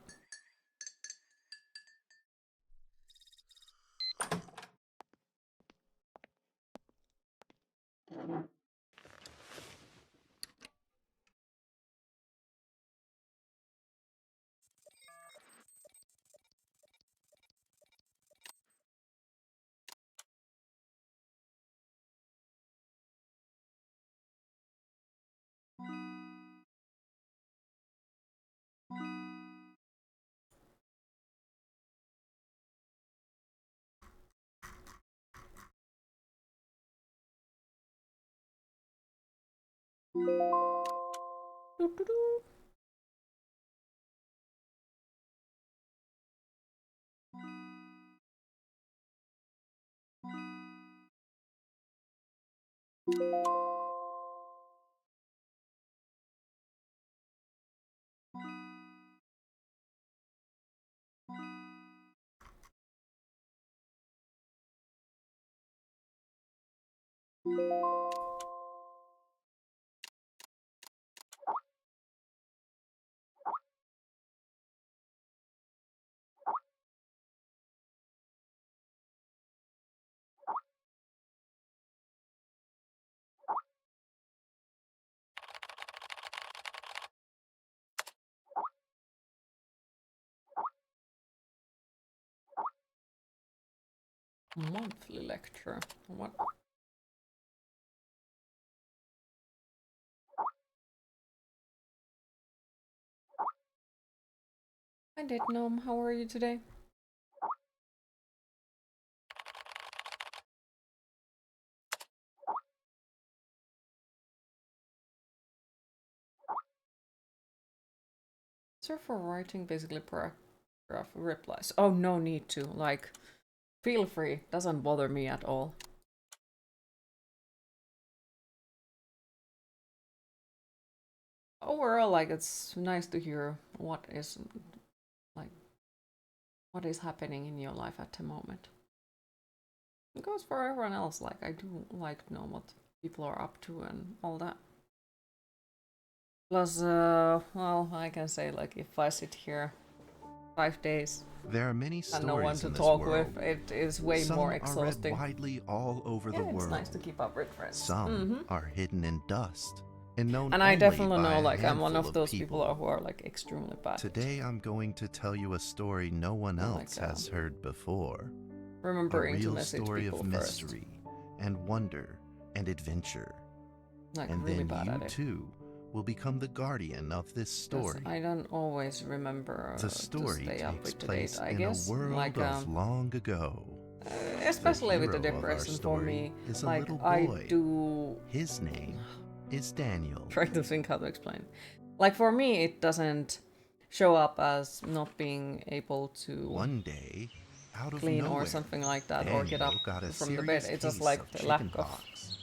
Speaker 1: Monthly lecture. What? Hi, Dead Gnome. How are you today? Sir for writing basically paragraph replies. Oh, no need to. Like, feel free. Doesn't bother me at all. Overall, like, it's nice to hear what is happening in your life at the moment. It goes for everyone else. Like, I do like to know what people are up to and all that. Plus, well, I can say, like, if I sit here 5 days
Speaker 20: there are many stories
Speaker 1: and no one to
Speaker 20: in this
Speaker 1: talk
Speaker 20: world.
Speaker 1: with, it is way
Speaker 20: Some
Speaker 1: more
Speaker 20: are
Speaker 1: exhausting.
Speaker 20: read widely all over the
Speaker 1: It's
Speaker 20: world.
Speaker 1: nice to keep up with friends.
Speaker 20: Some are hidden in dust and known
Speaker 1: And I
Speaker 20: only
Speaker 1: definitely
Speaker 20: by
Speaker 1: know,
Speaker 20: a
Speaker 1: like, I'm one
Speaker 20: handful
Speaker 1: of those
Speaker 20: people.
Speaker 1: people who are, like, extremely bad.
Speaker 20: Today I'm going to tell you a story no one else has heard before.
Speaker 1: Remembering
Speaker 20: a real
Speaker 1: to message
Speaker 20: story
Speaker 1: people
Speaker 20: of
Speaker 1: first.
Speaker 20: mystery and wonder and adventure.
Speaker 1: Like,
Speaker 20: and
Speaker 1: really
Speaker 20: then
Speaker 1: bad
Speaker 20: you
Speaker 1: at it.
Speaker 20: too will become the guardian of this story.
Speaker 1: I don't always remember
Speaker 20: the story
Speaker 1: to stay up
Speaker 20: takes
Speaker 1: with the
Speaker 20: place
Speaker 1: date, I
Speaker 20: in
Speaker 1: guess.
Speaker 20: a world
Speaker 1: Like,
Speaker 20: of long ago.
Speaker 1: especially with the
Speaker 20: hero of our
Speaker 1: depression for
Speaker 20: story
Speaker 1: me.
Speaker 20: is a
Speaker 1: Like,
Speaker 20: little
Speaker 1: I
Speaker 20: boy.
Speaker 1: do...
Speaker 20: His name is Daniel.
Speaker 1: Try to think how to explain. Like, for me, it doesn't show up as not being able to
Speaker 20: One day, out of
Speaker 1: clean
Speaker 20: nowhere,
Speaker 1: or something like that,
Speaker 20: Daniel
Speaker 1: or get up
Speaker 20: got a
Speaker 1: from the bed.
Speaker 20: serious
Speaker 1: It's just
Speaker 20: case
Speaker 1: like
Speaker 20: of
Speaker 1: the lack of
Speaker 20: chickenpox.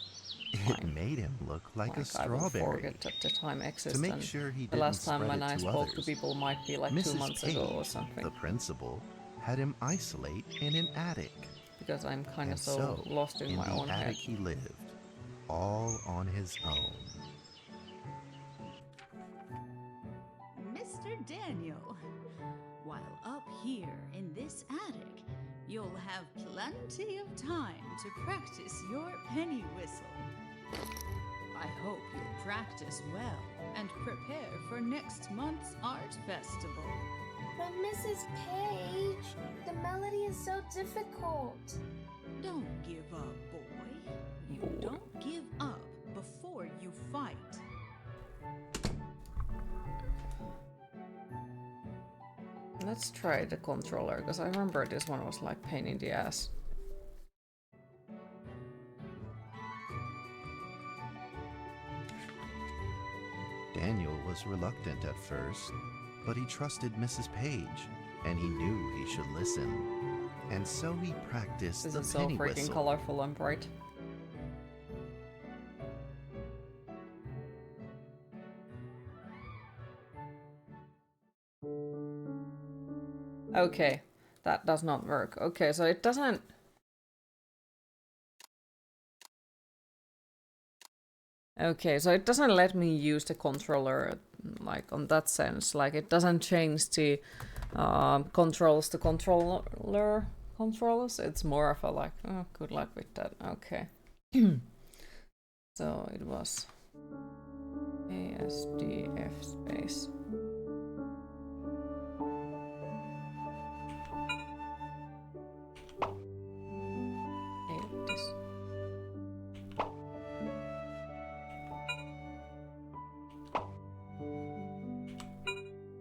Speaker 20: It made him look like a
Speaker 1: I will
Speaker 20: strawberry.
Speaker 1: forget that the time exists.
Speaker 20: To make
Speaker 1: and
Speaker 20: sure he
Speaker 1: the
Speaker 20: didn't
Speaker 1: last time
Speaker 20: spread
Speaker 1: when
Speaker 20: it
Speaker 1: I
Speaker 20: to
Speaker 1: spoke to
Speaker 20: others,
Speaker 1: people might be like
Speaker 20: Mrs.
Speaker 1: 2 months
Speaker 20: Page,
Speaker 1: ago or something.
Speaker 20: the principal, had him isolate in an attic.
Speaker 1: Because I'm kind of
Speaker 20: And so,
Speaker 1: lost in my own
Speaker 20: the attic
Speaker 1: head.
Speaker 20: he lived, all on his own.
Speaker 21: Mr. Daniel, while up here in this attic, you'll have plenty of time to practice your penny whistle. I hope you'll practice well and prepare for next month's art festival.
Speaker 22: But Mrs. Page, the melody is so difficult.
Speaker 21: Don't give up, boy. You don't give up before you fight.
Speaker 1: Let's try the controller, because I remember this one was like pain in the ass.
Speaker 20: Daniel was reluctant at first, but he trusted Mrs. Page, and he knew he should listen. And so he practiced
Speaker 1: This
Speaker 20: the
Speaker 1: is so
Speaker 20: penny
Speaker 1: freaking
Speaker 20: whistle.
Speaker 1: colorful and bright. Okay, that does not work. Okay, so it doesn't... Okay, so it doesn't let me use the controller, like, on that sense. Like, it doesn't change the controls to controller controls. It's more of a, like, oh, good luck with that. Okay. So it was ASDF space.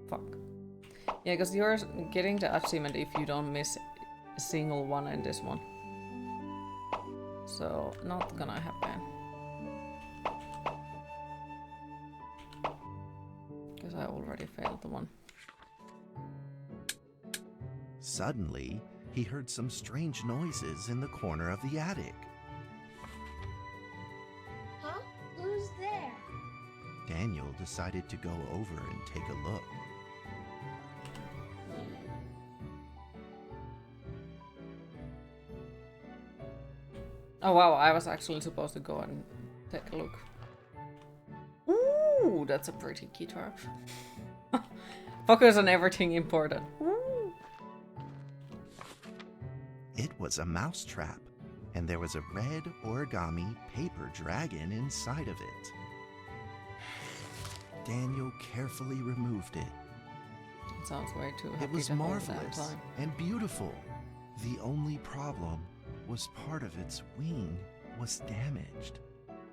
Speaker 1: Fuck. Yeah, because you're getting the achievement if you don't miss a single one in this one. So, not gonna happen. because I already failed the one.
Speaker 20: Suddenly, he heard some strange noises in the corner of the attic.
Speaker 22: Huh? Who's there?
Speaker 20: Daniel decided to go over and take a look.
Speaker 1: Oh wow, I was actually supposed to go and take a look. Ooh, that's a pretty guitar. Focus on everything important. Ooh.
Speaker 20: It was a mousetrap, and there was a red origami paper dragon inside of it. Daniel carefully removed it.
Speaker 1: It sounds way too happy.
Speaker 20: It was
Speaker 1: to hold
Speaker 20: marvelous
Speaker 1: that time.
Speaker 20: and beautiful. The only problem was part of its wing was damaged.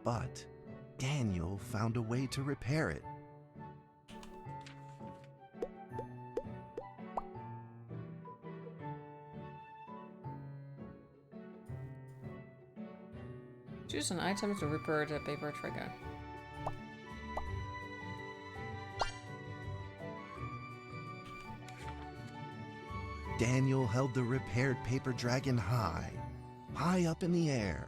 Speaker 20: But Daniel found a way to repair it.
Speaker 1: Choose an item to repair the paper dragon.
Speaker 20: Daniel held the repaired paper dragon high up in the air,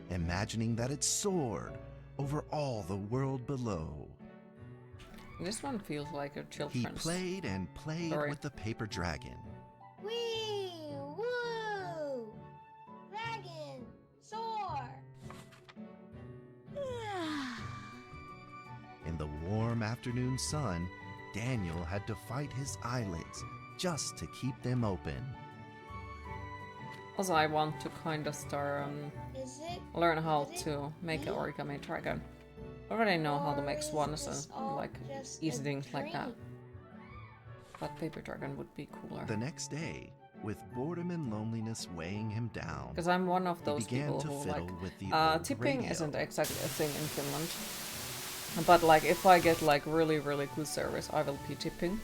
Speaker 20: imagining that it soared over all the world below.
Speaker 1: This one feels like a children's.
Speaker 20: He played and played with the paper dragon.
Speaker 22: Wee! Woo! Dragon! Soar!
Speaker 20: In the warm afternoon sun, Daniel had to fight his eyelids just to keep them open.
Speaker 1: Also, I want to kind of start learn how to make an origami dragon. I already know how to make swans and like easy things like that. But paper dragon would be cooler.
Speaker 20: The next day, with boredom and loneliness weighing him down,
Speaker 1: Because I'm one of those people who
Speaker 20: fiddle
Speaker 1: like
Speaker 20: with the old
Speaker 1: tipping
Speaker 20: radio.
Speaker 1: isn't exactly a thing in Finland. But like if I get like really good service, I will be tipping.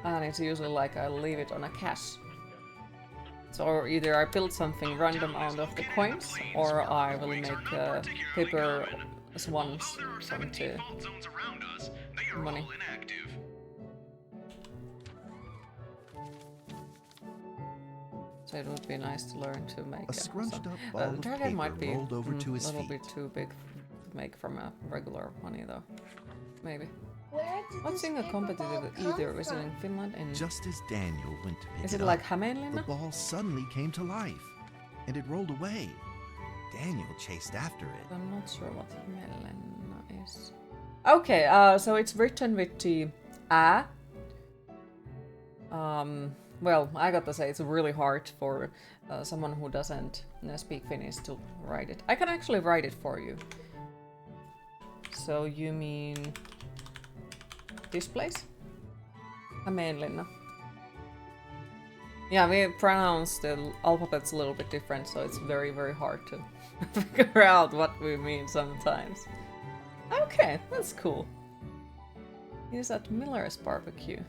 Speaker 1: And it's usually like I leave it on a cash. So either I build something random out of the coins, or I will make paper swans from the money. So it would be nice to learn to make
Speaker 20: A scrunched up ball of
Speaker 1: dragon
Speaker 20: paper
Speaker 1: might be
Speaker 20: rolled over to his
Speaker 1: a little
Speaker 20: feet.
Speaker 1: bit too big to make from a regular money though. Maybe.
Speaker 22: Where did
Speaker 1: What's
Speaker 22: this
Speaker 1: in a
Speaker 22: paper
Speaker 1: competitive
Speaker 22: ball come
Speaker 1: either visiting
Speaker 22: from?
Speaker 1: Finland and
Speaker 20: Just as Daniel went to pick
Speaker 1: is
Speaker 20: it
Speaker 1: it like
Speaker 20: up,
Speaker 1: Hämeenlinna?
Speaker 20: the ball suddenly came to life, and it rolled away. Daniel chased after it.
Speaker 1: I'm not sure what Hämeenlinna is. Okay, so it's written with the A. Well, I gotta say it's really hard for someone who doesn't speak Finnish to write it. I can actually write it for you. So you mean this place? Hämeenlinna. Yeah, we pronounce the alphabets a little bit different, so it's very hard to figure out what we mean sometimes. Okay, that's cool. Here's at Miller's barbecue.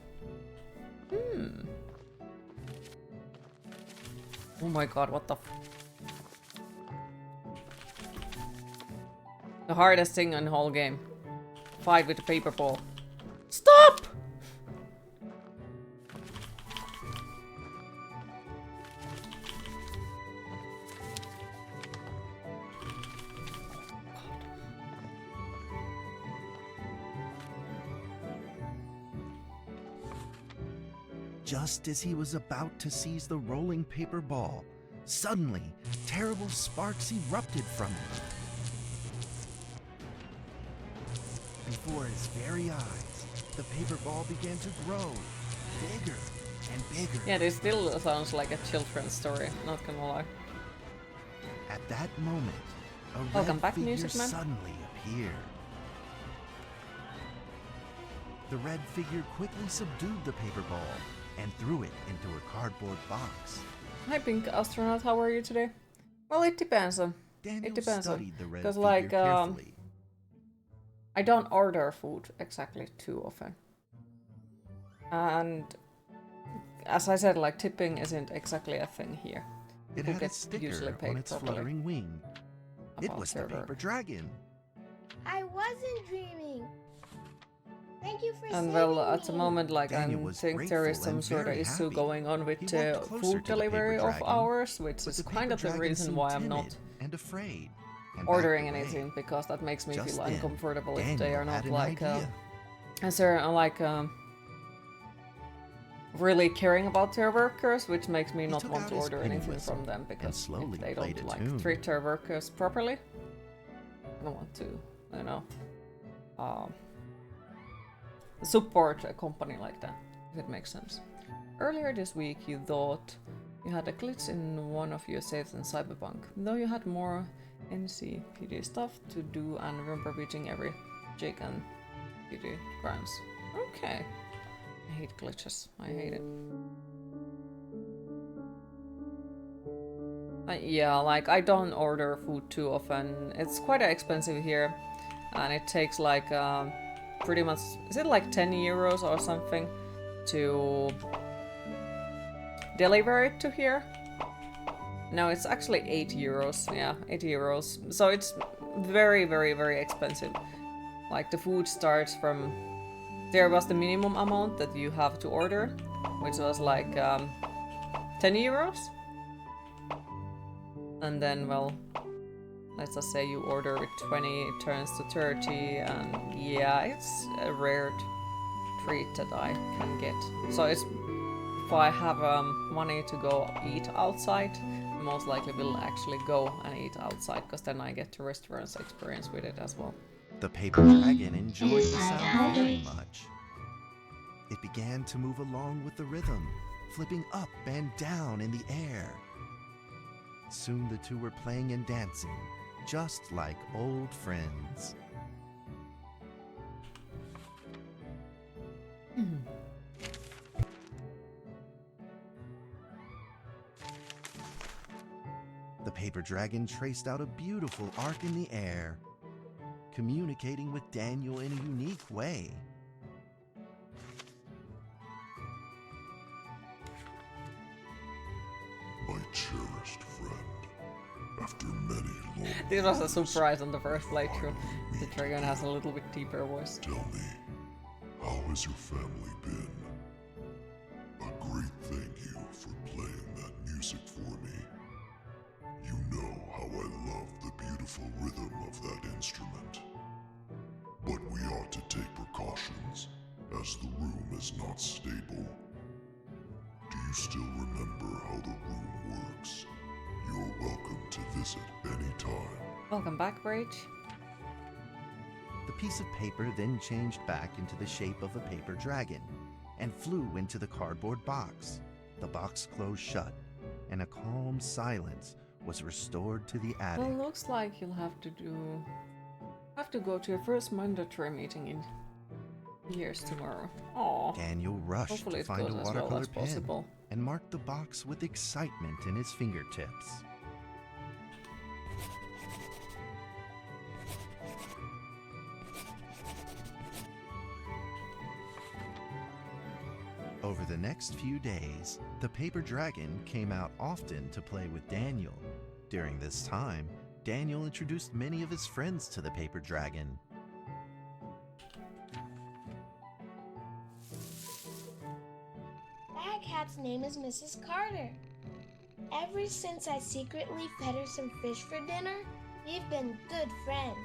Speaker 1: Oh my god, what the The hardest thing in the whole game. Fight with the paper ball. Stop!
Speaker 20: Just as he was about to seize the rolling paper ball, suddenly, terrible sparks erupted from it. Before his very eyes, the paper ball began to grow, bigger and bigger.
Speaker 1: Yeah, this still sounds like a children's story, not gonna lie.
Speaker 20: At that moment, a
Speaker 1: Welcome
Speaker 20: red
Speaker 1: back,
Speaker 20: figure
Speaker 1: Music Man.
Speaker 20: suddenly appeared. The red figure quickly subdued the paper ball and threw it into a cardboard box.
Speaker 1: Hi, Pink Astronaut, how are you today? Well, it depends on.
Speaker 20: Daniel
Speaker 1: It depends on.
Speaker 20: studied the red
Speaker 1: Because,
Speaker 20: figure
Speaker 1: like,
Speaker 20: carefully.
Speaker 1: I don't order food exactly too often. And as I said, like, tipping isn't exactly a thing here.
Speaker 20: It
Speaker 1: Who
Speaker 20: had a
Speaker 1: gets
Speaker 20: sticker
Speaker 1: usually paid
Speaker 20: on its
Speaker 1: properly.
Speaker 20: fluttering wing. It
Speaker 1: About
Speaker 20: was the
Speaker 1: server.
Speaker 20: paper dragon.
Speaker 22: I wasn't dreaming. Thank you for
Speaker 1: And
Speaker 22: saving
Speaker 1: well, at
Speaker 22: me.
Speaker 1: the moment, like
Speaker 20: Daniel
Speaker 1: I
Speaker 20: was
Speaker 1: think there is
Speaker 20: grateful
Speaker 1: some
Speaker 20: and
Speaker 1: sort of
Speaker 20: very
Speaker 1: issue
Speaker 20: happy.
Speaker 1: going on with
Speaker 20: He
Speaker 1: the
Speaker 20: walked closer
Speaker 1: food
Speaker 20: to the paper
Speaker 1: delivery of
Speaker 20: dragon,
Speaker 1: ours, which
Speaker 20: but
Speaker 1: is
Speaker 20: the
Speaker 1: kind
Speaker 20: paper
Speaker 1: of the
Speaker 20: dragon
Speaker 1: reason
Speaker 20: seemed
Speaker 1: why I'm
Speaker 20: timid
Speaker 1: not
Speaker 20: and afraid, and
Speaker 1: ordering
Speaker 20: backed away.
Speaker 1: anything, because that makes me
Speaker 20: Just
Speaker 1: feel
Speaker 20: then,
Speaker 1: uncomfortable if
Speaker 20: Daniel
Speaker 1: they are
Speaker 20: had
Speaker 1: not
Speaker 20: an
Speaker 1: like
Speaker 20: idea.
Speaker 1: as they're like really caring about their workers, which makes me
Speaker 20: He
Speaker 1: not
Speaker 20: took
Speaker 1: want
Speaker 20: out
Speaker 1: to
Speaker 20: his
Speaker 1: order
Speaker 20: penny
Speaker 1: anything
Speaker 20: whistle
Speaker 1: from them,
Speaker 20: and
Speaker 1: because
Speaker 20: slowly
Speaker 1: if they
Speaker 20: played
Speaker 1: don't
Speaker 20: a
Speaker 1: like
Speaker 20: tune.
Speaker 1: treat their workers properly, I don't want to, you know, support a company like that, if it makes sense. Earlier this week you thought you had a glitch in one of your saves in Cyberpunk, though you had more NCPD stuff to do and remember beating every jig and PD crimes. Okay. I hate glitches. I hate it. Yeah, like I don't order food too often. It's quite expensive here, and it takes like pretty much, is it like 10 euros or something to deliver it to here? No, it's actually 8 euros. Yeah, 8 euros. So it's very, very, very expensive. Like the food starts from, there was the minimum amount that you have to order, which was like 10 euros. And then, well, let's just say you order with 20, it turns to 30, and yeah, it's a rare treat that I can get. So it's, if I have money to go eat outside, I most likely will actually go and eat outside, because then I get the restaurant's experience with it as well.
Speaker 20: The paper dragon enjoyed the sound very much. It began to move along with the rhythm, flipping up and down in the air. Soon the two were playing and dancing, just like old friends. The paper dragon traced out a beautiful arc in the air, communicating with Daniel in a unique way.
Speaker 18: My cherished friend, after many long
Speaker 1: This was a surprise on the first playthrough. The dragon has a little bit deeper voice.
Speaker 18: Tell me, how has your family been? A great thank you for playing that music for me. You know how I love the beautiful rhythm of that instrument. But we ought to take precautions, as the room is not stable. Do you still remember how the room works? You're welcome to visit anytime.
Speaker 1: Welcome back, Rach.
Speaker 20: The piece of paper then changed back into the shape of a paper dragon and flew into the cardboard box. The box closed shut, and a calm silence was restored to the attic.
Speaker 1: Well, looks like you'll have to go to your first mandatory meeting in years tomorrow. Aww.
Speaker 20: Daniel rushed
Speaker 1: Hopefully
Speaker 20: to find a
Speaker 1: it goes as
Speaker 20: watercolor
Speaker 1: well as
Speaker 20: pen
Speaker 1: possible.
Speaker 20: and marked the box with excitement in his fingertips. Over the next few days, the paper dragon came out often to play with Daniel. During this time, Daniel introduced many of his friends to the paper dragon.
Speaker 22: That cat's name is Mrs. Carter. Ever since I secretly fed her some fish for dinner, we've been good friends.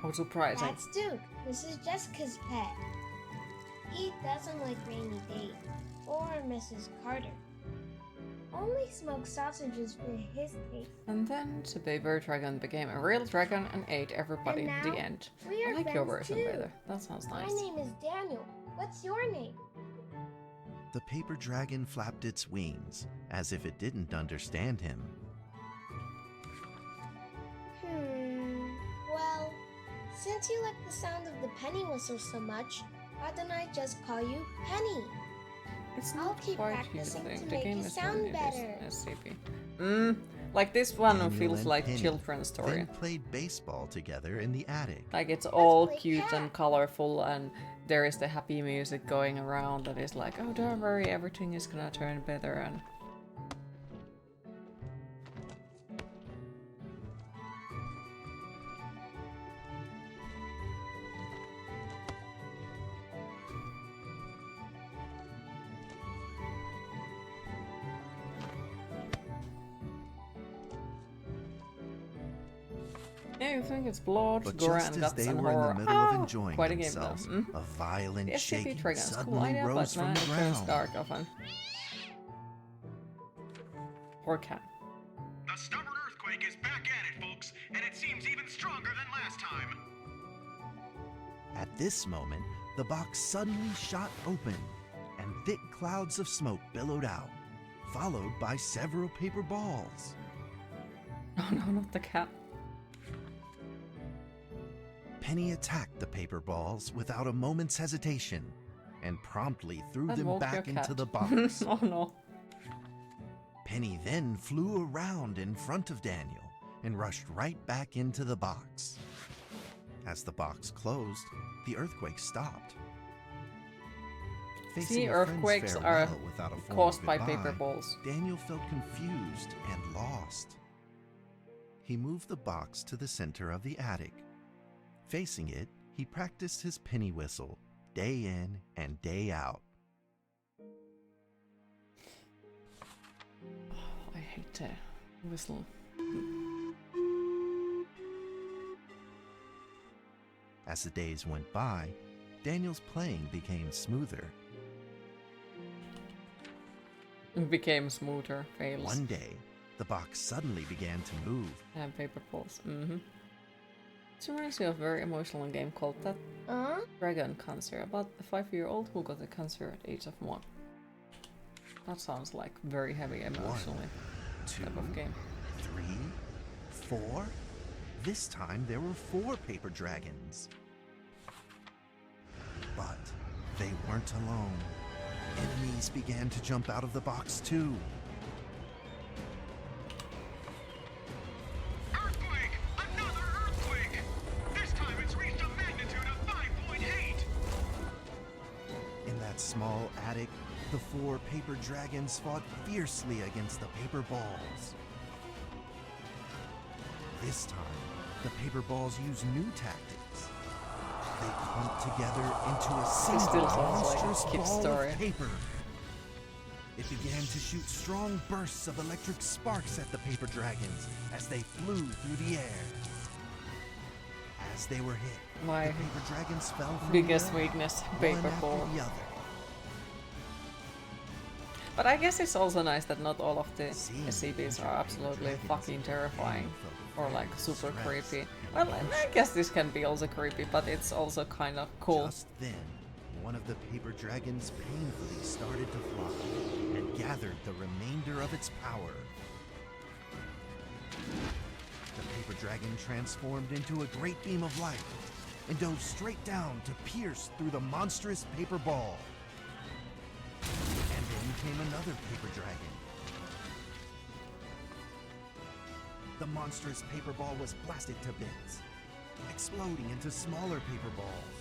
Speaker 1: How surprising.
Speaker 22: That's Duke, Mrs. Jessica's pet. He doesn't like rainy days or Mrs. Carter. Only smoked sausages for his taste.
Speaker 1: And then the paper dragon became a real dragon and ate everybody.
Speaker 22: And
Speaker 1: The
Speaker 22: now,
Speaker 1: end.
Speaker 22: we are
Speaker 1: I like your
Speaker 22: friends
Speaker 1: version
Speaker 22: too.
Speaker 1: better. That sounds nice.
Speaker 22: My name is Daniel. What's your name?
Speaker 20: The paper dragon flapped its wings, as if it didn't understand him.
Speaker 22: Well, since you like the sound of the penny whistle so much, why don't I just call you Penny?
Speaker 1: It's
Speaker 22: I'll
Speaker 1: not
Speaker 22: keep
Speaker 1: quite
Speaker 22: practicing
Speaker 1: using.
Speaker 22: to
Speaker 1: The
Speaker 22: make
Speaker 1: game
Speaker 22: you
Speaker 1: is
Speaker 22: sound
Speaker 1: really
Speaker 22: better.
Speaker 1: SCP. Like this one
Speaker 20: Daniel
Speaker 1: feels
Speaker 20: and
Speaker 1: like
Speaker 20: Penny
Speaker 1: children's story.
Speaker 20: then played baseball together in the attic.
Speaker 1: Like it's all cute and colorful, and there is the happy music going around that is like, oh, don't worry, everything is gonna turn better. And Yeah, you think it's blood,
Speaker 20: But
Speaker 1: gore,
Speaker 20: just
Speaker 1: and
Speaker 20: as
Speaker 1: guts
Speaker 20: they
Speaker 1: and
Speaker 20: were in the
Speaker 1: horror.
Speaker 20: middle of enjoying
Speaker 1: Quite a game though.
Speaker 20: themselves, a violent
Speaker 1: The SCP
Speaker 20: shaking
Speaker 1: Dragons, cool
Speaker 20: suddenly
Speaker 1: idea,
Speaker 20: rose
Speaker 1: but
Speaker 20: from
Speaker 1: man,
Speaker 20: the
Speaker 1: it turns
Speaker 20: ground.
Speaker 1: dark often. Or can.
Speaker 6: The stubborn earthquake is back at it, folks, and it seems even stronger than last time.
Speaker 20: At this moment, the box suddenly shot open, and thick clouds of smoke billowed out, followed by several paper balls.
Speaker 1: Oh no, not the cat.
Speaker 20: Penny attacked the paper balls without a moment's hesitation, and promptly threw
Speaker 1: That
Speaker 20: them
Speaker 1: woke
Speaker 20: back
Speaker 1: your
Speaker 20: into
Speaker 1: cat.
Speaker 20: the box.
Speaker 1: Oh no.
Speaker 20: Penny then flew around in front of Daniel and rushed right back into the box. As the box closed, the earthquake stopped. Facing
Speaker 1: See,
Speaker 20: a friend's
Speaker 1: earthquakes are
Speaker 20: farewell without a formal
Speaker 1: caused by
Speaker 20: goodbye,
Speaker 1: paper balls.
Speaker 20: Daniel felt confused and lost. He moved the box to the center of the attic. Facing it, he practiced his penny whistle, day in and day out.
Speaker 1: I hate to whistle.
Speaker 20: As the days went by, Daniel's playing became smoother.
Speaker 1: It became smoother, fails.
Speaker 20: One day, the box suddenly began to move.
Speaker 1: And paper balls. This reminds me of a very emotional game called That Dragon Cancer, about a 5-year-old who got a cancer at the age of 1. That sounds like very heavy emotionally.
Speaker 20: 2,
Speaker 1: type of game.
Speaker 20: 3, 4. This time there were 4 paper dragons. But they weren't alone. Enemies began to jump out of the box too.
Speaker 6: Earthquake! Another earthquake! This time it's reached a magnitude of 5.8!
Speaker 20: In that small attic, the 4 paper dragons fought fiercely against the paper balls. This time, the paper balls used new tactics. They clumped together into a single monstrous ball of paper. It began to shoot strong bursts of electric sparks at the paper dragons as they flew through the air. As they were hit,
Speaker 1: My
Speaker 20: the paper dragons fell from
Speaker 1: biggest
Speaker 20: the air,
Speaker 1: weakness,
Speaker 20: one
Speaker 1: paper
Speaker 20: after
Speaker 1: ball.
Speaker 20: the other.
Speaker 1: But I guess it's also nice that not all of the SCPs are absolutely fucking terrifying or like super creepy. Well, I guess this can be also creepy, but it's also kind of cool.
Speaker 20: Just then, one of the paper dragons painfully started to fly and gathered the remainder of its power. The paper dragon transformed into a great beam of light and dove straight down to pierce through the monstrous paper ball. And then came another paper dragon. The monstrous paper ball was blasted to bits, exploding into smaller paper balls.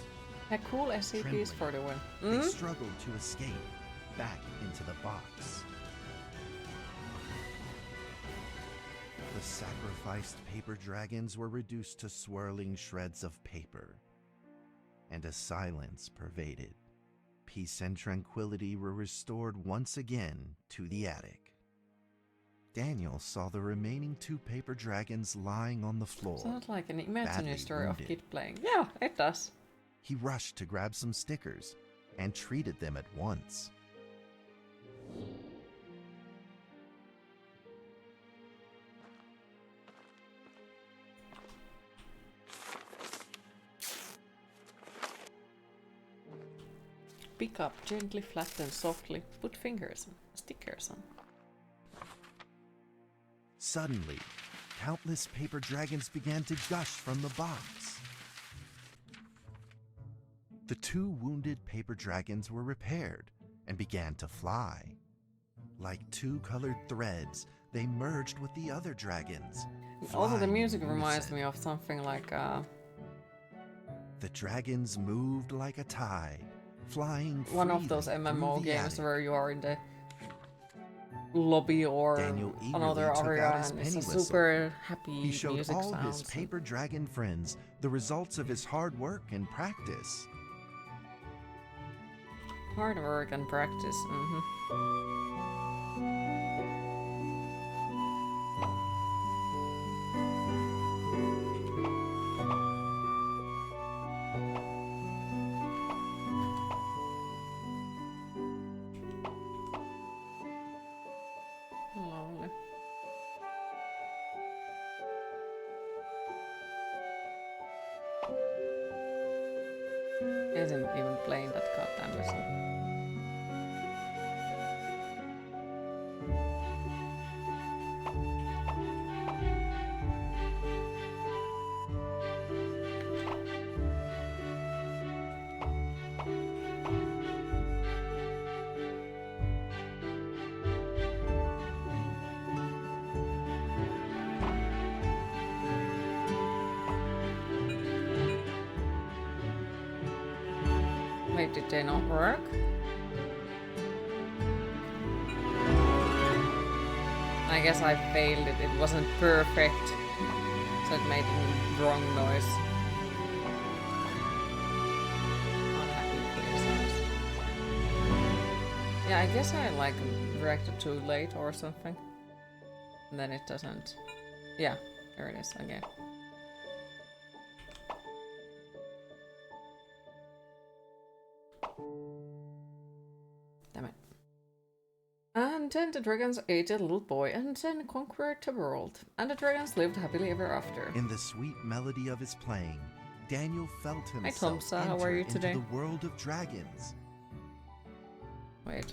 Speaker 1: A cool SCPs for the win.
Speaker 20: They struggled to escape back into the box. The sacrificed paper dragons were reduced to swirling shreds of paper, and a silence pervaded. Peace and tranquility were restored once again to the attic. Daniel saw the remaining 2 paper dragons lying on the floor.
Speaker 1: Sounds like an imaginary
Speaker 20: badly
Speaker 1: story of
Speaker 20: wounded.
Speaker 1: kid playing. Yeah, it does.
Speaker 20: He rushed to grab some stickers and treated them at once.
Speaker 1: Pick up, gently flatten, softly, put fingers on, stickers on.
Speaker 20: Suddenly, countless paper dragons began to gush from the box. The 2 wounded paper dragons were repaired and began to fly. Like 2 colored threads, they merged with the other dragons.
Speaker 1: Also, the
Speaker 20: flying in
Speaker 1: music reminds
Speaker 20: unison.
Speaker 1: me of something like
Speaker 20: The dragons moved like a tide, flying
Speaker 1: one of
Speaker 20: freely
Speaker 1: those
Speaker 20: through
Speaker 1: MMO
Speaker 20: the
Speaker 1: games
Speaker 20: attic.
Speaker 1: where you are in the lobby or
Speaker 20: Daniel eagerly
Speaker 1: another
Speaker 20: took
Speaker 1: area
Speaker 20: out his
Speaker 1: and it's a
Speaker 20: penny whistle.
Speaker 1: super happy
Speaker 20: He showed
Speaker 1: music
Speaker 20: all
Speaker 1: sounds.
Speaker 20: his paper dragon friends the results of his hard work and practice.
Speaker 1: Hard work and practice. He isn't even playing that goddamn whistle. Wait, did they not work? I guess I failed it. It wasn't perfect. So it made the wrong noise. Unhappy clear sounds. Yeah, I guess I like reacted too late or something. And then it doesn't. Yeah, there it is again. Damn it. And then the dragons ate a little boy and then conquered the world. And the dragons lived happily ever after.
Speaker 20: In the sweet melody of his playing, Daniel felt
Speaker 1: Hi
Speaker 20: himself
Speaker 1: Tomsa, how are
Speaker 20: enter
Speaker 1: you today?
Speaker 20: into the world of dragons.
Speaker 1: Wait,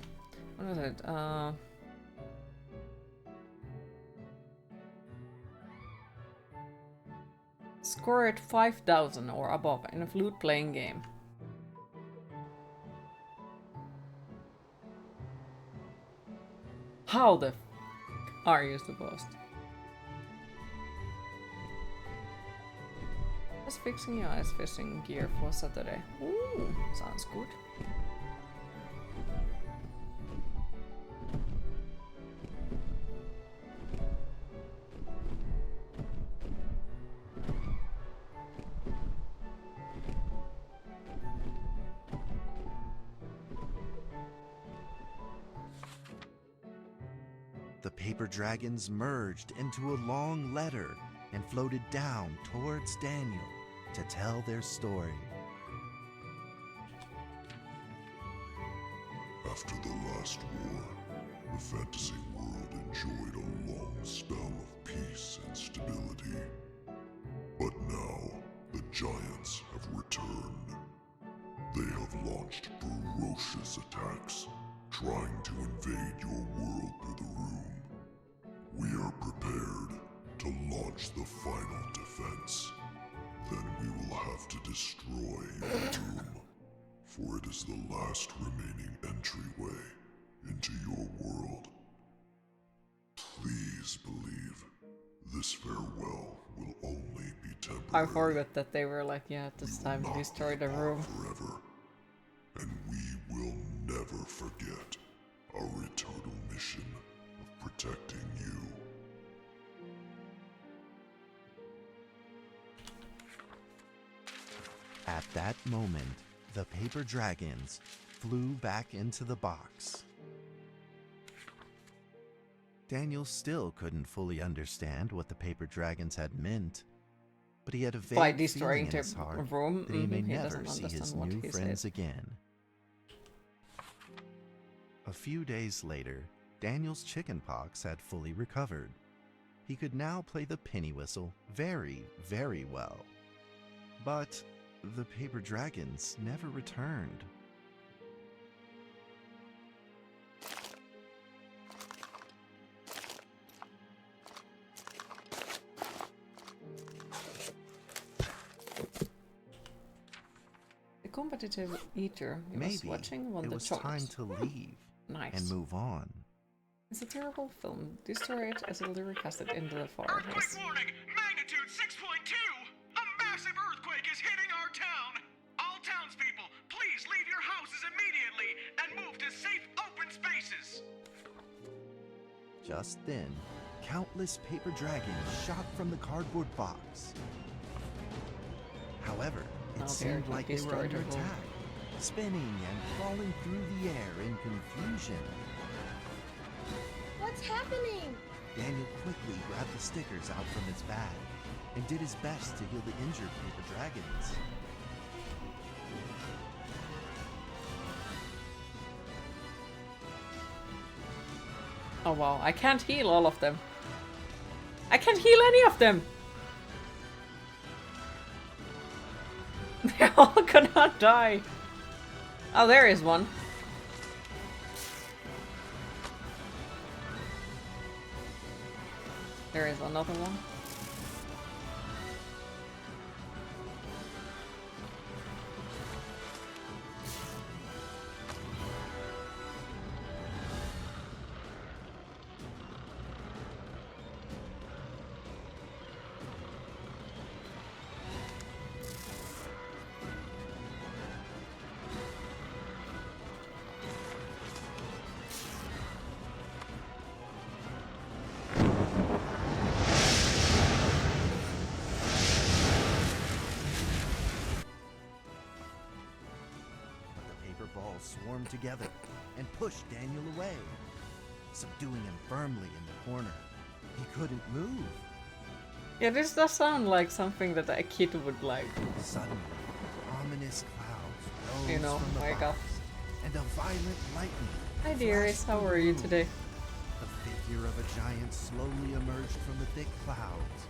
Speaker 1: what was it? Score at 5,000 or above in a flute playing game. How the f are you supposed? Just fixing your ice fishing gear for Saturday. Ooh, sounds good.
Speaker 20: The paper dragons merged into a long letter and floated down towards Daniel to tell their story.
Speaker 18: After the last war, the fantasy world enjoyed a long spell of peace and stability. But now, the giants have returned. They have launched ferocious attacks, trying to invade your world through the room. We are prepared to launch the final defense. Then we will have to destroy your room, for it is the last remaining entryway into your world. Please believe this farewell will only be temporary.
Speaker 1: I forgot that they were like, yeah, it's time to destroy the room.
Speaker 18: Forever, and we will never forget our eternal mission of protecting you.
Speaker 20: At that moment, the paper dragons flew back into the box. Daniel still couldn't fully understand what the paper dragons had meant, but he had a
Speaker 1: By
Speaker 20: vague
Speaker 1: destroying
Speaker 20: feeling in his
Speaker 1: the
Speaker 20: heart
Speaker 1: room,
Speaker 20: that he may
Speaker 1: he
Speaker 20: never
Speaker 1: doesn't
Speaker 20: see his
Speaker 1: understand what
Speaker 20: new
Speaker 1: he
Speaker 20: friends
Speaker 1: said.
Speaker 20: again. A few days later, Daniel's chickenpox had fully recovered. He could now play the penny whistle very, very well. But the paper dragons never returned.
Speaker 1: The competitive eater he was
Speaker 20: Maybe
Speaker 1: watching won
Speaker 20: it
Speaker 1: the
Speaker 20: was
Speaker 1: choice.
Speaker 20: time to leave
Speaker 1: Nice.
Speaker 20: and move on.
Speaker 1: It's a terrible film. Destroy it as it will be recasted into the fire. Yes.
Speaker 6: Warning! Magnitude 6.2! A massive earthquake is hitting our town! All townspeople, please leave your houses immediately and move to safe open spaces!
Speaker 20: Just then, countless paper dragons shot from the cardboard box. However, it seemed like they were under attack, spinning and falling through the air in confusion.
Speaker 22: What's happening?
Speaker 20: Daniel quickly grabbed the stickers out from his bag and did his best to heal the injured paper dragons.
Speaker 1: Oh wow, I can't heal all of them. I can't heal any of them! They're all gonna die. Oh, there is one. There is another one.
Speaker 20: Swarmed together and pushed Daniel away, subduing him firmly in the corner. He couldn't move.
Speaker 1: Yeah, this does sound like something that a kid would like.
Speaker 20: Suddenly, ominous clouds rose
Speaker 1: you know,
Speaker 20: from the
Speaker 1: wake
Speaker 20: box,
Speaker 1: up.
Speaker 20: and a violent lightning.
Speaker 1: Hi dearest, how are you today?
Speaker 20: The figure of a giant slowly emerged from the thick clouds,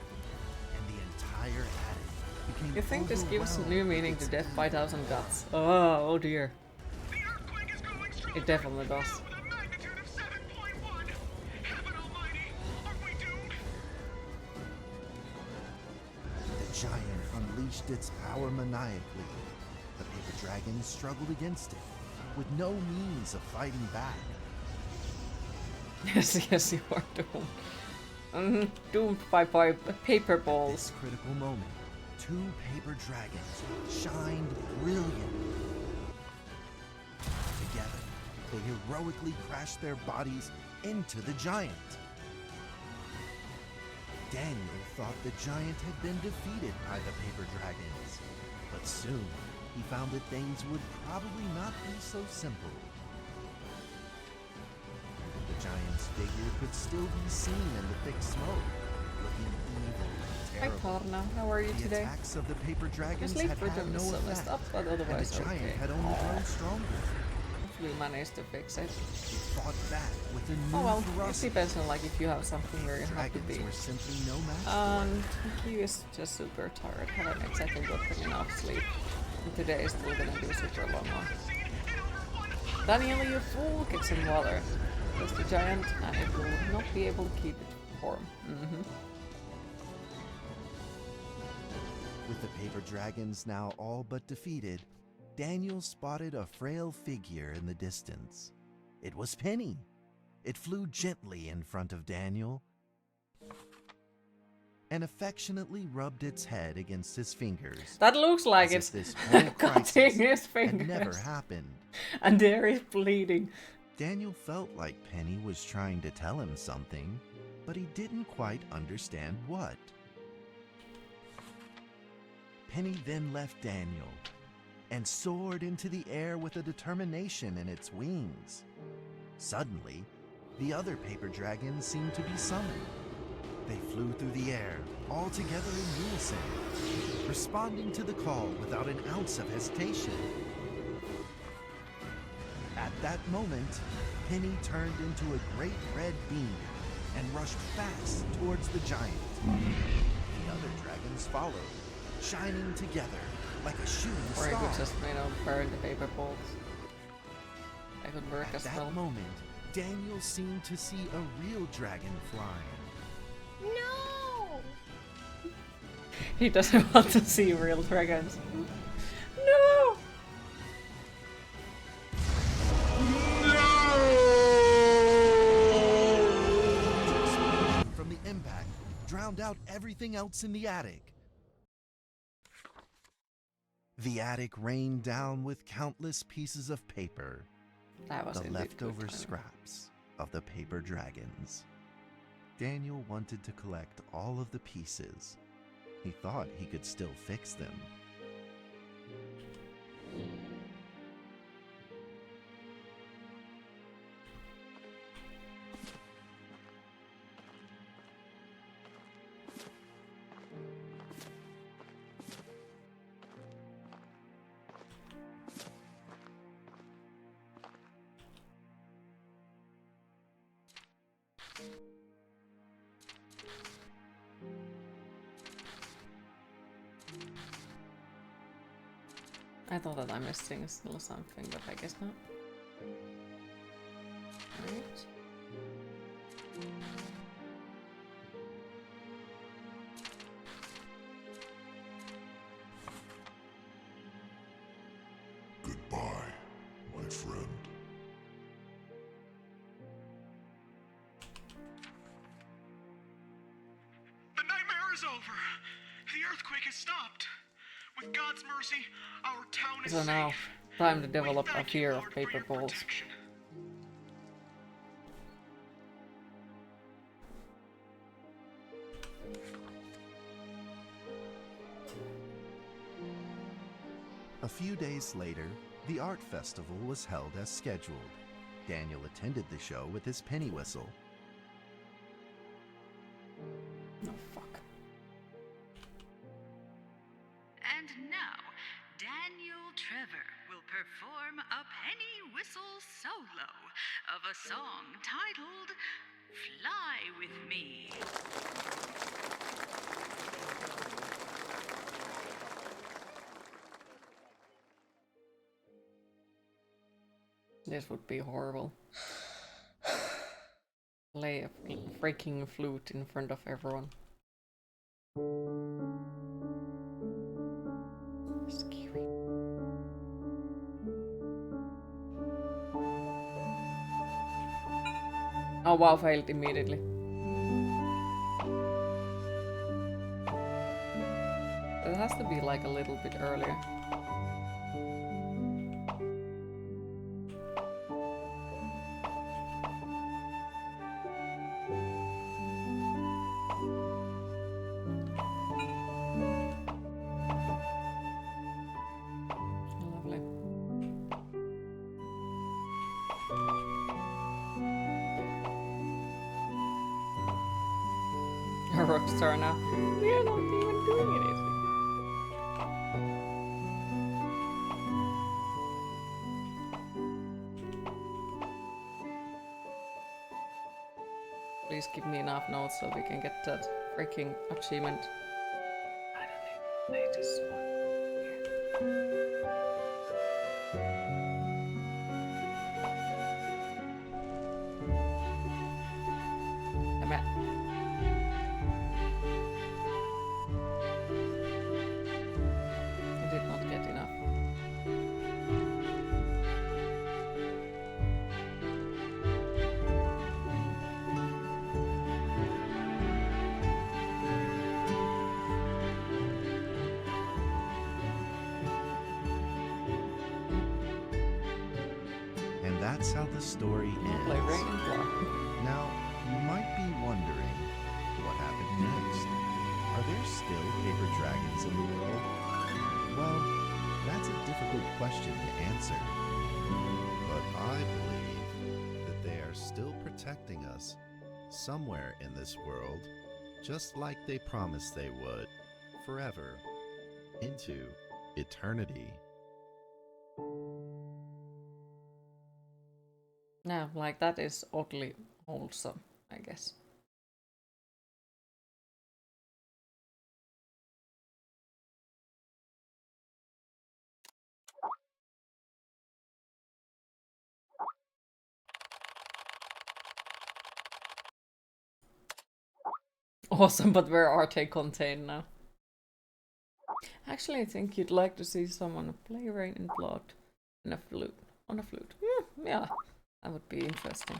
Speaker 20: and the entire attic became
Speaker 1: You think this gives
Speaker 20: overwhelmed
Speaker 1: new
Speaker 20: with
Speaker 1: meaning
Speaker 20: its
Speaker 1: to Death by Thousand Guts? Oh dear. It definitely does.
Speaker 20: The giant unleashed its power maniacally. The paper dragon struggled against it, with no means of fighting back.
Speaker 1: Yes, you are doomed. Doomed by paper balls.
Speaker 20: At this critical moment, two paper dragons shined brilliant. Together, they heroically crashed their bodies into the giant. Daniel thought the giant had been defeated by the paper dragons, but soon he found that things would probably not be so simple. The giant's figure could still be seen in the thick smoke, looking evil and
Speaker 1: Hi
Speaker 20: terrible.
Speaker 1: Karna, how are you
Speaker 20: The
Speaker 1: today?
Speaker 20: attacks of the paper
Speaker 1: Your
Speaker 20: dragons
Speaker 1: sleep
Speaker 20: had
Speaker 1: rhythm
Speaker 20: had
Speaker 1: is
Speaker 20: no
Speaker 1: so messed
Speaker 20: effect,
Speaker 1: up, but
Speaker 20: and
Speaker 1: otherwise
Speaker 20: the giant
Speaker 1: okay.
Speaker 20: had only grown stronger.
Speaker 1: Hopefully we managed to fix it.
Speaker 20: It fought back with a new
Speaker 1: Oh well, it
Speaker 20: ferocity.
Speaker 1: depends on like if you have something where you have to
Speaker 20: Dragons
Speaker 1: be.
Speaker 20: were simply no match for it.
Speaker 1: He is just super tired, haven't exactly gotten enough sleep. And today is still gonna be a super long one. Daniel, you fool, kicks in water. That's the giant, and it will not be able to keep it warm.
Speaker 20: With the paper dragons now all but defeated, Daniel spotted a frail figure in the distance. It was Penny. It flew gently in front of Daniel and affectionately rubbed its head against his fingers.
Speaker 1: That looks like
Speaker 20: as
Speaker 1: it's
Speaker 20: if this whole
Speaker 1: cutting
Speaker 20: crisis
Speaker 1: his
Speaker 20: had never
Speaker 1: fingers.
Speaker 20: happened.
Speaker 1: And there is bleeding.
Speaker 20: Daniel felt like Penny was trying to tell him something, but he didn't quite understand what. Penny then left Daniel and soared into the air with a determination in its wings. Suddenly, the other paper dragons seemed to be summoned. They flew through the air, all together in unison, responding to the call without an ounce of hesitation. At that moment, Penny turned into a great red beam and rushed fast towards the giant. The other dragons followed, shining together like a shooting
Speaker 1: Or I
Speaker 20: star.
Speaker 1: could just, burn the paper balls. That could work as
Speaker 20: At
Speaker 1: well.
Speaker 20: that moment, Daniel seemed to see a real dragon flying.
Speaker 22: No!
Speaker 1: He doesn't want to see real dragons. No!
Speaker 20: From the impact, drowned out everything else in the attic. The attic rained down with countless pieces of paper,
Speaker 1: That was
Speaker 20: the
Speaker 1: indeed
Speaker 20: leftover
Speaker 1: good timing.
Speaker 20: scraps of the paper dragons. Daniel wanted to collect all of the pieces. He thought he could still fix them.
Speaker 1: I thought that I'm missing still something, but I guess not. Right.
Speaker 18: Goodbye, my friend.
Speaker 6: The nightmare is over. The earthquake has stopped. With God's mercy, our town is
Speaker 1: So now,
Speaker 6: safe.
Speaker 1: time to develop a fear of paper balls.
Speaker 20: A few days later, the art festival was held as scheduled. Daniel attended the show with his penny whistle.
Speaker 1: Oh, fuck.
Speaker 21: And now, Daniel Trevor will perform a penny whistle solo of a song titled Fly With Me.
Speaker 1: This would be horrible. Play a freaking flute in front of everyone. Scary. Oh wow, failed immediately. It has to be like a little bit earlier. Lovely. A rockstar now. We are not even doing anything. Please give me enough notes so we can get that freaking achievement. I don't think latest one. Damn it. I did not get enough.
Speaker 20: And that's how the story ends.
Speaker 1: Play Rain and Blood.
Speaker 20: Now, you might be wondering, what happened next? Are there still paper dragons in the world? Well, that's a difficult question to answer. But I believe that they are still protecting us somewhere in this world, just like they promised they would, forever, into eternity.
Speaker 1: Yeah, like that is oddly wholesome, I guess. Awesome, but where are they contained now? Actually, I think you'd like to see someone play Rain and Blood in a flute. On a flute. Yeah, that would be interesting.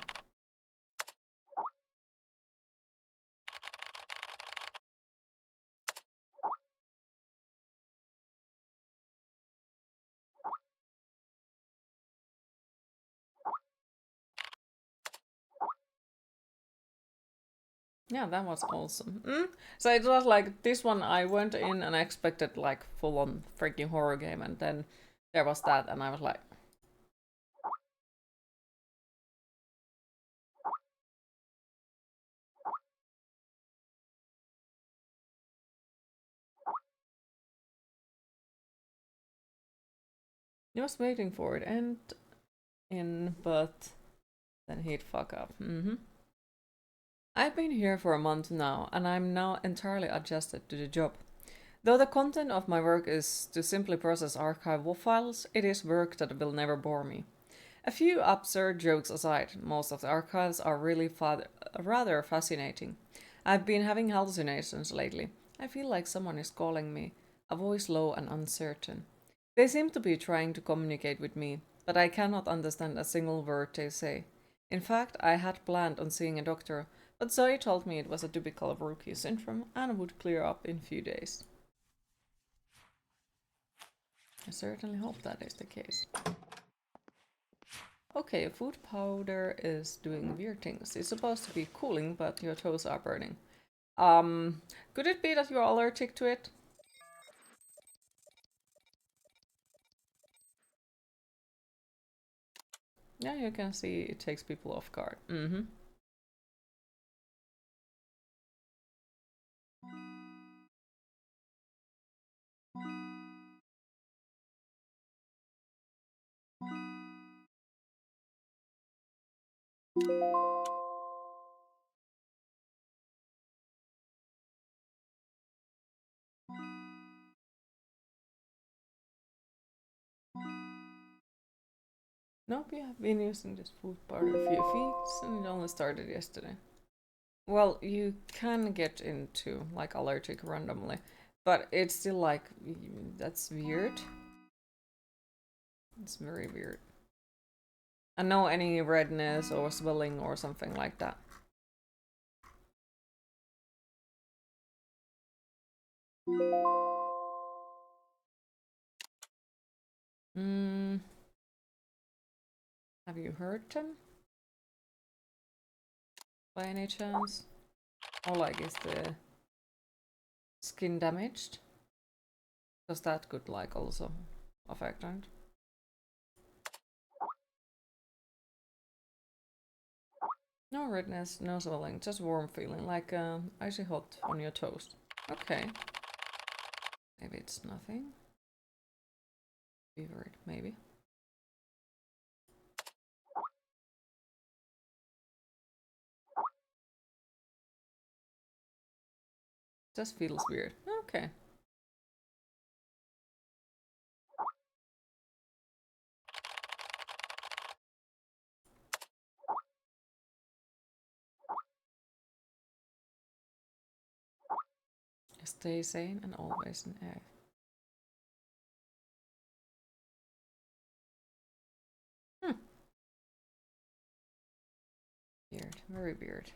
Speaker 1: Yeah, that was awesome. So it was like this one, I went in and I expected like full-on freaking horror game, and then there was that, and I was like, I was waiting for it and in, but then he'd fuck up. I've been here for a month now, and I'm now entirely adjusted to the job. Though the content of my work is to simply process archival files, it is work that will never bore me. A few absurd jokes aside, most of the archives are really rather fascinating. I've been having hallucinations lately. I feel like someone is calling me, a voice low and uncertain. They seem to be trying to communicate with me, but I cannot understand a single word they say. In fact, I had planned on seeing a doctor, but Zoe told me it was a typical rookie syndrome and would clear up in a few days. I certainly hope that is the case. Okay, food powder is doing weird things. It's supposed to be cooling, but your toes are burning. Could it be that you're allergic to it? Yeah, you can see it takes people off guard. Mm-hmm. Nope, we have been using this food powder a few weeks and it only started yesterday. Well, you can get into like allergic randomly, but it's still like, that's weird. It's very weird. And no any redness or swelling or something like that. Have you heard them? By any chance? Or like, is the skin damaged? Because that could like also affect it. No redness, no swelling, just warm feeling, like icy hot on your toast. Okay. Maybe it's nothing. Fevered, maybe. Just feels weird. Okay. Stay sane and always in air. Weird, very weird.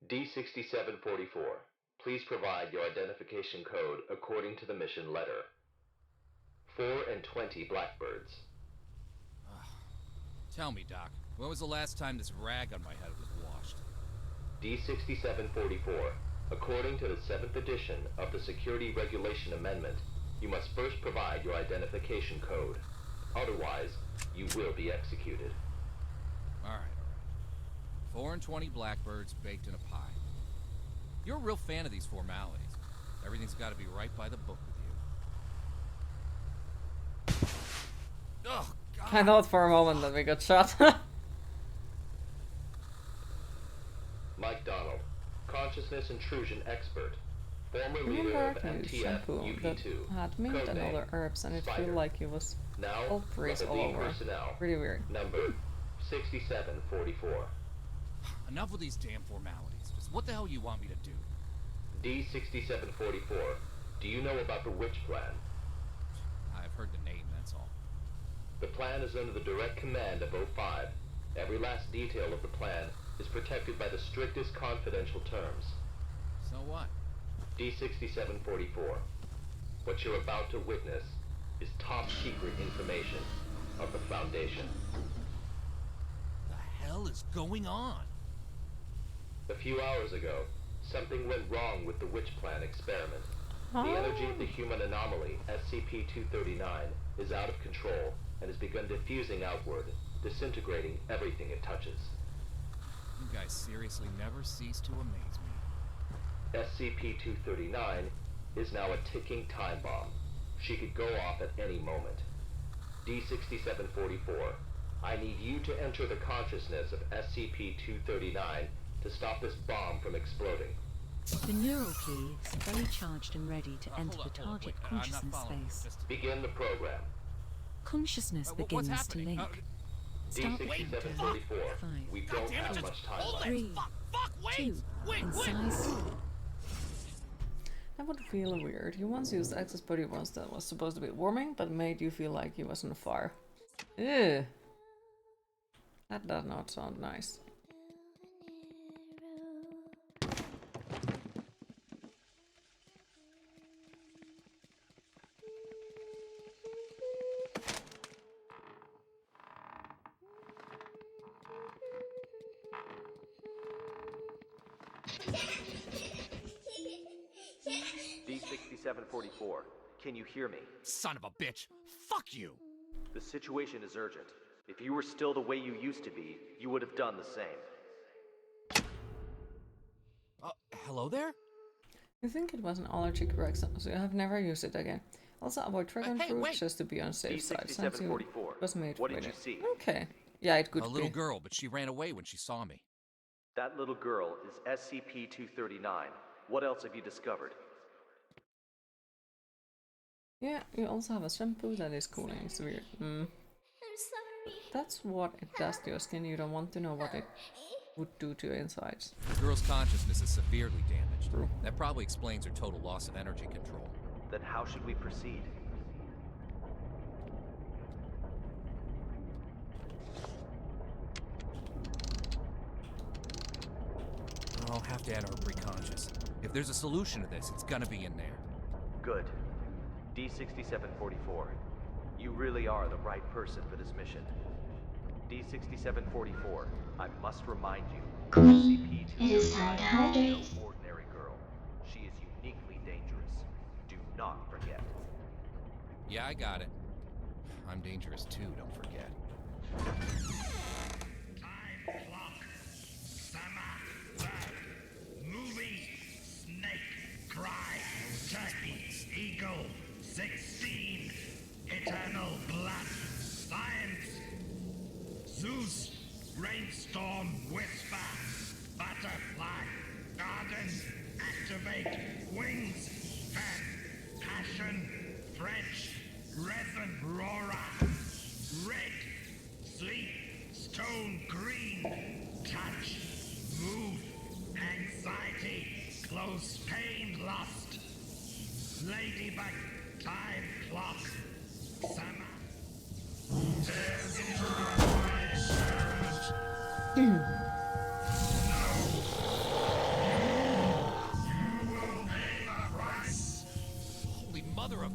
Speaker 2: D6744, please provide your identification code according to the mission letter. 4 and 20 blackbirds.
Speaker 12: Tell me, Doc, when was the last time this rag on my head was washed?
Speaker 2: D6744, according to the 7th edition of the Security Regulation Amendment, you must first provide your identification code. Otherwise, you will be executed.
Speaker 12: Alright. 4 and 20 blackbirds baked in a pie. You're a real fan of these formalities. Everything's got to be right by the book with you. Ugh, God.
Speaker 1: I thought for a moment that we got shot.
Speaker 2: Mike Donald, consciousness intrusion expert, former leader
Speaker 1: Remember
Speaker 2: of
Speaker 1: I used
Speaker 2: MTF
Speaker 1: shampoo that
Speaker 2: UP2,
Speaker 1: had mint and other herbs and it felt like it was all grease all over.
Speaker 2: personnel,
Speaker 1: Pretty weird.
Speaker 2: number 6744.
Speaker 12: Enough with these damn formalities. Just what the hell you want me to do?
Speaker 2: D6744, do you know about the Witch Plan?
Speaker 12: I've heard the name, that's all.
Speaker 2: The plan is under the direct command of O5. Every last detail of the plan is protected by the strictest confidential terms.
Speaker 12: So what?
Speaker 2: D6744, what you're about to witness is top secret information of the Foundation.
Speaker 12: The hell is going on?
Speaker 2: A few hours ago, something went wrong with the Witch Plan experiment. The energy of the human anomaly, SCP-239, is out of control and has begun diffusing outward, disintegrating everything it touches.
Speaker 12: You guys seriously never cease to amaze me.
Speaker 2: SCP-239 is now a ticking time bomb. She could go off at any moment. D-6744, I need you to enter the consciousness of SCP-239 to stop this bomb from exploding.
Speaker 3: The neural key is fully charged and ready to enter the target consciousness space.
Speaker 2: Begin the program.
Speaker 3: Consciousness begins to link. Start
Speaker 2: D-6744, we don't have much time left.
Speaker 3: 3, 2, inside.
Speaker 1: That would feel weird. You once used access body once that was supposed to be warming, but made you feel like you was on fire. Ew. That does not sound nice.
Speaker 2: D-6744, can you hear me?
Speaker 12: Son of a bitch! Fuck you!
Speaker 2: The situation is urgent. If you were still the way you used to be, you would have done the same.
Speaker 12: Hello there?
Speaker 1: You think it was an allergic reaction, so you have never used it again. Also avoid dragon fruit just to be on safe side.
Speaker 2: D-6744,
Speaker 1: Was made
Speaker 2: what
Speaker 1: for
Speaker 2: did you
Speaker 1: it.
Speaker 2: see?
Speaker 1: Okay. Yeah, it could be.
Speaker 12: A little girl, but she ran away when she saw me.
Speaker 2: That little girl is SCP-239. What else have you discovered?
Speaker 1: Yeah, you also have a shampoo that is cooling. It's weird.
Speaker 22: I'm sorry.
Speaker 1: That's what it does to your skin. You don't want to know what it would do to your insides.
Speaker 12: The girl's consciousness is severely damaged. True. That probably explains her total loss of energy control.
Speaker 2: Then how should we proceed?
Speaker 12: I'll have to enter her preconscious. If there's a solution to this, it's gonna be in there.
Speaker 2: Good. D-6744, you really are the right person for this mission. D-6744, I must remind you, SCP-239 is no ordinary girl. She is uniquely dangerous. Do not forget.
Speaker 12: Yeah, I got it. I'm dangerous too, don't forget.
Speaker 4: Time clock. Summer. Bird. Movie. Snake. Cry. Turkey. Eagle. 16. Eternal blood. Science. Zeus. Rainstorm. Whisper. Butterfly. Garden. Activate. Wings. Fan. Passion. French. Resin. Roarer. Red. Sleep. Stone. Green. Touch. Move. Anxiety. Close. Pain. Lust. Ladybug. Time clock. Summer.
Speaker 12: Holy mother of...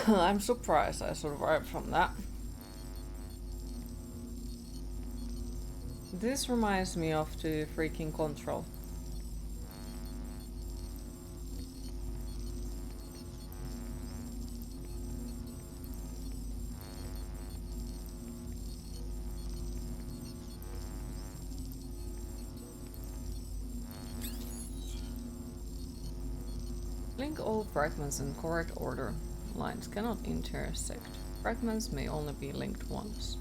Speaker 1: I'm surprised I survived from that. This reminds me of the freaking Control. Link all fragments in correct order. Lines cannot intersect. Fragments may only be linked once.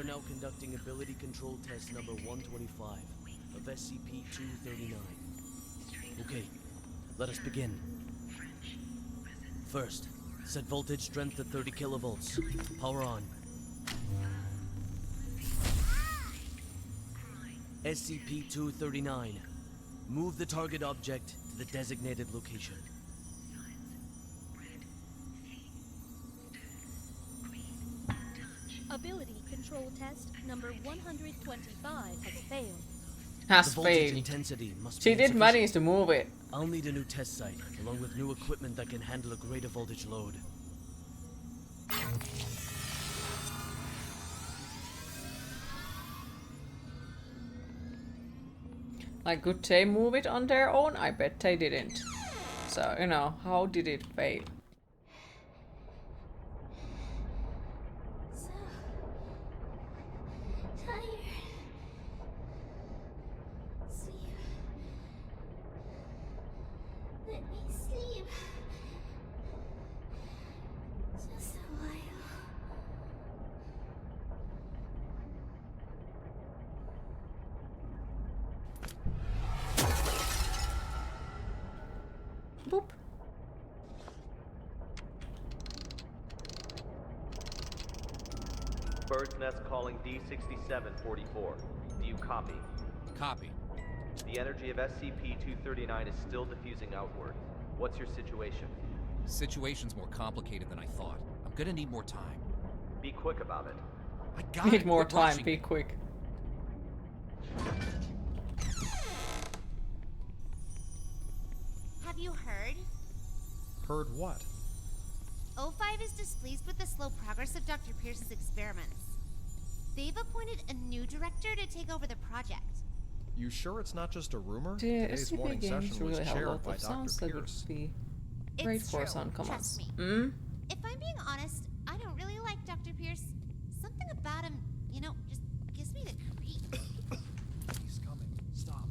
Speaker 15: now conducting ability control test number 125 of SCP-239. Okay, let us begin. First, set voltage strength to 30 kilovolts. Power on. SCP-239. Move the target object to the designated location.
Speaker 8: Ability control test number 125 has failed.
Speaker 1: Has
Speaker 15: The voltage
Speaker 1: failed.
Speaker 15: intensity must
Speaker 1: She
Speaker 15: be
Speaker 1: did
Speaker 15: insufficient.
Speaker 1: manage to move it.
Speaker 15: I'll need a new test site, along with new equipment that can handle a greater voltage load.
Speaker 1: Like, could they move it on their own? I bet they didn't. So, you know, how did it fail?
Speaker 22: So tired. Sleep. Let me sleep. Just a while.
Speaker 1: Boop.
Speaker 9: Bird's Nest calling D6744. Do you copy?
Speaker 12: Copy.
Speaker 9: The energy of SCP-239 is still diffusing outward. What's your situation?
Speaker 12: Situation's more complicated than I thought. I'm gonna need more time.
Speaker 9: Be quick about it.
Speaker 12: I got
Speaker 1: Need
Speaker 12: it.
Speaker 1: more
Speaker 12: Quit
Speaker 1: time,
Speaker 12: rushing
Speaker 1: be
Speaker 12: me.
Speaker 1: quick.
Speaker 23: Have you heard?
Speaker 24: Heard what?
Speaker 23: O5 is displeased with the slow progress of Dr. Pierce's experiments. They've appointed a new director to take over the project.
Speaker 24: You sure it's not just a rumor?
Speaker 1: The
Speaker 24: Today's
Speaker 1: SCP
Speaker 24: morning
Speaker 1: games
Speaker 24: session was
Speaker 1: really have a
Speaker 24: chaired
Speaker 1: lot
Speaker 24: by
Speaker 1: of sounds
Speaker 24: Dr.
Speaker 1: that would
Speaker 24: Pierce.
Speaker 1: be great
Speaker 23: It's
Speaker 1: for
Speaker 23: true,
Speaker 1: sound commands.
Speaker 23: trust me.
Speaker 1: Mm?
Speaker 23: If I'm being honest, I don't really like Dr. Pierce. Something about him, you know, just gives me the creeps.
Speaker 24: He's coming. Stop.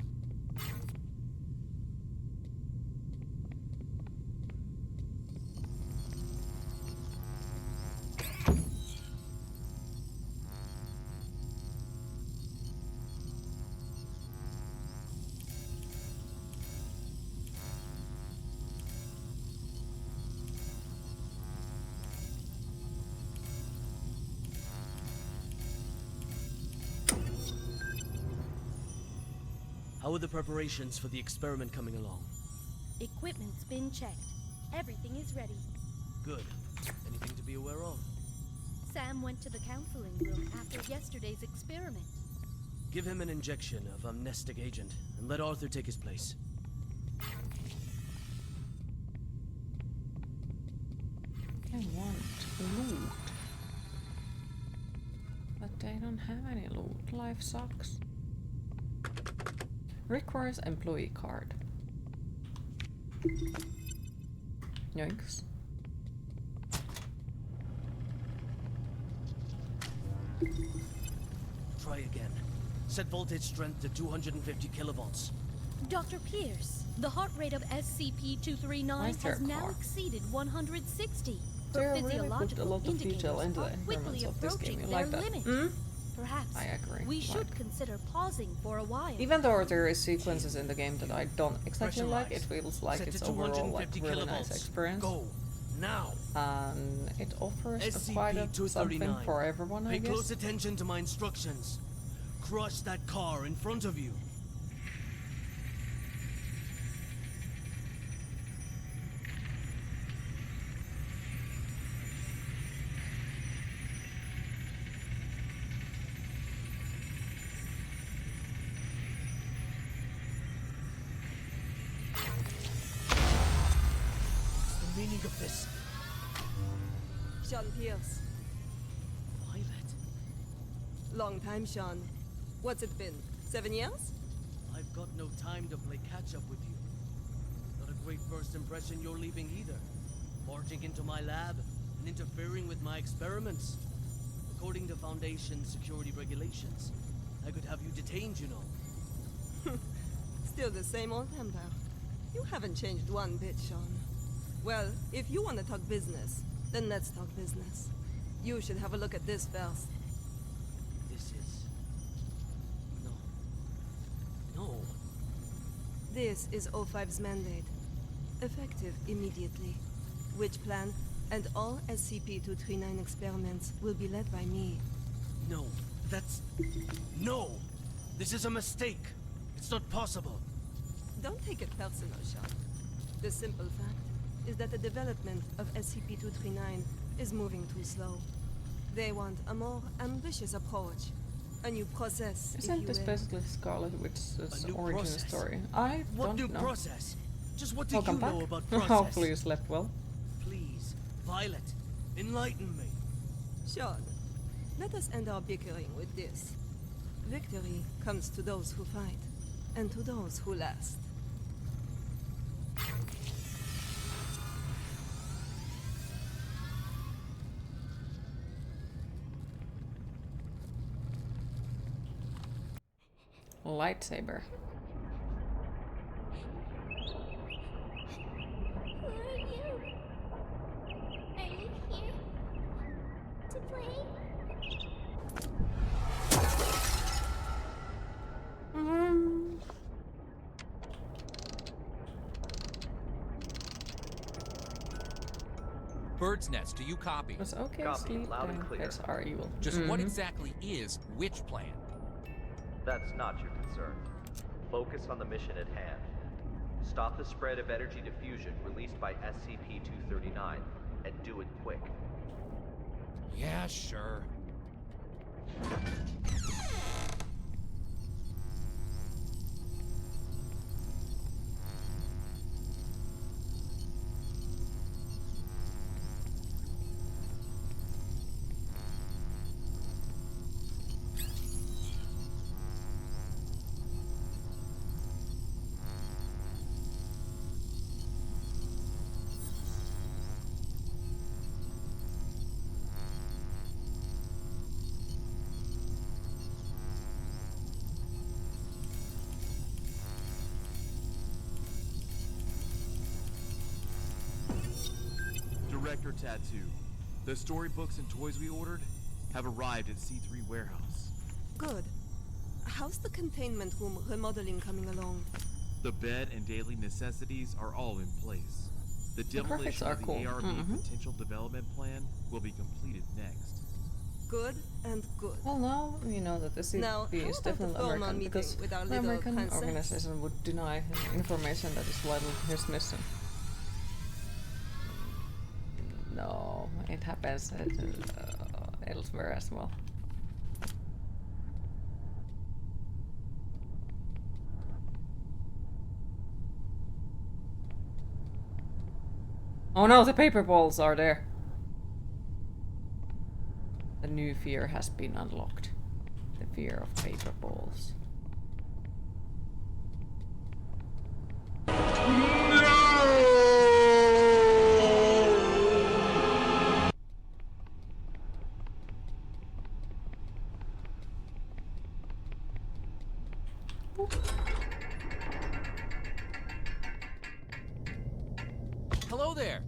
Speaker 15: How are the preparations for the experiment coming along?
Speaker 8: Equipment's been checked. Everything is ready.
Speaker 15: Good. Anything to be aware of?
Speaker 8: Sam went to the counseling room after yesterday's experiment.
Speaker 15: Give him an injection of amnestic agent, and let Arthur take his place.
Speaker 1: I want loot. But they don't have any loot. Life sucks. Requires employee card. Yoinks.
Speaker 15: Try again. Set voltage strength to 250 kilovolts.
Speaker 8: Dr. Pierce, the heart rate of SCP-239 has now exceeded 160.
Speaker 1: They
Speaker 8: The
Speaker 1: really put a
Speaker 8: physiological
Speaker 1: lot of detail
Speaker 8: indicators
Speaker 1: into the
Speaker 8: are quickly
Speaker 1: environments of this
Speaker 8: approaching
Speaker 1: game. You
Speaker 8: their
Speaker 1: like that?
Speaker 8: limit.
Speaker 1: Hmm?
Speaker 8: Perhaps
Speaker 1: I agree.
Speaker 8: we should
Speaker 1: Like-
Speaker 8: consider pausing for a while.
Speaker 1: Even though there is sequences in the game that I don't exactly like, it
Speaker 15: Pressurize.
Speaker 1: feels like
Speaker 15: Set
Speaker 1: it's
Speaker 15: to
Speaker 1: overall like
Speaker 15: 250
Speaker 1: really nice
Speaker 15: kilovolts.
Speaker 1: experience.
Speaker 15: Go now.
Speaker 1: And it offers quite a something
Speaker 15: SCP-239.
Speaker 1: for everyone, I
Speaker 15: Pay close
Speaker 1: guess.
Speaker 15: attention to my instructions. Crush that car in front of you. What's the meaning of this?
Speaker 25: Sean Pierce.
Speaker 15: Violet.
Speaker 25: Long time, Sean. What's it been? 7 years?
Speaker 15: I've got no time to play catch up with you. Not a great first impression you're leaving either. Barging into my lab and interfering with my experiments. According to Foundation security regulations, I could have you detained, you know.
Speaker 25: Still the same old temper. You haven't changed one bit, Sean. Well, if you want to talk business, then let's talk business. You should have a look at this first. This is O5's mandate. Effective immediately. Which plan and all SCP-239 experiments will be led by me.
Speaker 15: No, that's... No! This is a mistake! It's not possible!
Speaker 25: Don't take it personal, Sean. The simple fact is that the development of SCP-239 is moving too slow. They want a more ambitious approach. A new process,
Speaker 1: Isn't this basically Scarlet Witch's origin story? I
Speaker 15: What
Speaker 1: don't
Speaker 15: new
Speaker 1: know.
Speaker 15: process? Just what do
Speaker 1: Welcome
Speaker 15: you
Speaker 1: back.
Speaker 15: know about process?
Speaker 1: Hopefully you slept well.
Speaker 15: Please, Violet, enlighten me.
Speaker 25: Sean, let us end our bickering with this. Victory comes to those who fight, and to those who last.
Speaker 1: Lightsaber.
Speaker 22: Who are you? Are you here to play?
Speaker 12: Bird's Nest, do you copy?
Speaker 1: It's okay,
Speaker 9: Copy,
Speaker 1: sleep
Speaker 9: loud and
Speaker 1: and
Speaker 9: clear.
Speaker 1: pets are evil.
Speaker 12: Just what exactly is which plan?
Speaker 9: That's not your concern. Focus on the mission at hand. Stop the spread of energy diffusion released by SCP-239, and do it quick.
Speaker 12: Yeah, sure.
Speaker 5: Director Tattoo. The storybooks and toys we ordered have arrived at C3 warehouse.
Speaker 25: Good. How's the containment room remodeling coming along?
Speaker 5: The bed and daily necessities are all in place. The
Speaker 1: graphics
Speaker 5: demolition
Speaker 1: are
Speaker 5: of the
Speaker 1: cool.
Speaker 5: ARB potential development plan will be completed next.
Speaker 25: Good and good.
Speaker 1: Well, now we know that the CP
Speaker 25: Now, how
Speaker 1: is
Speaker 25: about
Speaker 1: definitely
Speaker 25: the formal
Speaker 1: American,
Speaker 25: meeting
Speaker 1: because
Speaker 25: with our
Speaker 1: an
Speaker 25: little
Speaker 1: American
Speaker 25: princess?
Speaker 1: organization would deny him information that is vital to his mission. No, it happens elsewhere as well. Oh no, the paper balls are there. The new fear has been unlocked. The fear of paper balls.
Speaker 12: Hello there.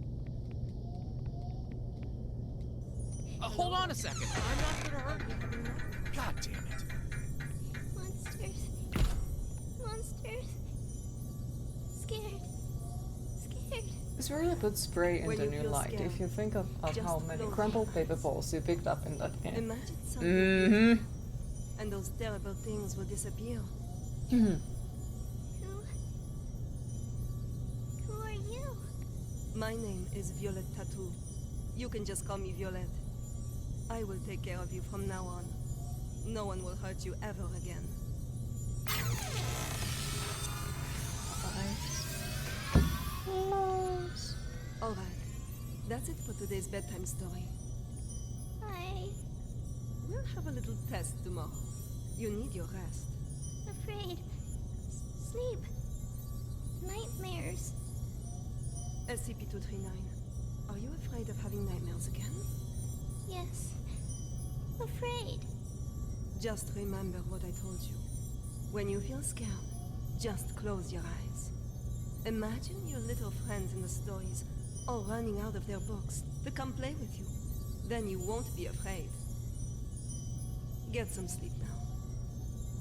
Speaker 12: Hold on a second. I'm not gonna hurt you. God damn it.
Speaker 22: Monsters. Monsters. Scared. Scared.
Speaker 1: This really puts spray
Speaker 25: When
Speaker 1: into
Speaker 25: you
Speaker 1: new
Speaker 25: feel
Speaker 1: light.
Speaker 25: scared,
Speaker 1: If you think of how
Speaker 25: just
Speaker 1: many
Speaker 25: close
Speaker 1: crumpled
Speaker 25: your
Speaker 1: paper balls you picked up in that game.
Speaker 25: Imagine something
Speaker 1: Mm-hmm.
Speaker 25: and those terrible things will disappear.
Speaker 1: Mm-hmm.
Speaker 22: Who are you?
Speaker 25: My name is Violet Tattoo. You can just call me Violet. I will take care of you from now on. No one will hurt you ever again. Alright, that's it for today's bedtime story. We'll have a little test tomorrow. You need your rest.
Speaker 22: Afraid. Sleep. Nightmares.
Speaker 25: SCP-239, are you afraid of having nightmares again?
Speaker 22: Yes. Afraid.
Speaker 25: Just remember what I told you. When you feel scared, just close your eyes. Imagine your little friends in the stories all running out of their books to come play with you. Then you won't be afraid. Get some sleep now.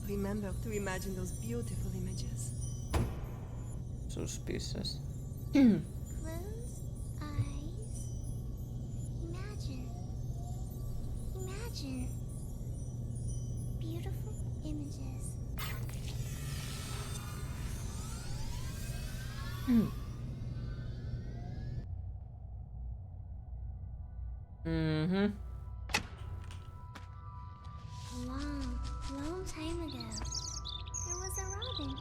Speaker 25: Remember to imagine those beautiful images.
Speaker 1: Suspicious.
Speaker 23: Close eyes. Imagine. Imagine. Beautiful images.
Speaker 1: Mm-hmm.
Speaker 23: A long time ago, there was a robin.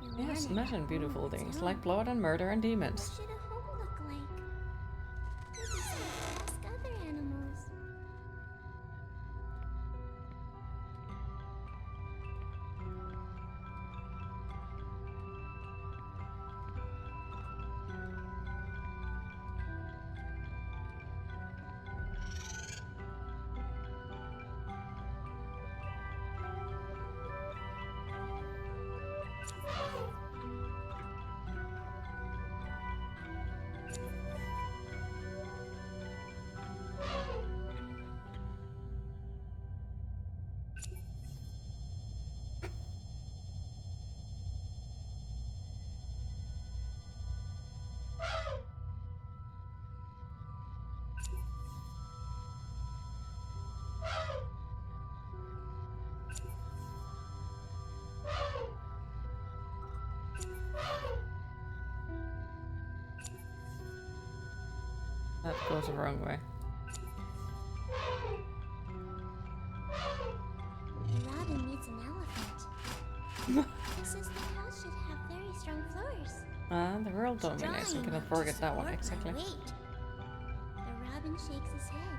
Speaker 23: Who
Speaker 1: Yes,
Speaker 23: wanted
Speaker 1: imagine
Speaker 23: a
Speaker 1: beautiful
Speaker 23: home of its
Speaker 1: things
Speaker 23: own.
Speaker 1: like blood and murder and demons.
Speaker 23: What should a home look like? Maybe someone ask other animals.
Speaker 1: That goes the wrong way.
Speaker 23: A robin meets an elephant. Says the house should have very strong floors.
Speaker 1: The world domination. Cannot forget that one exactly.
Speaker 23: Wait. The robin shakes his head.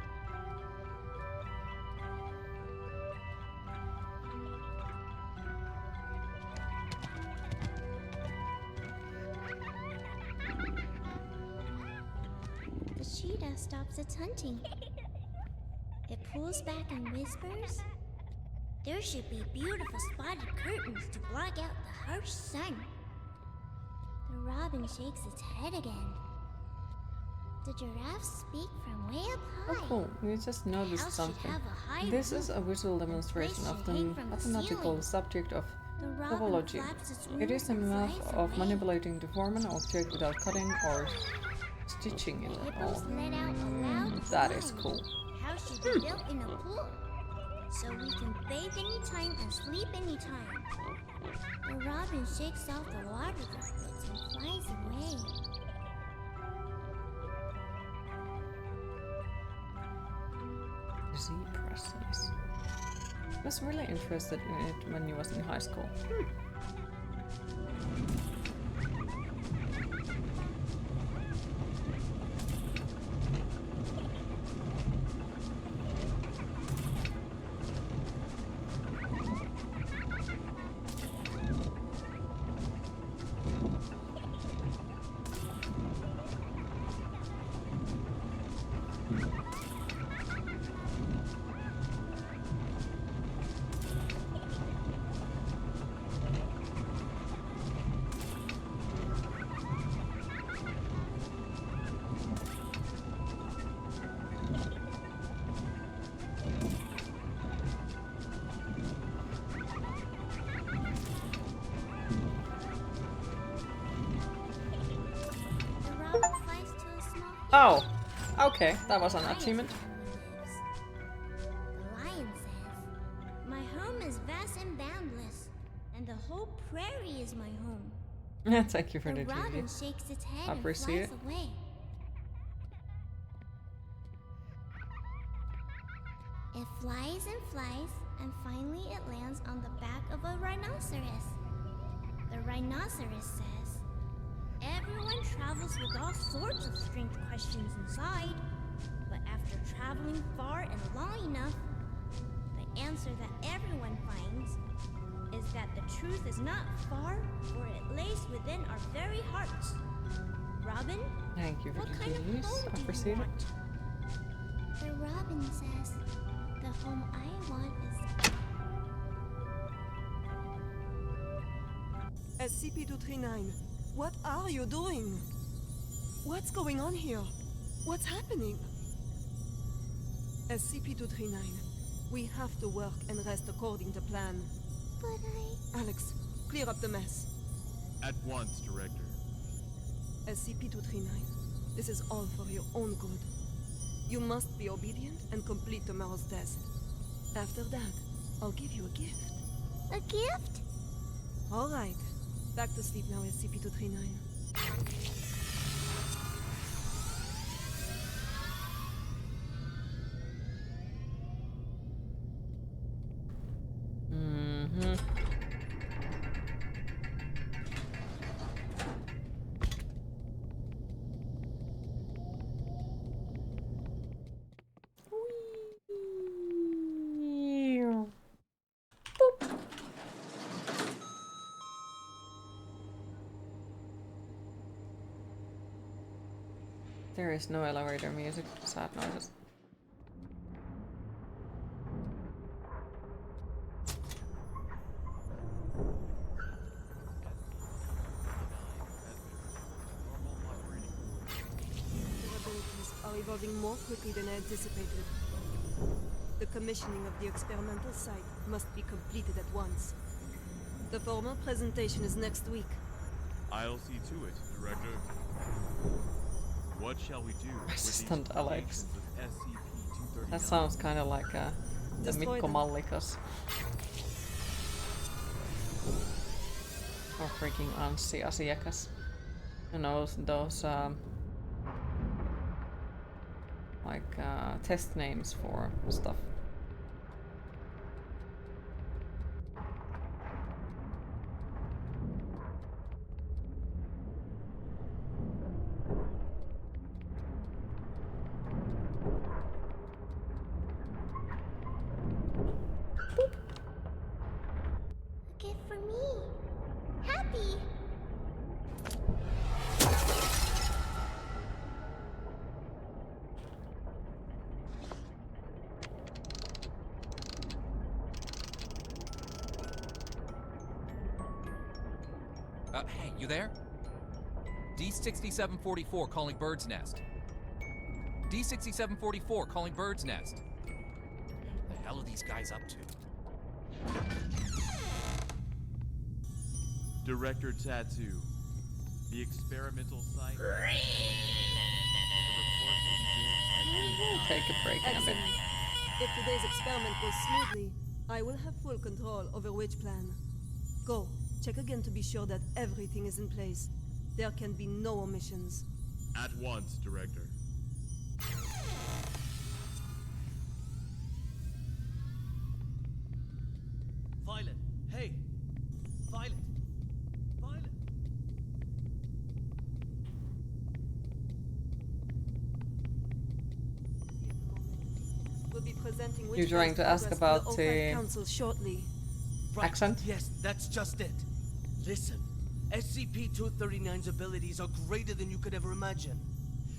Speaker 23: The cheetah stops its hunting. It pulls back and whispers, "There should be beautiful spotted curtains to block out the harsh sun." The robin shakes its head again. The giraffe speak from way up high.
Speaker 1: Oh cool, we just noticed
Speaker 23: House should
Speaker 1: something.
Speaker 23: have a high
Speaker 1: This
Speaker 23: roof.
Speaker 1: is a visual demonstration of the
Speaker 23: hang from the
Speaker 1: mathematical
Speaker 23: ceiling.
Speaker 1: subject of
Speaker 23: The robin
Speaker 1: topology.
Speaker 23: flaps its
Speaker 1: It is
Speaker 23: wings
Speaker 1: the
Speaker 23: and
Speaker 1: math
Speaker 23: flies
Speaker 1: of
Speaker 23: away.
Speaker 1: manipulating the form of an object without cutting or stitching it at all.
Speaker 23: Hippos let out a loud
Speaker 1: That is
Speaker 23: cry.
Speaker 1: cool.
Speaker 23: House should be built in a pool, so we can bathe anytime and sleep anytime. The robin shakes off the water droplets and flies away.
Speaker 1: Z-presses. I was really interested in it when he was in high school.
Speaker 23: The robin flies to a small
Speaker 1: Oh, okay, that was an achievement.
Speaker 23: The lion says, "My home is vast and boundless, and the whole prairie is my home."
Speaker 1: Thank you for the
Speaker 23: The robin
Speaker 1: GG.
Speaker 23: shakes its head
Speaker 1: I
Speaker 23: and
Speaker 1: appreciate
Speaker 23: flies
Speaker 1: it.
Speaker 23: away. It flies and flies, and finally it lands on the back of a rhinoceros. The rhinoceros says, "Everyone travels with all sorts of strange questions inside, but after traveling far and long enough, the answer that everyone finds is that the truth is not far, for it lays within our very hearts." Robin,
Speaker 1: Thank you for
Speaker 23: what
Speaker 1: the
Speaker 23: kind of
Speaker 1: GGs.
Speaker 23: home
Speaker 1: I
Speaker 23: do you
Speaker 1: appreciate it.
Speaker 23: want? The robin says, "The home I want is..."
Speaker 25: SCP-239, what are you doing? What's going on here? What's happening? SCP-239, we have to work and rest according to plan.
Speaker 23: But
Speaker 25: Alex, clear up the mess.
Speaker 5: At once, Director.
Speaker 25: SCP-239, this is all for your own good. You must be obedient and complete tomorrow's test. After that, I'll give you a gift.
Speaker 23: A gift?
Speaker 25: All right. Back to sleep now, SCP-239.
Speaker 1: There is no elevator music, sad noises.
Speaker 25: Their abilities are evolving more quickly than I anticipated. The commissioning of the experimental site must be completed at once. The formal presentation is next week.
Speaker 5: I'll see to it, Director. What shall we do
Speaker 1: Assistant
Speaker 5: with
Speaker 1: Alex.
Speaker 5: these SCP-239?
Speaker 1: That sounds kind of like the Mikko Mallikas. Or freaking Anssi Asiakas. You know, those like test names for stuff.
Speaker 23: A gift for me. Happy.
Speaker 12: Hey, you there? D6744 calling Bird's Nest. D6744 calling Bird's Nest. The hell are these guys up to?
Speaker 5: Director Tattoo. The experimental site.
Speaker 1: Take a break in a bit.
Speaker 25: Excellent. If today's experiment goes smoothly, I will have full control over which plan. Go. Check again to be sure that everything is in place. There can be no omissions.
Speaker 5: At once, Director.
Speaker 15: Violet, hey! Violet! Violet!
Speaker 25: We'll be presenting which
Speaker 1: You're trying to ask about
Speaker 25: the
Speaker 1: the
Speaker 25: Council shortly.
Speaker 15: Right.
Speaker 1: accent?
Speaker 15: Yes, that's just it. Listen, SCP-239's abilities are greater than you could ever imagine.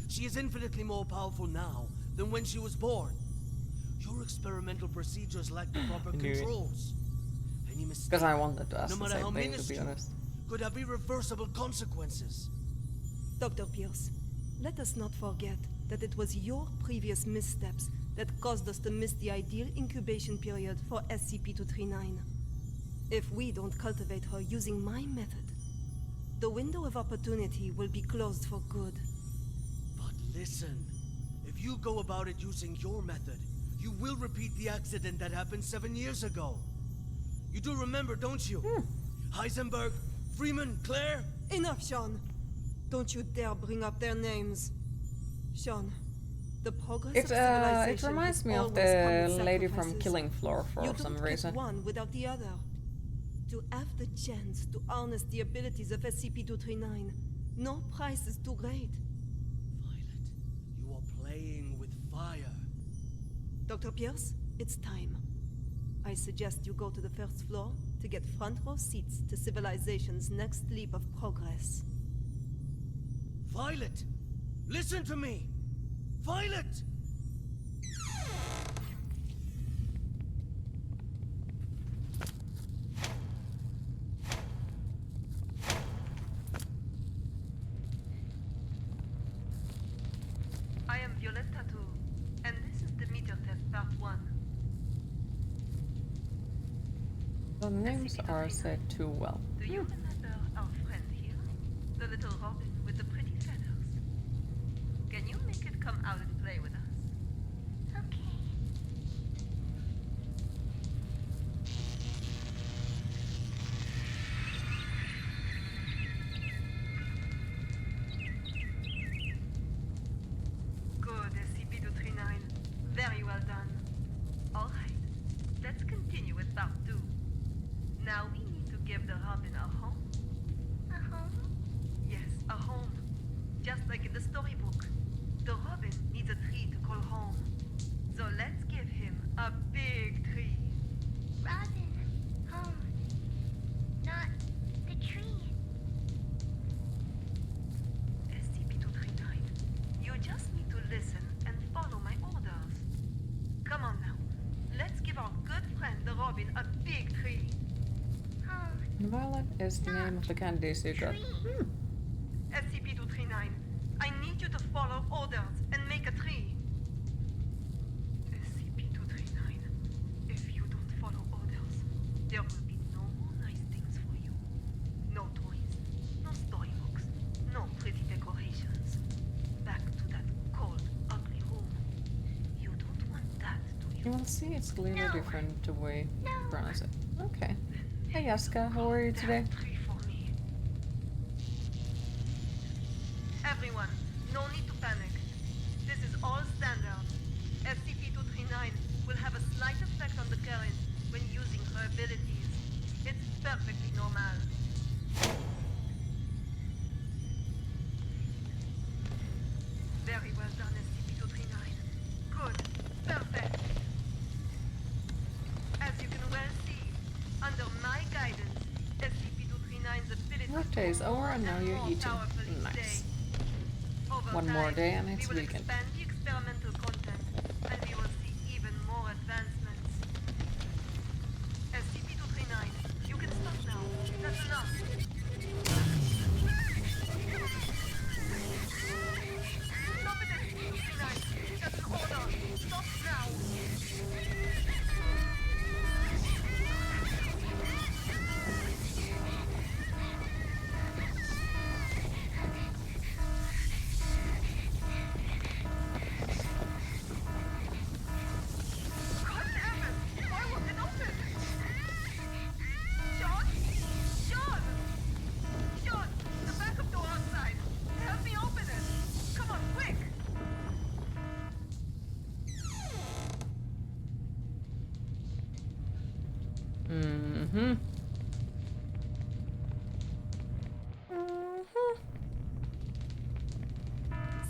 Speaker 15: She is infinitely more powerful now than when she was born. Your experimental procedures lack the proper
Speaker 1: Knew it.
Speaker 15: controls. Any mistake,
Speaker 1: Because I wanted to ask
Speaker 15: no
Speaker 1: the
Speaker 15: matter how
Speaker 1: same thing, to be
Speaker 15: minuscule,
Speaker 1: honest.
Speaker 15: could have irreversible consequences.
Speaker 25: Dr. Pierce, let us not forget that it was your previous missteps that caused us to miss the ideal incubation period for SCP-239. If we don't cultivate her using my method, the window of opportunity will be closed for good.
Speaker 15: But listen, if you go about it using your method, you will repeat the accident that happened 7 years ago. You do remember, don't you? Heisenberg, Freeman, Claire?
Speaker 25: Enough, Sean. Don't you dare bring up their names. Sean, the progress of
Speaker 1: It
Speaker 25: civilization
Speaker 1: reminds
Speaker 25: has
Speaker 1: me of
Speaker 25: always
Speaker 1: the
Speaker 25: come with
Speaker 1: lady from
Speaker 25: sacrifices.
Speaker 1: Killing Floor for
Speaker 25: You
Speaker 1: some
Speaker 25: don't get
Speaker 1: reason.
Speaker 25: one without the other. To have the chance to harness the abilities of SCP-239, no price is too great.
Speaker 15: You are playing with fire.
Speaker 25: Dr. Pierce, it's time. I suggest you go to the first floor to get front row seats to civilization's next leap of progress.
Speaker 15: Violet! Listen to me! Violet!
Speaker 25: I am Violette Tattoo, and this is the meter test part 1.
Speaker 1: The names are said too well.
Speaker 25: Do you remember our friend
Speaker 7: little robin with the pretty feathers. Can you make it come out and play with us? Good, SCP-239. Very well done. Alright, let's continue with part 2. Now we need to give the robin a home. A home? Yes, a home. Just like in the storybook. The robin needs a tree to call home. So let's give him a big tree.
Speaker 23: Robin, home. Not the tree.
Speaker 7: SCP-239, you just need to listen and follow my orders. Come on now. Let's give our good friend the robin a big tree.
Speaker 1: Violet is the name of the candies you got.
Speaker 7: SCP-239, I need you to follow orders and make a tree. SCP-239, if you don't follow orders, there will be no more nice things for you. No toys, no storybooks, no pretty decorations. Back to that cold, ugly room. You don't want that, do you?
Speaker 1: You will see it's clearly different the way you pronounce it. Okay. Hey Yaska, how are you today?
Speaker 7: Everyone, no need to panic. This is all standard. SCP-239 will have a slight effect on the current when using her abilities. It's perfectly normal. Very well done, SCP-239. Good. Perfect. As you can well see, under my guidance, SCP-239's ability...
Speaker 1: Workday is over and now you're eating. Nice. One more day and it's weekend.
Speaker 7: Expand the experimental content, and we will see even more advancements. SCP-239, you can stop now. That's enough. Stop it, SCP-239. That's an order. Stop now.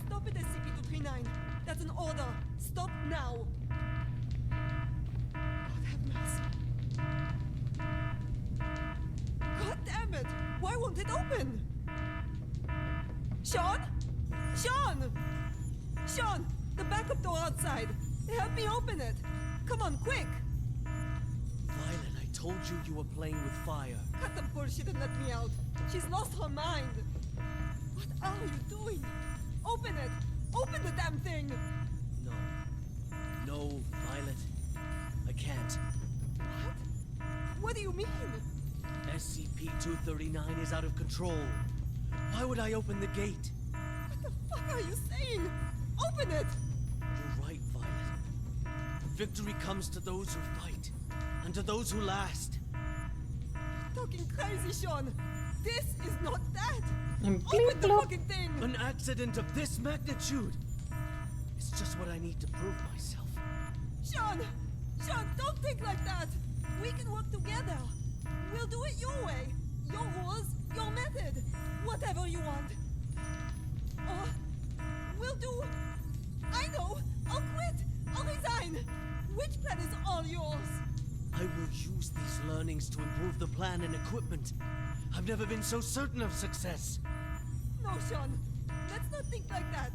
Speaker 15: Stop it, SCP-239. That's an order. Stop now. God have mercy. God damn it! Why won't it open? Sean? Sean! Sean! The backup door outside. Help me open it. Come on, quick! Violet, I told you you were playing with fire. Cut the bullshit and let me out. She's lost her mind. What are you doing? Open it! Open the damn thing! No. No, Violet. I can't. What? What do you mean? SCP-239 is out of control. Why would I open the gate? What the fuck are you saying? Open it! You're right, Violet. Victory comes to those who fight, and to those who last. You're talking crazy, Sean. This is not that. Open the fucking thing! An accident of this magnitude. It's just what I need to prove myself. Sean! Sean, don't think like that! We can work together. We'll do it your way. Your rules, your method. Whatever you want. Or we'll do... I know! I'll quit! I'll resign! Which plan is all yours? I will use these learnings to improve the plan and equipment. I've never been so certain of success. No, Sean. Let's not think like that.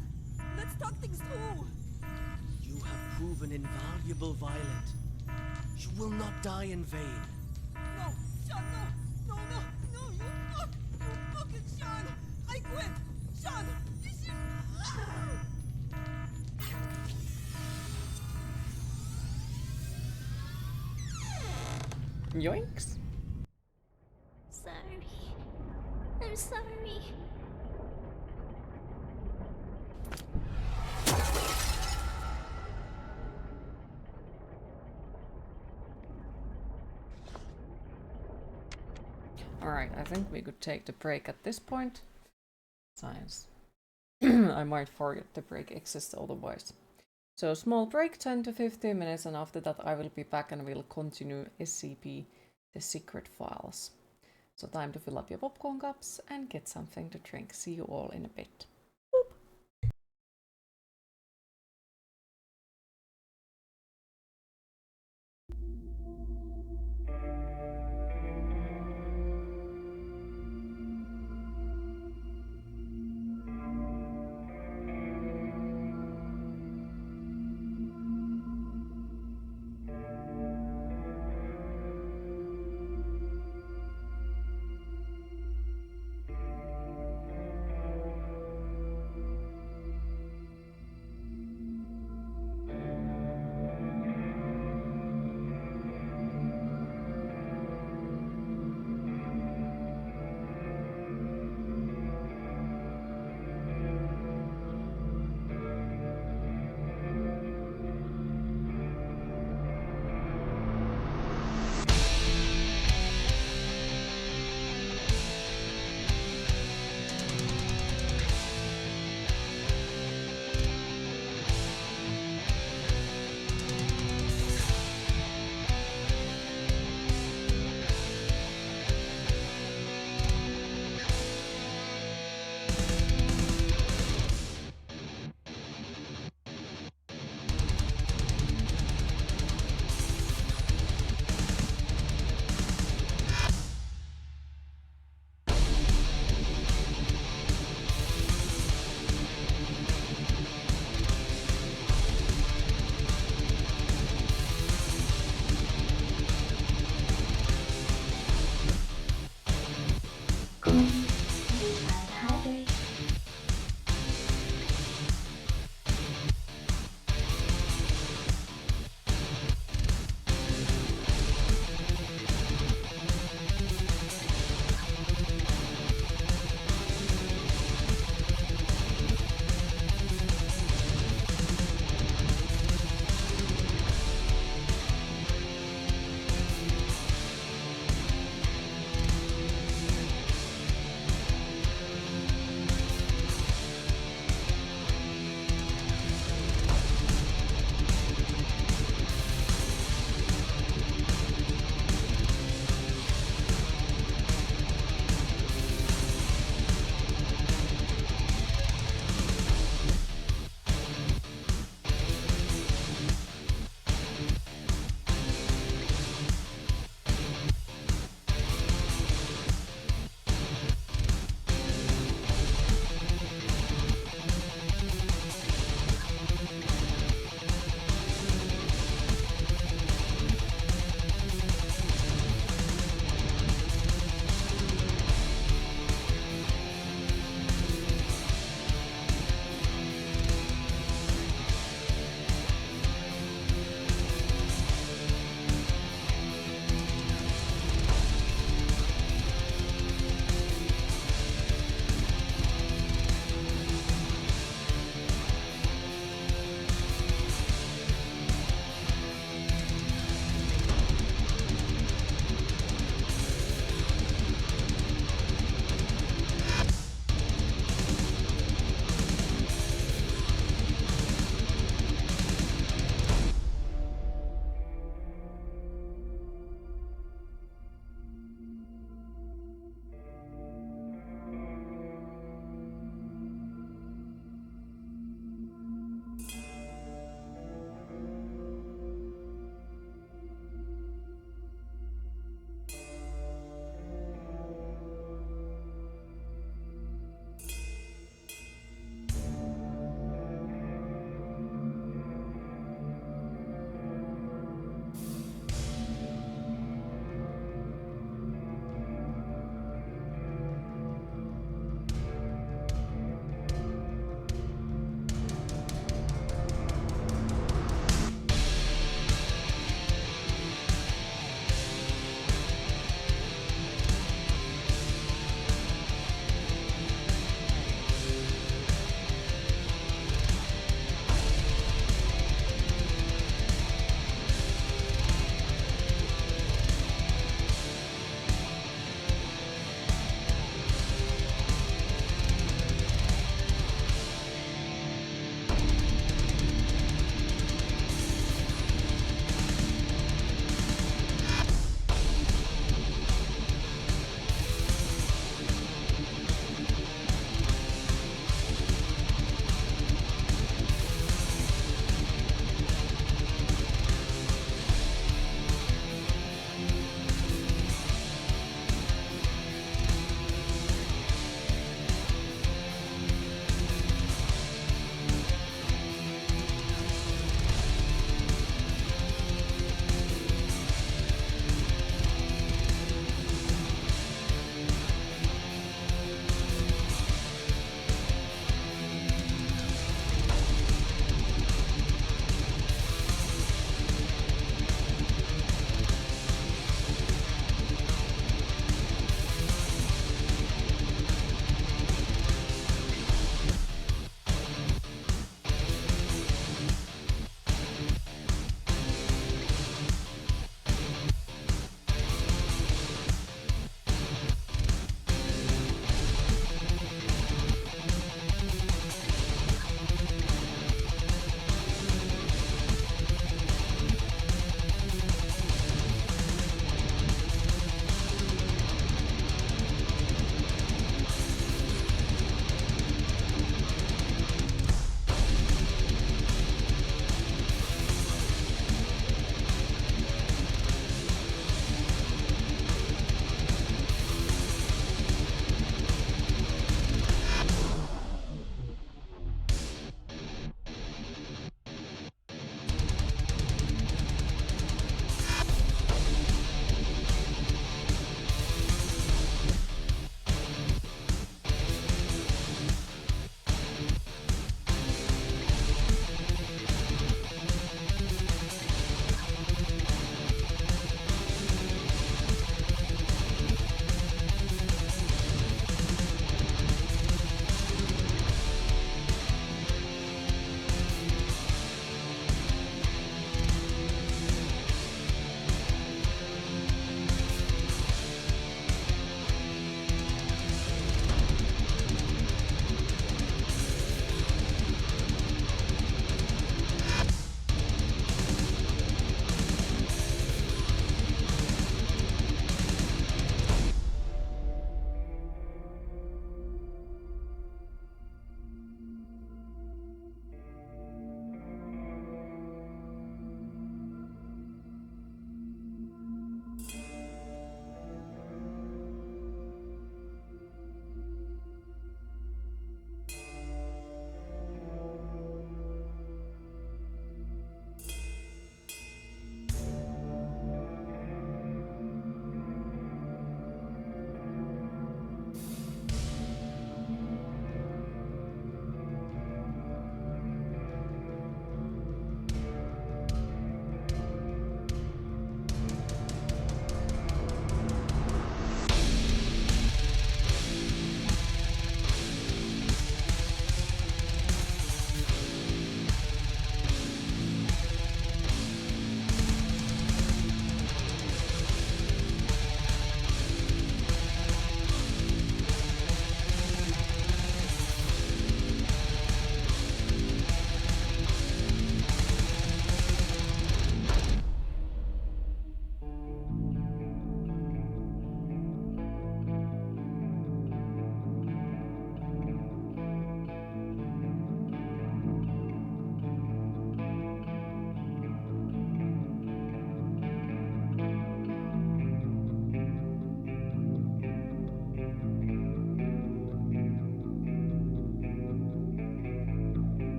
Speaker 15: Let's talk things through. You have proven invaluable, Violet. You will not die in vain. No, Sean, no. No, no, no, you fuck. You fucking Sean. I quit. Sean, you should...
Speaker 1: Yoinks.
Speaker 23: Sorry. I'm sorry.
Speaker 1: Alright, I think we could take the break at this point. Science. I might forget the break exists otherwise. So small break, 10 to 15 minutes, and after that I will be back and we'll continue SCP The Secret Files. So time to fill up your popcorn cups and get something to drink. See you all in a bit.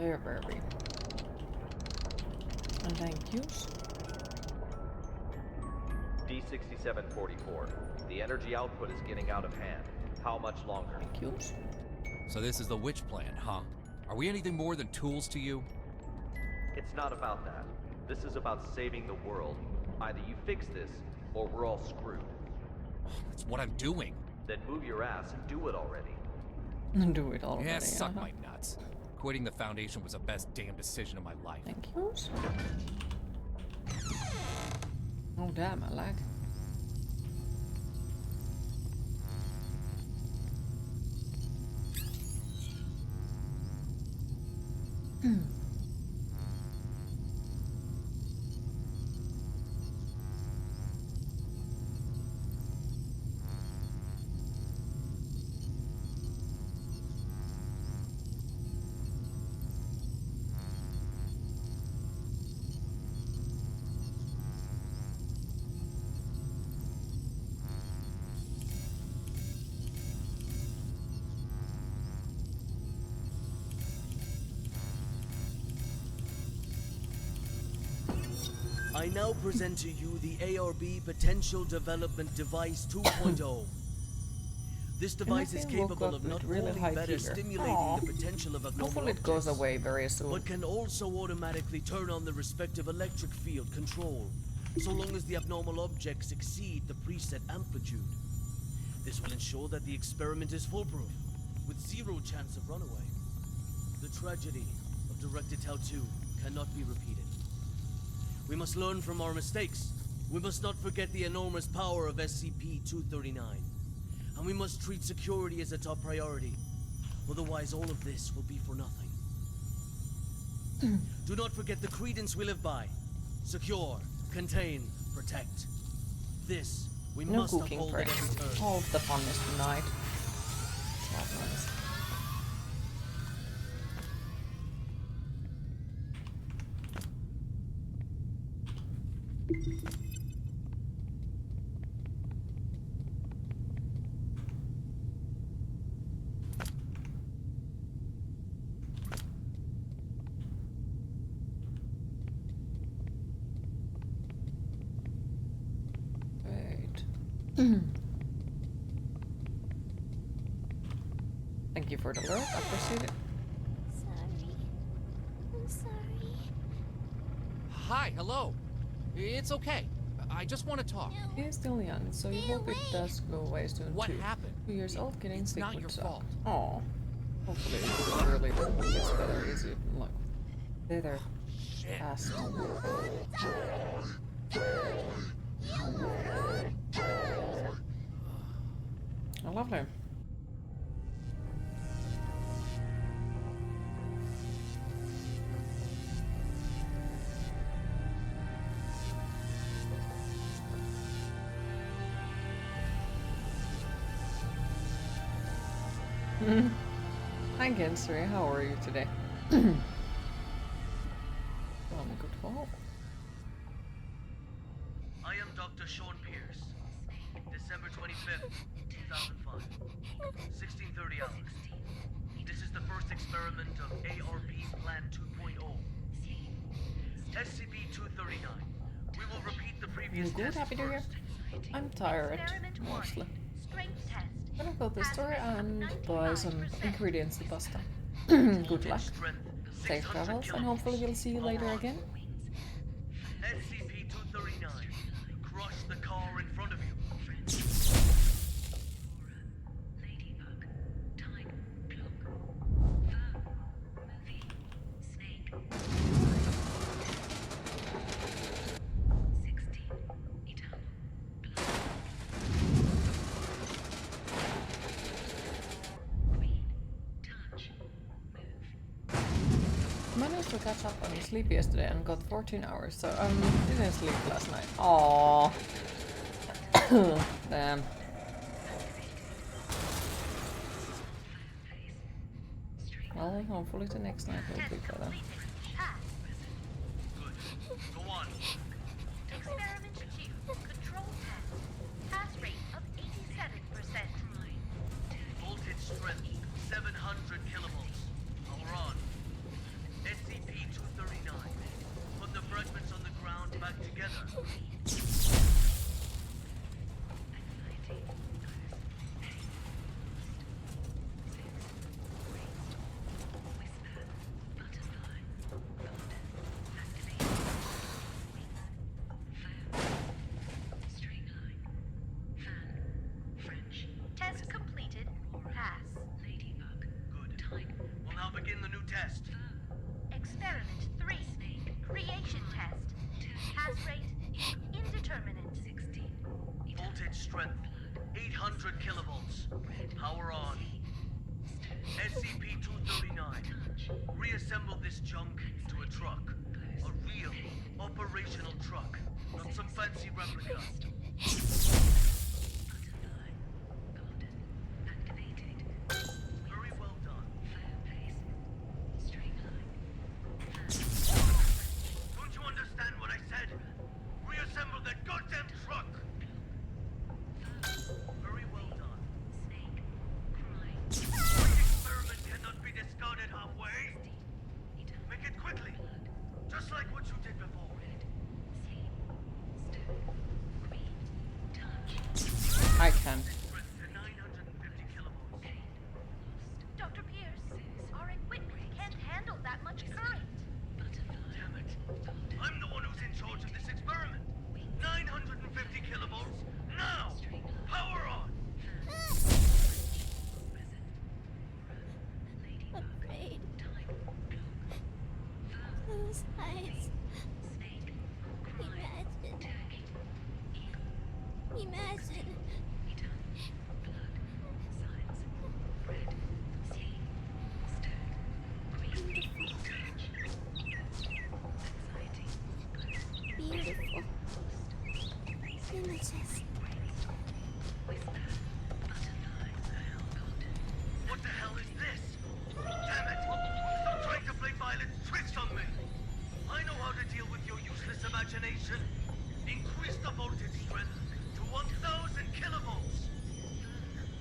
Speaker 1: Very. And thank yous.
Speaker 9: D6744. The energy output is getting out of hand. How much longer?
Speaker 1: Thank yous.
Speaker 12: So this is the witch plan, huh? Are we anything more than tools to you?
Speaker 9: It's not about that. This is about saving the world. Either you fix this, or we're all screwed.
Speaker 12: That's what I'm doing.
Speaker 9: Then move your ass and do it already.
Speaker 1: Do it already.
Speaker 12: Yeah, suck my nuts. Quitting the Foundation was the best damn decision of my life.
Speaker 1: Thank you. Oh damn, I lag.
Speaker 15: I now present to you the ARB Potential Development Device 2.0. This device is capable of not
Speaker 1: really
Speaker 15: only
Speaker 1: high
Speaker 15: better
Speaker 1: fever.
Speaker 15: stimulating
Speaker 1: Aww.
Speaker 15: the potential of abnormal
Speaker 1: Hopefully it goes
Speaker 15: objects,
Speaker 1: away very soon.
Speaker 15: but can also automatically turn on the respective electric field control, so long as the abnormal objects exceed the preset amplitude. This will ensure that the experiment is foolproof, with zero chance of runaway. The tragedy of Director Tau 2 cannot be repeated. We must learn from our mistakes. We must not forget the enormous power of SCP-239. And we must treat security as a top priority. Otherwise, all of this will be for nothing. Do not forget the credence we live by. Secure, contain, protect. This we
Speaker 1: No
Speaker 15: must
Speaker 1: cooking
Speaker 15: uphold
Speaker 1: for
Speaker 15: at every turn.
Speaker 1: all of the fun is tonight. That's nice. Thank you for the alert. I appreciate it.
Speaker 23: Sorry. I'm sorry.
Speaker 12: Hi, hello. It's okay. I just want to talk.
Speaker 1: He is still young, so you hope it does go away soon
Speaker 12: What
Speaker 1: too.
Speaker 12: happened?
Speaker 1: 2 years old, getting
Speaker 12: It's
Speaker 1: sick
Speaker 12: not
Speaker 1: would
Speaker 12: your
Speaker 1: suck.
Speaker 12: fault.
Speaker 1: Aw. Hopefully it really gets better easy. Look. They're fast. Oh, lovely. Hi Gensuri, how are you today? Good fall.
Speaker 15: I am Dr. Sean Pierce. December 25th, 2005. 1630 hours. This is the first experiment of ARB Plan 2.0. SCP-239. We will repeat the previous
Speaker 1: You good?
Speaker 15: tests
Speaker 1: Happy to hear?
Speaker 15: first.
Speaker 1: I'm tired, mostly. I'm gonna go to the store and buy some ingredients to pasta. Good luck. Safe travels, and hopefully we'll see you later again.
Speaker 15: SCP-239. Crush the car in front of you.
Speaker 1: Managed to catch up on sleep yesterday and got 14 hours, so didn't sleep last night. Aww. Damn. Well, hopefully the next night will be better.
Speaker 15: Go on.
Speaker 7: Experiment 2. Control test. Pass rate of 87%.
Speaker 15: Voltage strength 700 kilovolts. Power on. SCP-239. Put the fragments on the ground back together.
Speaker 7: Test completed. Pass.
Speaker 15: Good. We'll now begin the new test.
Speaker 7: Experiment 3. Creation test. Pass rate indeterminate.
Speaker 15: Voltage strength 800 kilovolts. Power on. SCP-239. Reassemble this junk into a truck. A real, operational truck. Not some fancy replica. Very well done. Don't you understand what I said? Reassemble that goddamn truck! Very well done. The experiment cannot be discarded halfway. Make it quickly. Just like what you did before.
Speaker 1: I can.
Speaker 7: Dr. Pierce, our equipment can't handle that much current.
Speaker 15: Damn it. I'm the one who's in charge of this experiment. 950 kilovolts. Now! Power on!
Speaker 23: Afraid. Close eyes. Imagine. Beautiful. Images.
Speaker 15: What the hell is this? Damn it! Stop trying to play violent tricks on me! I know how to deal with your useless imagination. Increase the voltage strength to 1000 kilovolts!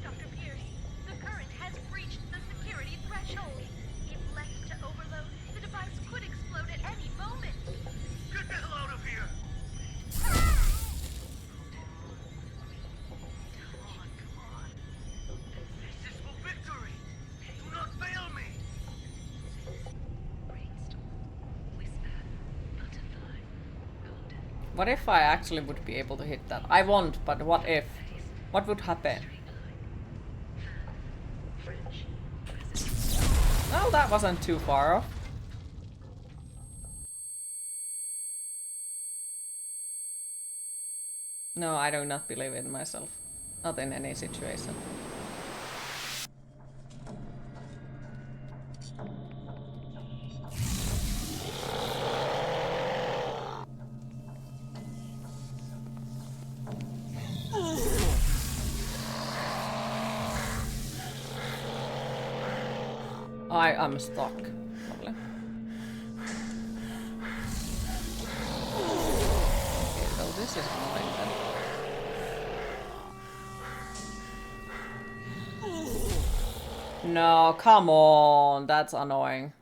Speaker 7: Dr. Pierce, the current has breached the security threshold. If left to overload, the device could explode at any moment.
Speaker 15: Get the hell out of here! This is for victory! Do not fail me!
Speaker 1: What if I actually would be able to hit that? I won't, but what if? What would happen? Well, that wasn't too far off. No, I do not believe in myself. Not in any situation. I am stuck. Probably. Okay, so this is annoying then. No, come on, that's annoying.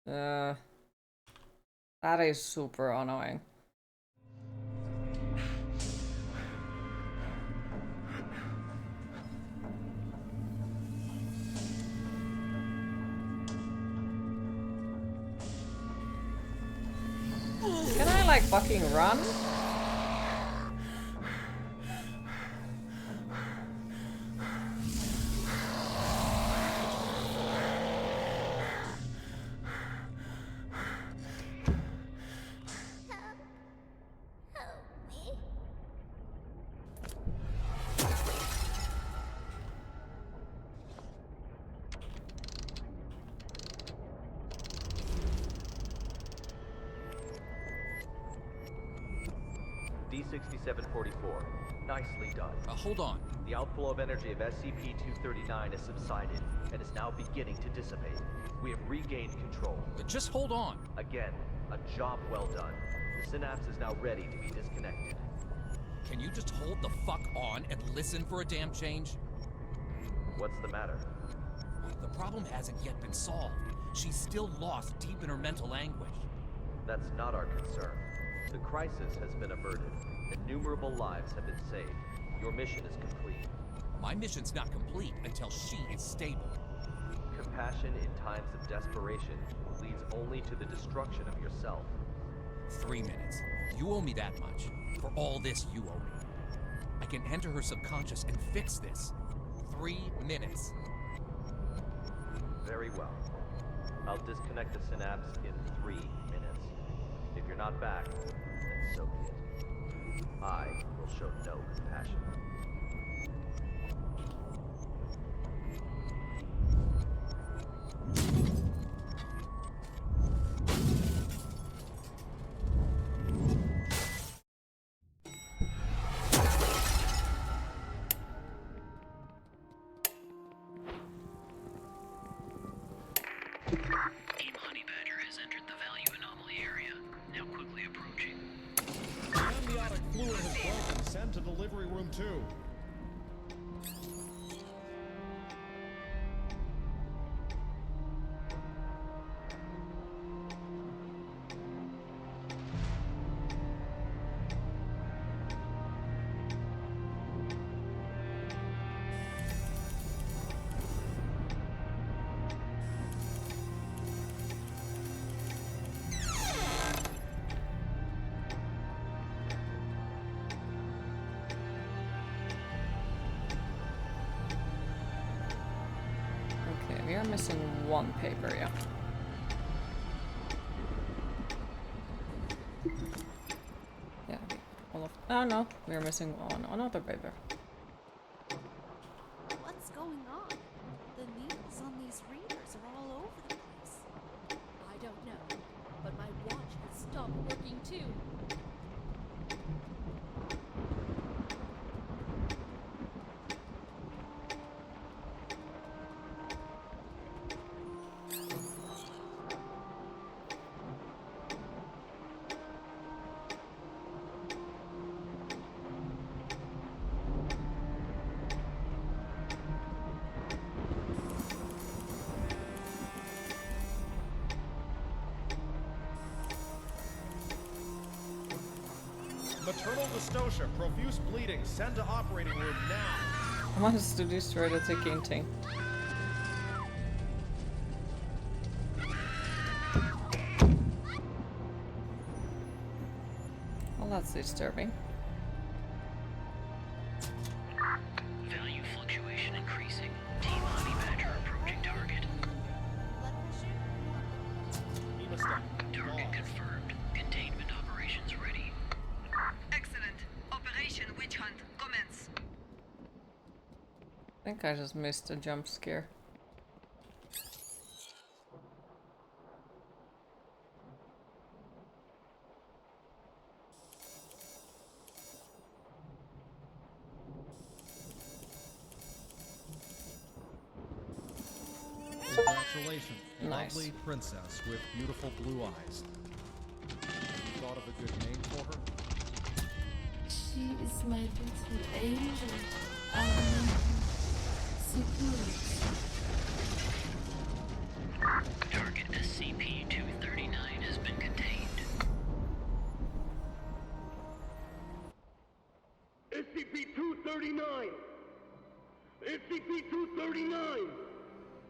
Speaker 1: That is super annoying. Can I like fucking run?
Speaker 9: D6744. Nicely done.
Speaker 12: Hold on.
Speaker 9: The outflow of energy of SCP-239 has subsided and is now beginning to dissipate. We have regained control.
Speaker 12: Just hold on.
Speaker 9: Again, a job well done. The synapse is now ready to be disconnected.
Speaker 12: Can you just hold the fuck on and listen for a damn change?
Speaker 9: What's the matter?
Speaker 12: The problem hasn't yet been solved. She's still lost deep in her mental anguish.
Speaker 9: That's not our concern. The crisis has been averted. Innumerable lives have been saved. Your mission is complete.
Speaker 12: My mission's not complete until she is stable.
Speaker 9: Compassion in times of desperation leads only to the destruction of yourself.
Speaker 12: 3 minutes. You owe me that much. For all this, you owe me. I can enter her subconscious and fix this. 3 minutes.
Speaker 9: Very well. I'll disconnect the synapse in 3 minutes. If you're not back, then so be it. I will show no compassion.
Speaker 6: Team Honey Badger has entered the value anomaly area. Now quickly approaching.
Speaker 24: Amniotic fluid has broken. Send to delivery room 2.
Speaker 1: Okay, we are missing one paper, yeah. Yeah, all of. Oh no, we are missing another paper.
Speaker 13: What's going on? The needles on these readers are all over the place.
Speaker 8: I don't know, but my watch has stopped working too.
Speaker 24: Maternal dystocia, profuse bleeding. Send to operating room now.
Speaker 1: I want us to destroy the ticking thing. Well, that's disturbing.
Speaker 6: Value fluctuation increasing. Team Honey Badger approaching target. Target confirmed. Containment operations ready.
Speaker 7: Excellent. Operation Witch Hunt commence.
Speaker 1: I think I just missed a jump scare.
Speaker 24: Congratulations,
Speaker 1: Nice.
Speaker 24: lovely princess with beautiful blue eyes. You thought of a good name for her?
Speaker 10: She is my little angel. Secret.
Speaker 6: Target SCP-239 has been contained.
Speaker 4: SCP-239! SCP-239!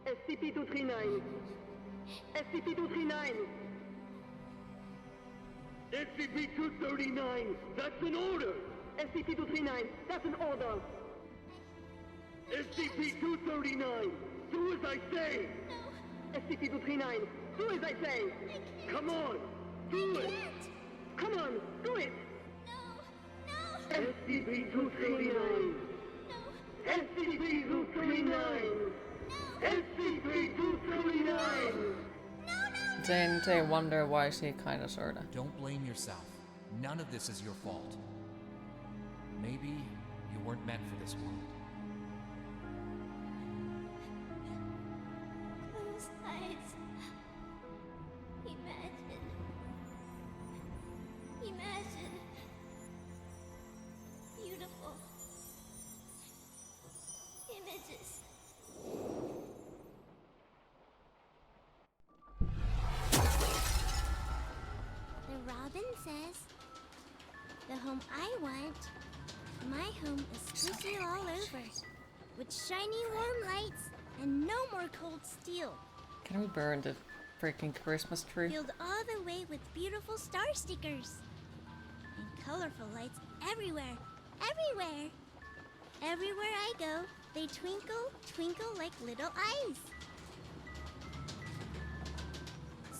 Speaker 7: SCP-239. SCP-239.
Speaker 4: SCP-239! That's an order!
Speaker 7: SCP-239. That's an order.
Speaker 4: SCP-239! Do as I say!
Speaker 7: SCP-239. Do as I say.
Speaker 4: Come on! Do it!
Speaker 7: Come on, do it.
Speaker 4: SCP-239! SCP-239! SCP-239!
Speaker 1: Then they wonder why she kinda sorta.
Speaker 12: Don't blame yourself. None of this is your fault. Maybe you weren't meant for this world.
Speaker 23: Close eyes. Imagine. Imagine. Beautiful. Images. The home I want. My home is squishy all over, with shiny warm lights and no more cold steel.
Speaker 1: Can we burn the freaking Christmas tree?
Speaker 23: Filled all the way with beautiful star stickers. And colorful lights everywhere. Everywhere. Everywhere I go, they twinkle, twinkle like little eyes.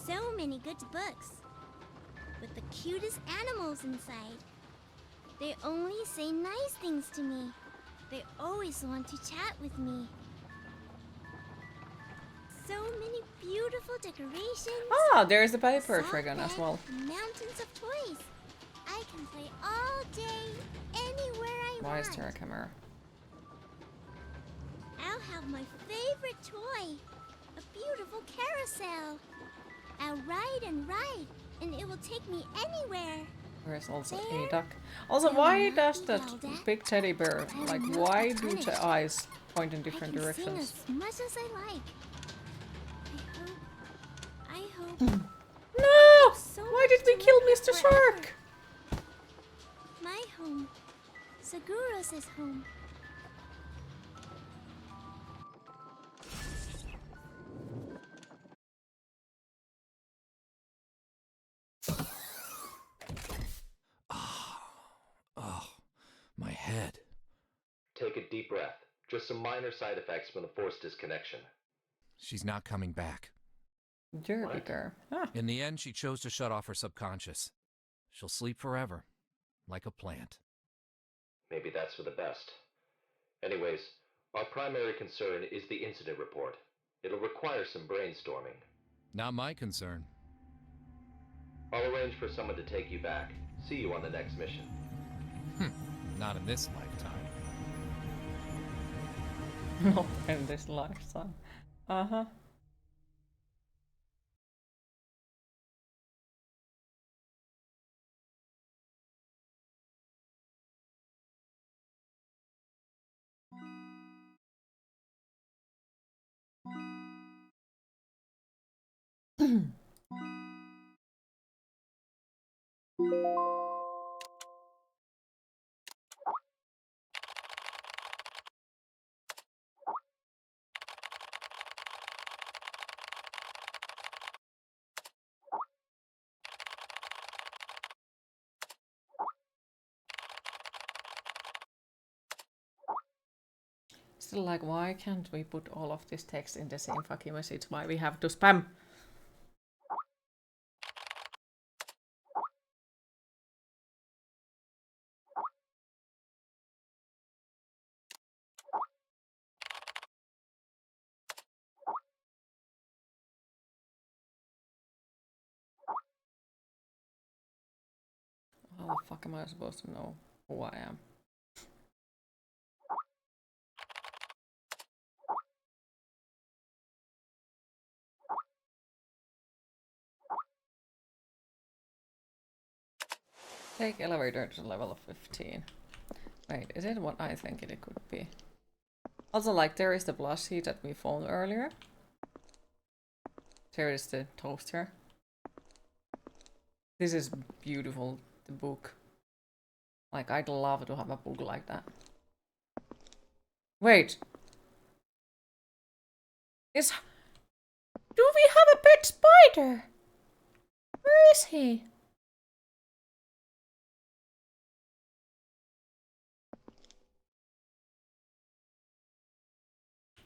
Speaker 23: So many good books. With the cutest animals inside. They only say nice things to me. They always want to chat with me. So many beautiful decorations.
Speaker 1: Ah, there's the paper dragon as well.
Speaker 23: Mountains of toys. I can play all day, anywhere I want.
Speaker 1: Why is there a camera?
Speaker 23: I'll have my favorite toy. A beautiful carousel. I'll ride and ride, and it will take me anywhere.
Speaker 1: There's also a duck. Also, why does that big teddy bear, like, why do the eyes point in different directions?
Speaker 23: Sing as much as I like. I hope.
Speaker 1: No! Why did we kill Mr. Shark?
Speaker 23: My home. Seguros' home.
Speaker 12: Oh, my head.
Speaker 2: Take a deep breath. Just some minor side effects from the force disconnection.
Speaker 12: She's not coming back.
Speaker 1: Jerviker. Huh.
Speaker 12: In the end, she chose to shut off her subconscious. She'll sleep forever, like a plant.
Speaker 2: Maybe that's for the best. Anyways, our primary concern is the incident report. It'll require some brainstorming.
Speaker 12: Not my concern.
Speaker 2: I'll arrange for someone to take you back. See you on the next mission.
Speaker 12: Not in this lifetime.
Speaker 1: Not in this lifetime. Uh-huh. Still, like, why can't we put all of this text in the same fucking message? Why we have to spam? How the fuck am I supposed to know who I am? Take elevator to level 15. Wait, is it what I think it could be? Also, like, there is the plushie that we found earlier. There is the toaster. This is beautiful, the book. Like, I'd love to have a book like that. Wait! Do we have a pet spider? Where is he?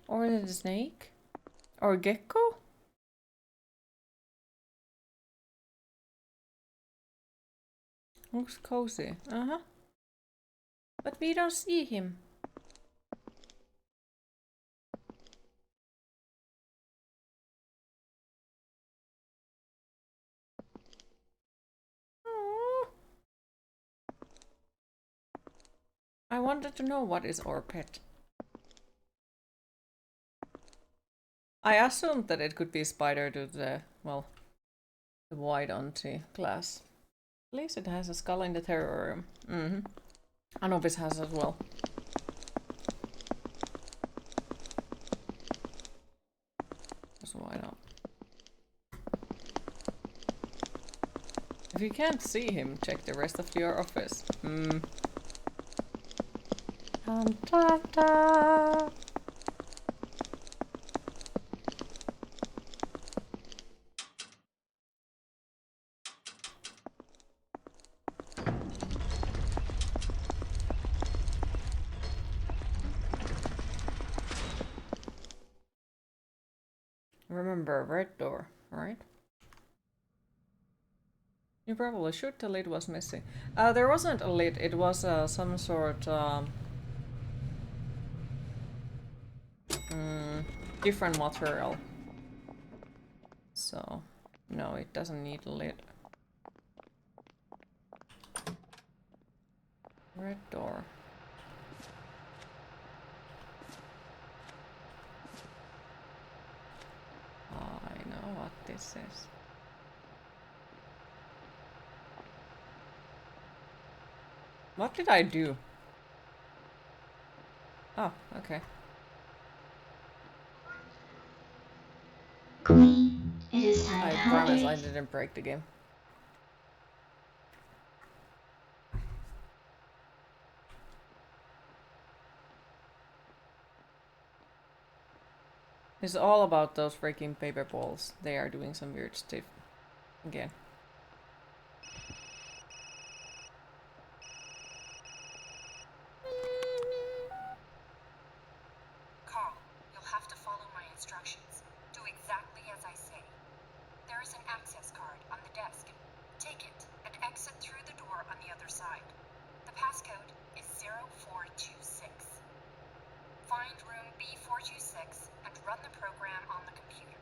Speaker 1: Or is it a snake? Or a gecko? Looks cozy. Uh-huh. But we don't see him. Aww. I wanted to know what is our pet. I assumed that it could be spider to the, well, the white auntie class. At least it has a skull in the terror room. Anubis has as well. So why not? If you can't see him, check the rest of your office. Ta-ta. Remember, red door, right? You probably should. The lid was missing. There wasn't a lid. It was some sort different material. So, no, it doesn't need a lid. Red door. I know what this is. What did I do? Oh, okay.
Speaker 11: Queen, it is time
Speaker 1: I
Speaker 11: to
Speaker 1: promise I
Speaker 11: hydrate.
Speaker 1: didn't break the game. It's all about those freaking paper balls. They are doing some weird stuff again.
Speaker 14: Carl, you'll have to follow my instructions. Do exactly as I say. There is an access card on the desk. Take it and exit through the door on the other side. The passcode is 0426. Find room B426 and run the program on the computer.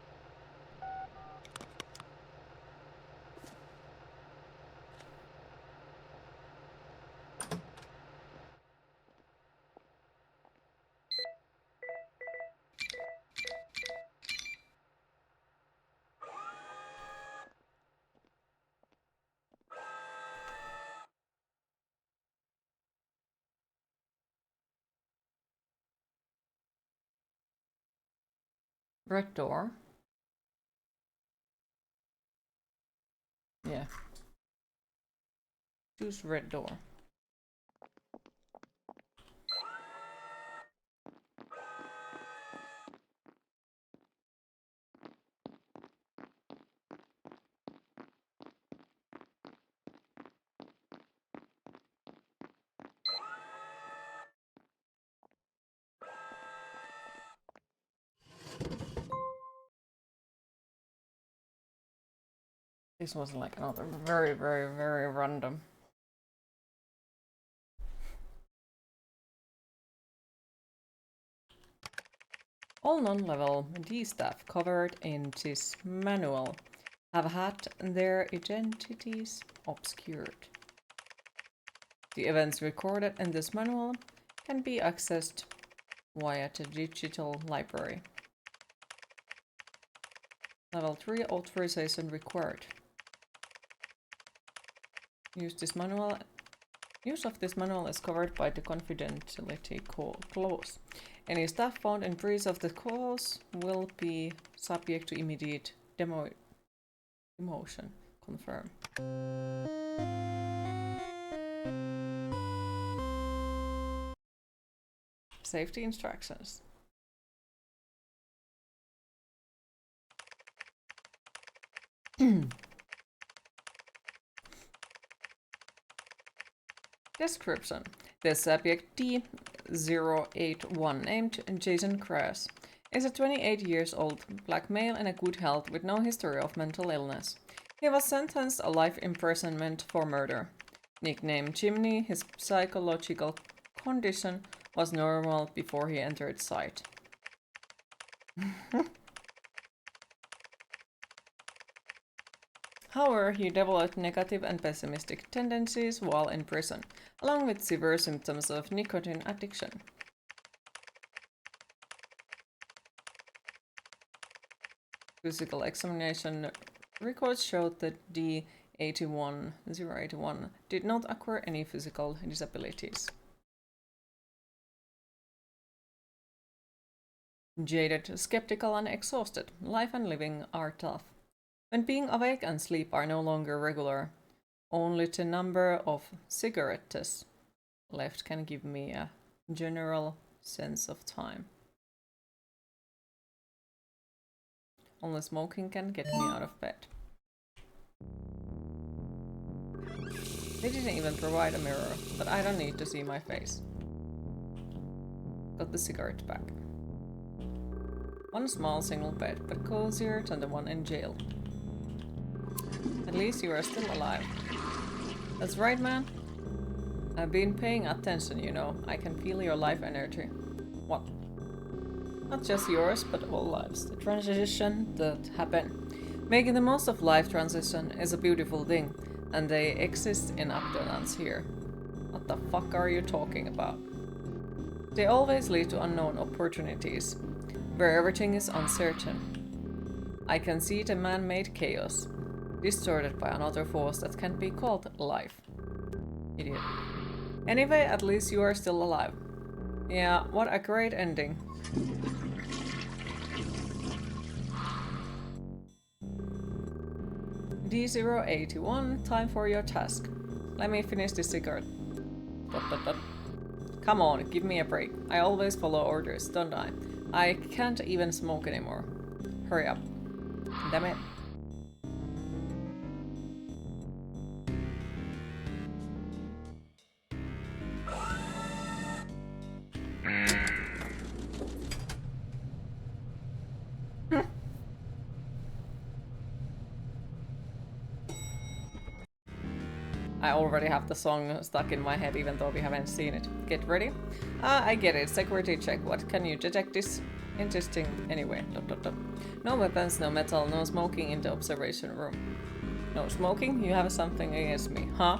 Speaker 1: Red door. Yeah. Choose red door. This was like another very random. All non-level D staff covered in this manual have had their identities obscured. The events recorded in this manual can be accessed via the digital library. Level 3 authorization required. Use of this manual is covered by the confidentiality clause. Any staff found in breach of the clause will be subject to immediate demotion. Confirm. Safety instructions. Description. The subject D081, named Jason Kress, is a 28 years old black male in a good health with no history of mental illness. He was sentenced to life imprisonment for murder. Nicknamed Chimney, his psychological condition was normal before he entered sight. However, he developed negative and pessimistic tendencies while in prison, along with severe symptoms of nicotine addiction. Physical examination records showed that D081 did not acquire any physical disabilities. Jaded, skeptical, and exhausted, life and living are tough. When being awake and sleep are no longer regular, Only the number of cigarettes left can give me a general sense of time. Only smoking can get me out of bed. They didn't even provide a mirror, but I don't need to see my face. Got the cigarette back. One small single bed, but cozier than the one in jail. At least you are still alive. That's right, man. I've been paying attention, you know. I can feel your life energy. What? Not just yours, but all lives. The transition that happen. Making the most of life transition is a beautiful thing, and they exist in abundance here. What the fuck are you talking about? They always lead to unknown opportunities, where everything is uncertain. I can see the man-made chaos, distorted by another force that can be called life. Idiot. Anyway, at least you are still alive. Yeah, what a great ending. D081, time for your task. Let me finish this cigarette. ... Come on, give me a break. I always follow orders, don't I? I can't even smoke anymore. Hurry up. Damn it. I already have the song stuck in my head even though we haven't seen it. Get ready? I get it. Security check. What can you detect this? Interesting. Anyway. ... No weapons, no metal, no smoking in the observation room. No smoking? You have something against me, huh? ...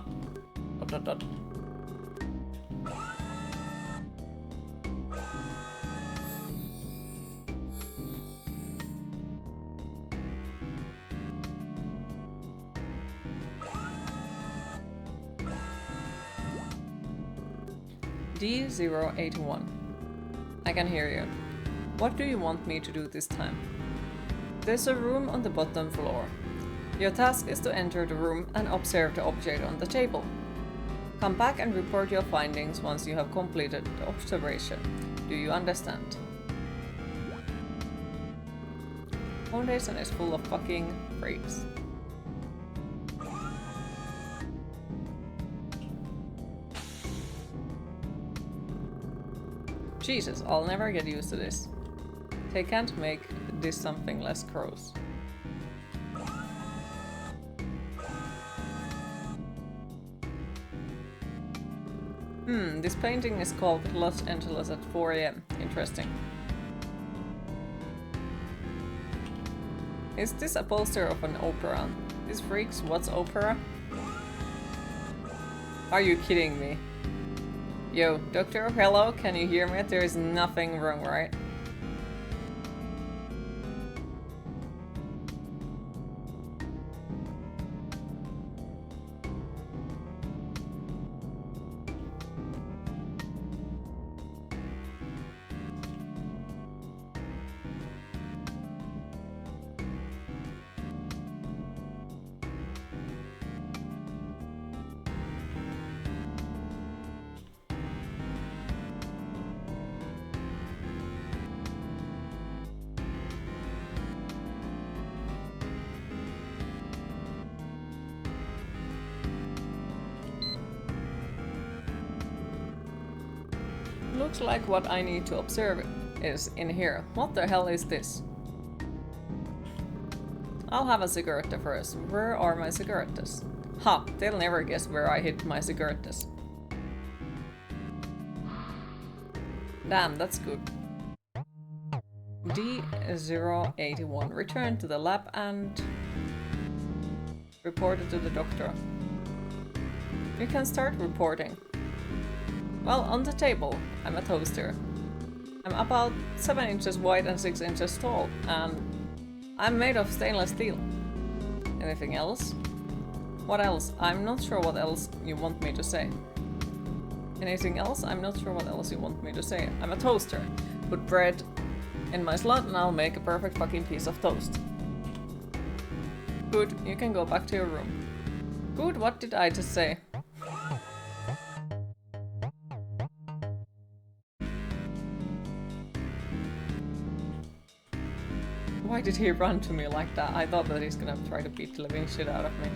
Speaker 1: D081. I can hear you. What do you want me to do this time? There's a room on the bottom floor. Your task is to enter the room and observe the object on the table. Come back and report your findings once you have completed the observation. Do you understand? Foundation is full of fucking freaks. Jesus, I'll never get used to this. They can't make this something less gross. This painting is called Los Angeles at 4 AM. Interesting. Is this a poster of an opera? These freaks, what's opera? Are you kidding me? Yo, Doctor, hello, can you hear me? There is nothing wrong, right? Looks like what I need to observe is in here. What the hell is this? I'll have a cigarette first. Where are my cigarettes? Ha! They'll never guess where I hid my cigarettes. Damn, that's good. D081. Return to the lab and report it to the doctor. You can start reporting. Well, on the table, I'm a toaster. I'm about 7 inches wide and 6 inches tall, and I'm made of stainless steel. Anything else? What else? I'm not sure what else you want me to say. Anything else? I'm not sure what else you want me to say. I'm a toaster. Put bread in my slot and I'll make a perfect fucking piece of toast. Good, you can go back to your room. Good, what did I just say? Why did he run to me like that? I thought that he's gonna try to beat the living shit out of me.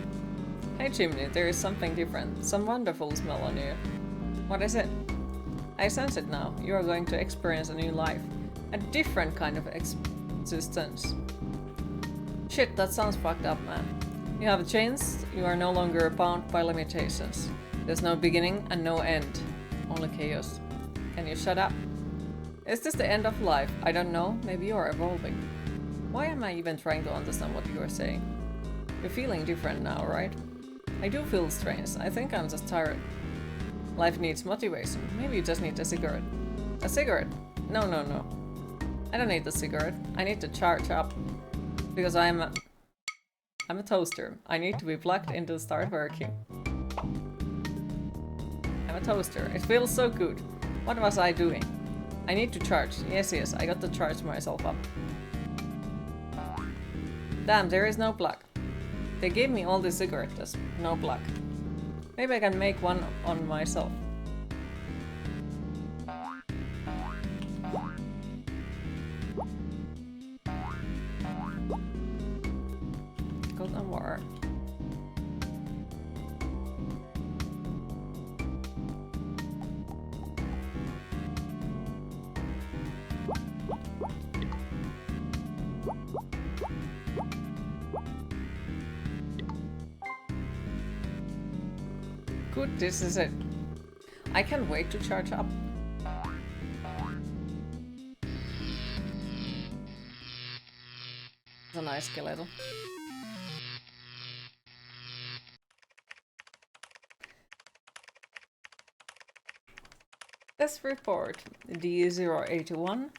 Speaker 1: Hey Chimney, there is something different. Some wonderful smell on you. What is it? I sense it now. You are going to experience a new life. A different kind of existence. Shit, that sounds fucked up, man. You have changed. You are no longer bound by limitations. There's no beginning and no end. Only chaos. Can you shut up? Is this the end of life? I don't know. Maybe you are evolving. Why am I even trying to understand what you are saying? You're feeling different now, right? I do feel strange. I think I'm just tired. Life needs motivation. Maybe you just need a cigarette. A cigarette? No, no, no. I don't need a cigarette. I need to charge up. Because I'm a toaster. I need to be plugged in to start working. I'm a toaster. It feels so good. What was I doing? I need to charge. Yes, yes, I got to charge myself up. Damn, there is no plug. They gave me all these cigarettes. No plug. Maybe I can make one on myself. Golden water. Good, this is it. I can't wait to charge up. It's a nice skeleton. This report, D081,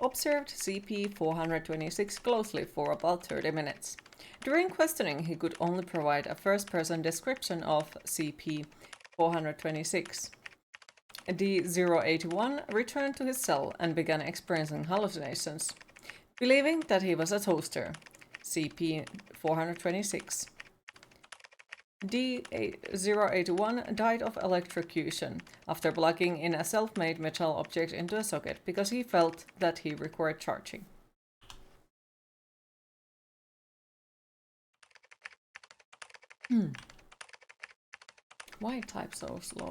Speaker 1: observed CP-426 closely for about 30 minutes. During questioning, he could only provide a first-person description of CP-426. D081 returned to his cell and began experiencing hallucinations, believing that he was a toaster. CP-426. D081 died of electrocution after plugging in a self-made metal object into a socket because he felt that he required charging. Why type so slow?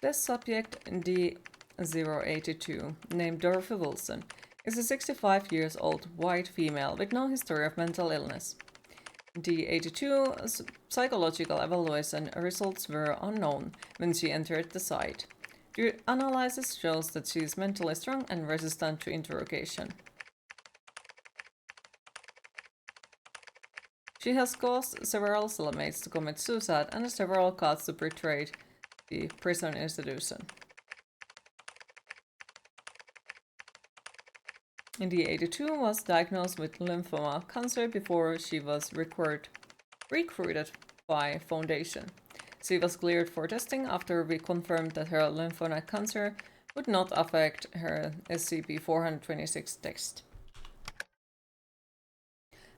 Speaker 1: This subject, D082, named Dorothy Wilson, is a 65-year-old white female with no history of mental illness. D82's psychological evaluation results were unknown when she entered the site. The analysis shows that she is mentally strong and resistant to interrogation. She has caused several cellmates to commit suicide and several cats to betray the prison institution. D82 was diagnosed with lymphoma cancer before she was recruited by Foundation. She was cleared for testing after we confirmed that her lymphoma cancer would not affect her SCP-426 test.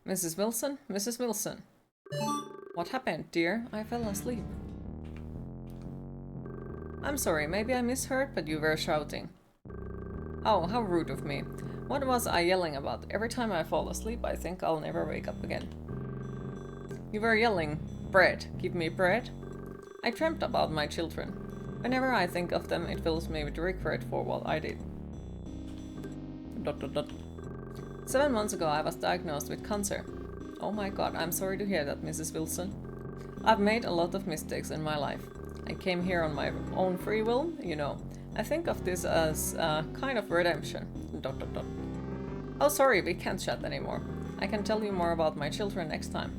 Speaker 1: Mrs. Wilson? Mrs. Wilson. What happened, dear? I fell asleep. I'm sorry, maybe I misheard, but you were shouting. Oh, how rude of me. What was I yelling about? Every time I fall asleep, I think I'll never wake up again. You were yelling, bread, give me bread? I dreamt about my children. Whenever I think of them, it fills me with regret for what I did. ... 7 months ago, I was diagnosed with cancer. Oh my god, I'm sorry to hear that, Mrs. Wilson. I've made a lot of mistakes in my life. I came here on my own free will, you know. I think of this as a kind of redemption. ... Oh, sorry, we can't chat anymore. I can tell you more about my children next time.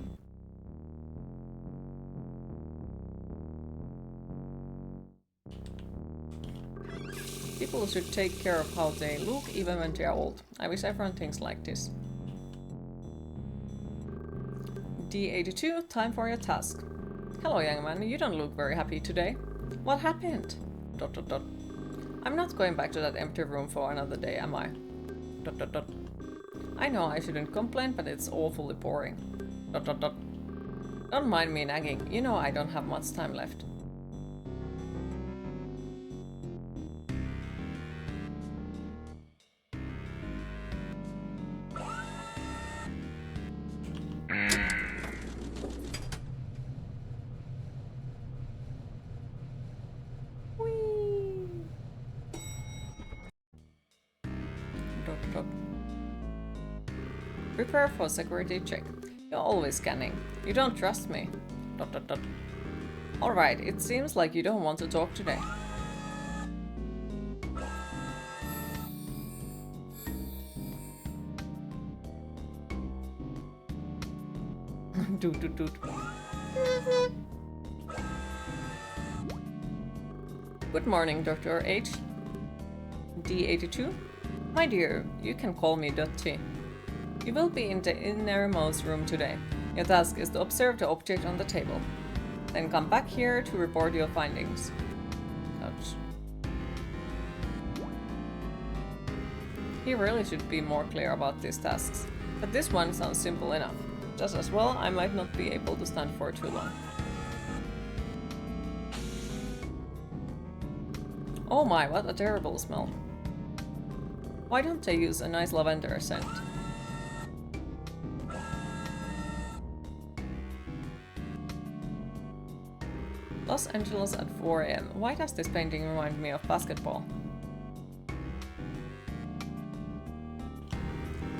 Speaker 1: People should take care of how they look even when they are old. I wish everyone thinks like this. D82, time for your task. Hello, young man, you don't look very happy today. What happened? ... I'm not going back to that empty room for another day, am I? ... I know I shouldn't complain, but it's awfully boring. ... Don't mind me nagging. You know I don't have much time left. Prepare for security check. You're always scanning. You don't trust me. ... Alright, it seems like you don't want to talk today. Doot doot doot. Good morning, Dr. H. D82? My dear, you can call me T. You will be in the innermost room today. Your task is to observe the object on the table. Then come back here to report your findings. Ouch. He really should be more clear about these tasks, but this one sounds simple enough. Just as well, I might not be able to stand for too long. Oh my, what a terrible smell. Why don't they use a nice lavender scent? Los Angeles at 4 AM. Why does this painting remind me of basketball?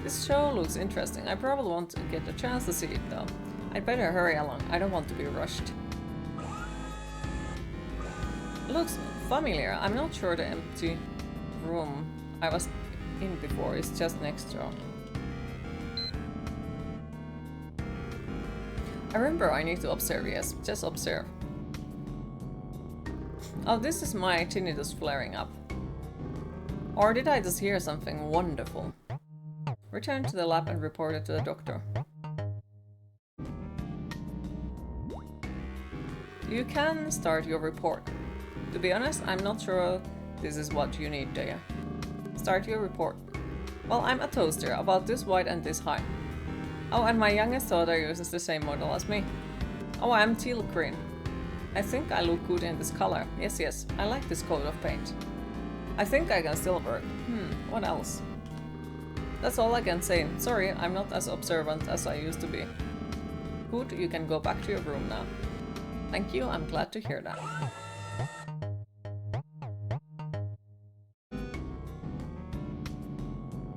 Speaker 1: This show looks interesting. I probably won't get a chance to see it though. I'd better hurry along. I don't want to be rushed. Looks familiar. I'm not sure the empty room I was in before is just next door. I remember I need to observe, yes. Just observe. Oh, this is my tinnitus flaring up. Or did I just hear something wonderful? Return to the lab and report it to the doctor. You can start your report. To be honest, I'm not sure this is what you need, do you? Start your report. Well, I'm a toaster, about this wide and this high. Oh, and my youngest daughter uses the same model as me. Oh, I'm teal green. I think I look good in this color. Yes, yes, I like this coat of paint. I think I can still work. What else? That's all I can say. Sorry, I'm not as observant as I used to be. Good, you can go back to your room now. Thank you, I'm glad to hear that.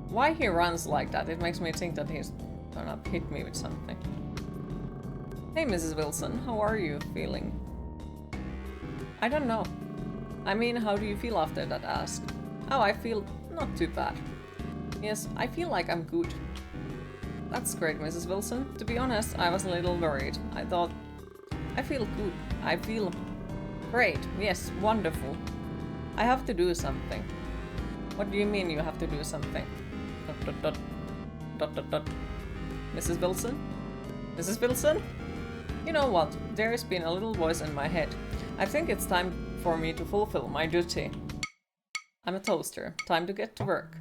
Speaker 1: Why he runs like that? It makes me think that he's gonna hit me with something. Hey, Mrs. Wilson, how are you feeling? I don't know. I mean, how do you feel after that ask? Oh, I feel not too bad. Yes, I feel like I'm good. That's great, Mrs. Wilson. To be honest, I was a little worried. I thought, I feel good. I feel great. Yes, wonderful. I have to do something. What do you mean you have to do something? ... Mrs. Wilson? Mrs. Wilson? You know what? There's been a little voice in my head. I think it's time for me to fulfill my duty. I'm a toaster. Time to get to work.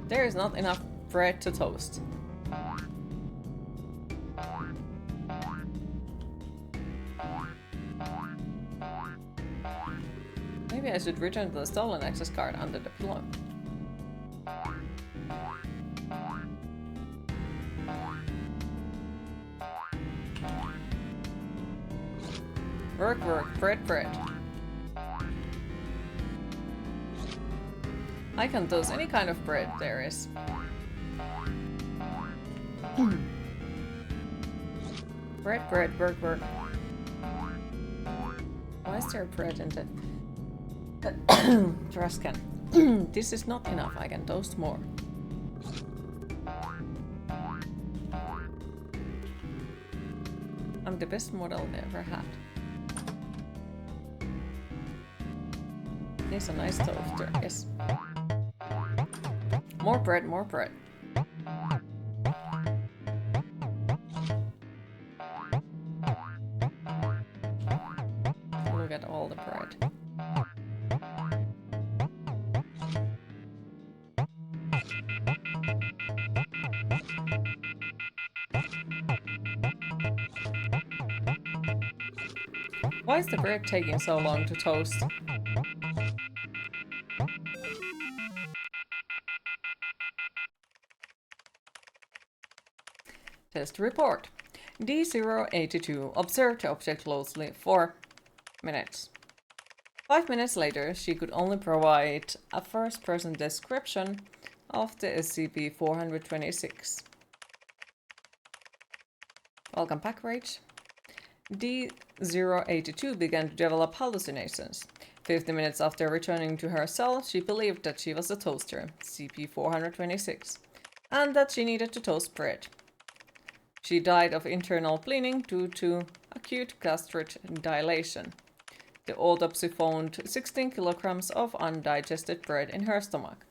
Speaker 1: There is not enough bread to toast. Maybe I should return the stolen access card under the pillow. Work, work, bread, bread. I can toast any kind of bread there is. Bread, bread, work, work. Why is there bread in the trash can? This is not enough. I can toast more. I'm the best model they ever had. It's a nice toaster, yes. More bread, more bread. Look at all the bread. Why is the bread taking so long to toast? Test report. D082 observed the object closely 4 minutes. 5 minutes later, she could only provide a first-person description of the SCP-426. Welcome back, Rach. D082 began to develop hallucinations. 50 minutes after returning to her cell, she believed that she was a toaster, SCP-426, and that she needed to toast bread. She died of internal bleeding due to acute gastric dilation. The autopsy found 16 kilograms of undigested bread in her stomach.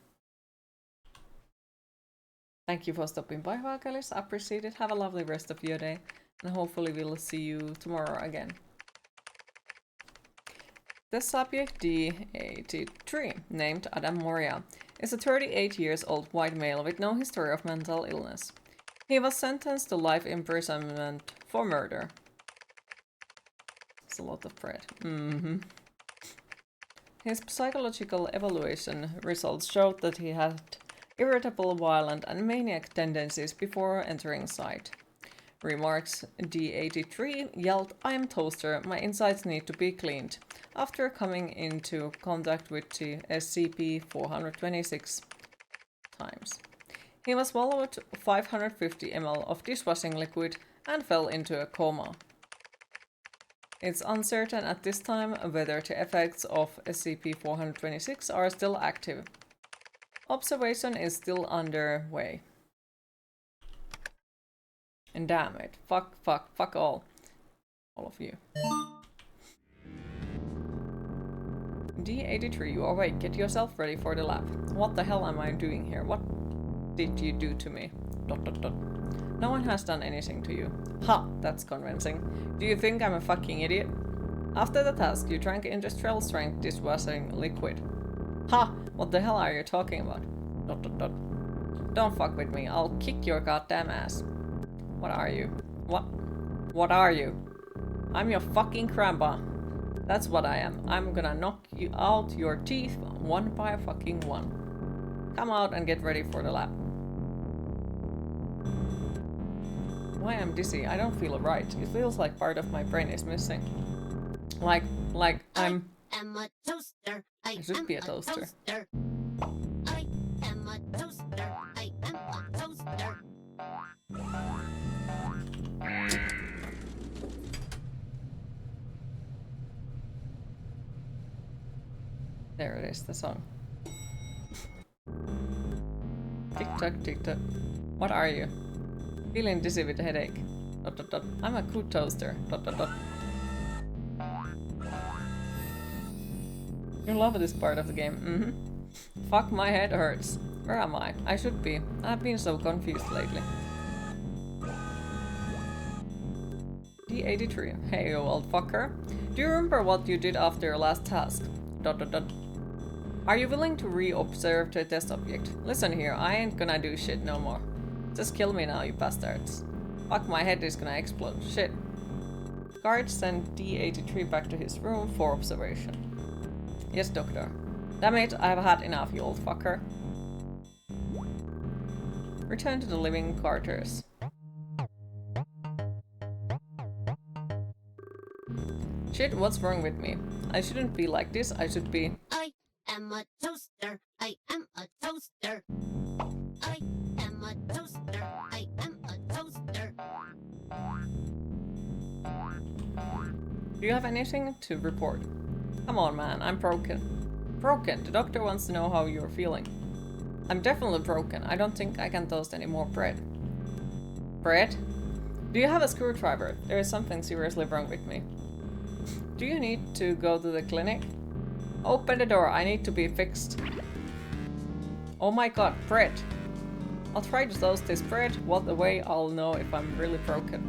Speaker 1: Thank you for stopping by, Vakalis. Appreciate it. Have a lovely rest of your day, and hopefully we'll see you tomorrow again. The subject D83, named Adam Moria, is a 38-year-old white male with no history of mental illness. He was sentenced to life imprisonment for murder. It's a lot of bread. His psychological evaluation results showed that he had irritable, violent, and maniac tendencies before entering site. Remarks D83 yelled, "I am toaster, my insides need to be cleaned," after coming into contact with the SCP-426 times. He was swallowed 550 ml of dishwashing liquid and fell into a coma. It's uncertain at this time whether the effects of SCP-426 are still active. Observation is still underway. And damn it. Fuck all. All of you. D83, you are awake. Get yourself ready for the lab. What the hell am I doing here? What did you do to me? ... No one has done anything to you. Ha! That's convincing. Do you think I'm a fucking idiot? After the task, you drank industrial strength dishwashing liquid. Ha! What the hell are you talking about? ... Don't fuck with me. I'll kick your goddamn ass. What are you? What are you? I'm your fucking grandpa. That's what I am. I'm gonna knock you out your teeth one by fucking one. Come out and get ready for the lab. Why I'm dizzy? I don't feel right. It feels like part of my brain is missing. Like I'm...
Speaker 11: I am a toaster.
Speaker 1: I should be a toaster.
Speaker 11: I am a toaster. I am a toaster.
Speaker 1: There it is, the song. Tick-tock, tick-tock. What are you? Feeling dizzy with a headache. ... I'm a good toaster. ... You love this part of the game. Fuck, my head hurts. Where am I? I should be. I've been so confused lately. D83. Hey, you old fucker. Do you remember what you did after your last task? ... Are you willing to re-observe the test object? Listen here, I ain't gonna do shit no more. Just kill me now, you bastards. Fuck, my head is gonna explode. Shit. Guards send D83 back to his room for observation. Yes, doctor. Damn it, I've had enough, you old fucker. Return to the living quarters. Shit, what's wrong with me? I shouldn't be like this, I should be...
Speaker 11: I am a toaster. I am a toaster. I am a toaster. I am a toaster.
Speaker 1: Do you have anything to report? Come on, man, I'm broken. Broken? The doctor wants to know how you're feeling. I'm definitely broken. I don't think I can toast any more bread. Bread? Do you have a screwdriver? There is something seriously wrong with me. Do you need to go to the clinic? Open the door, I need to be fixed. Oh my god, bread! I'll try to toast this bread. What a way I'll know if I'm really broken.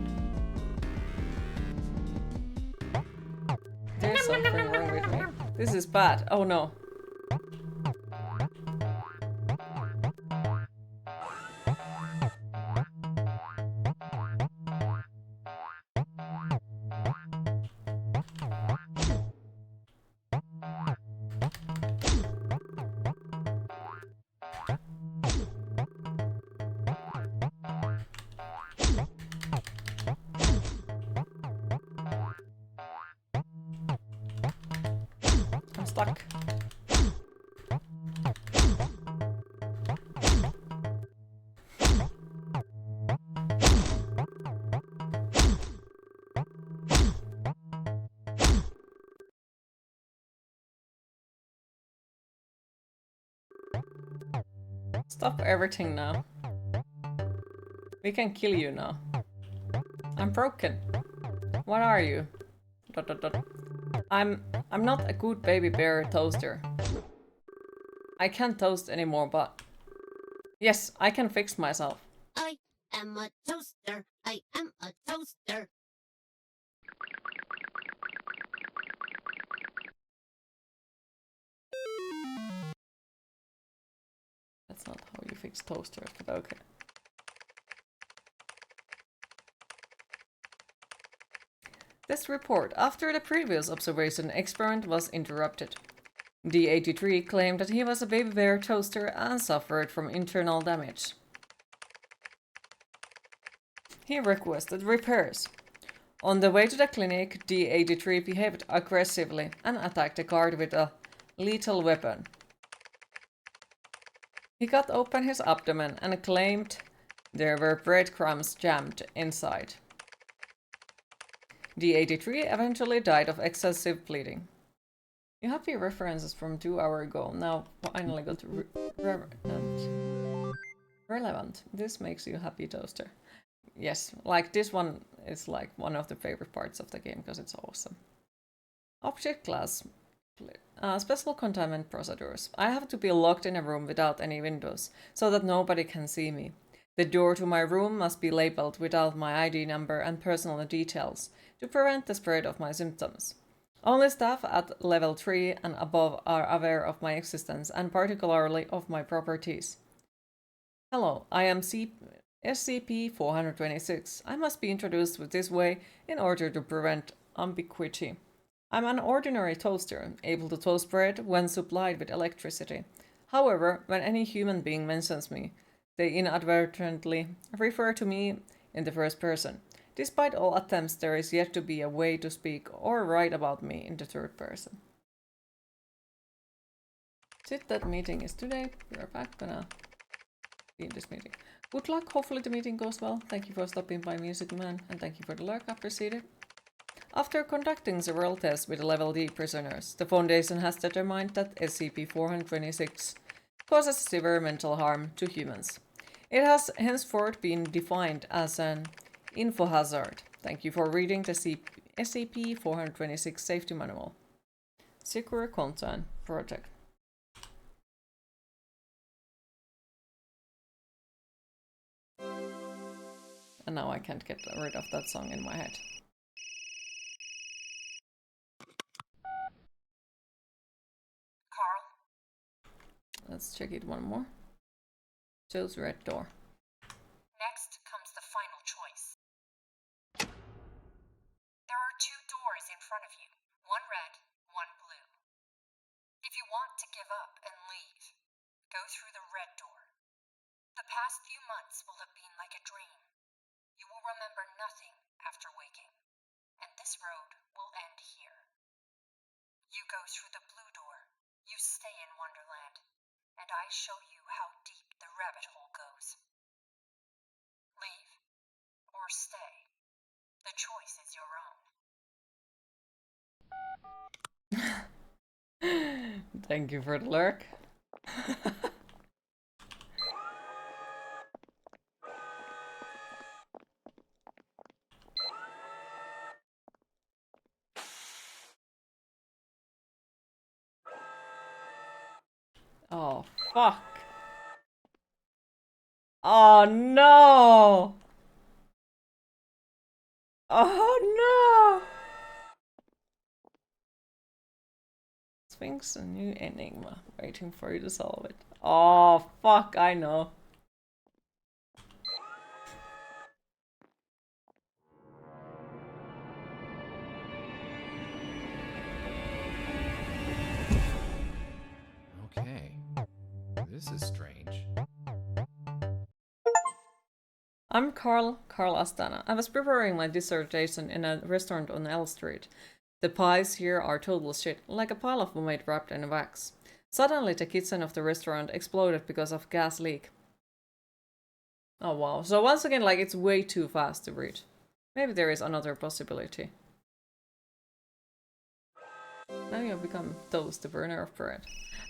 Speaker 1: There's something wrong with me. This is bad. Oh no. stuck. Stop everything now. We can kill you now. I'm broken. What are you? ... I'm not a good baby bear toaster. I can't toast anymore, but yes, I can fix myself.
Speaker 11: I am a toaster. I am a toaster.
Speaker 1: That's not how you fix toasters, but okay. This report. After the previous observation, experiment was interrupted. D83 claimed that he was a baby bear toaster and suffered from internal damage. He requested repairs. On the way to the clinic, D83 behaved aggressively and attacked the guard with a lethal weapon. He cut open his abdomen and claimed there were breadcrumbs jammed inside. D83 eventually died of excessive bleeding. You have the references from 2 hours ago. Now finally got relevant. This makes you happy, toaster. Yes, like this one is like one of the favorite parts of the game because it's awesome. Object class. Special containment procedures. I have to be locked in a room without any windows so that nobody can see me. The door to my room must be labeled without my ID number and personal details to prevent the spread of my symptoms. Only staff at level 3 and above are aware of my existence and particularly of my properties. Hello, I am SCP-426. I must be introduced this way in order to prevent ambiguity. I'm an ordinary toaster, able to toast bread when supplied with electricity. However, when any human being mentions me, they inadvertently refer to me in the first person. Despite all attempts, there is yet to be a way to speak or write about me in the third person. Shit, that meeting is today. We're back gonna be in this meeting. Good luck, hopefully the meeting goes well. Thank you for stopping by, Music Man, and thank you for the lurk, appreciate it. After conducting several tests with level D prisoners, the Foundation has determined that SCP-426 causes severe mental harm to humans. It has henceforth been defined as an info hazard. Thank you for reading the SCP-426 Safety Manual. Secure Content Project. And now I can't get rid of that song in my head.
Speaker 14: Carl?
Speaker 1: Let's check it one more. Chose red door.
Speaker 14: Next comes the final choice. There are 2 doors in front of you, one red, one blue. If you want to give up and leave, go through the red door. The past few months will have been like a dream. You will remember nothing after waking, and this road will end here. You go through the blue door, you stay in Wonderland, and I show you how deep the rabbit hole goes. Leave, or stay. The choice is your own.
Speaker 1: Thank you for the lurk. Oh, fuck. Oh, no. Oh, no. Sphinx, a new enigma, waiting for you to solve it. Oh, fuck, I know.
Speaker 12: Okay. This is strange.
Speaker 1: I'm Carl Astana. I was preparing my dissertation in a restaurant on L Street. The pies here are total shit, like a pile of vomit wrapped in wax. Suddenly the kitchen of the restaurant exploded because of gas leak. Oh wow, so once again, like, it's way too fast to read. Maybe there is another possibility. Now you have become toast, the burner of bread.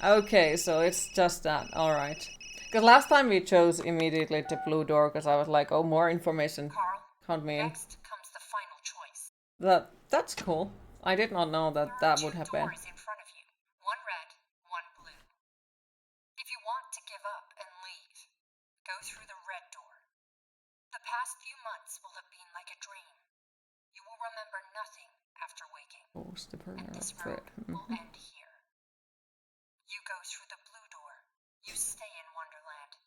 Speaker 1: Okay, so it's just that, alright. Because last time we chose immediately the blue door, because I was like, oh, more information. Count me in.
Speaker 14: Next comes the final choice.
Speaker 1: That's cool. I did not know that that would happen.
Speaker 14: Doors in front of you. One red, one blue. If you want to give up and leave, go through the red door. The past few months will have been like a dream. You will remember nothing after waking.
Speaker 1: Toast, the burner
Speaker 14: And this
Speaker 1: of bread.
Speaker 14: room will end here. You go through the blue door. You stay in Wonderland.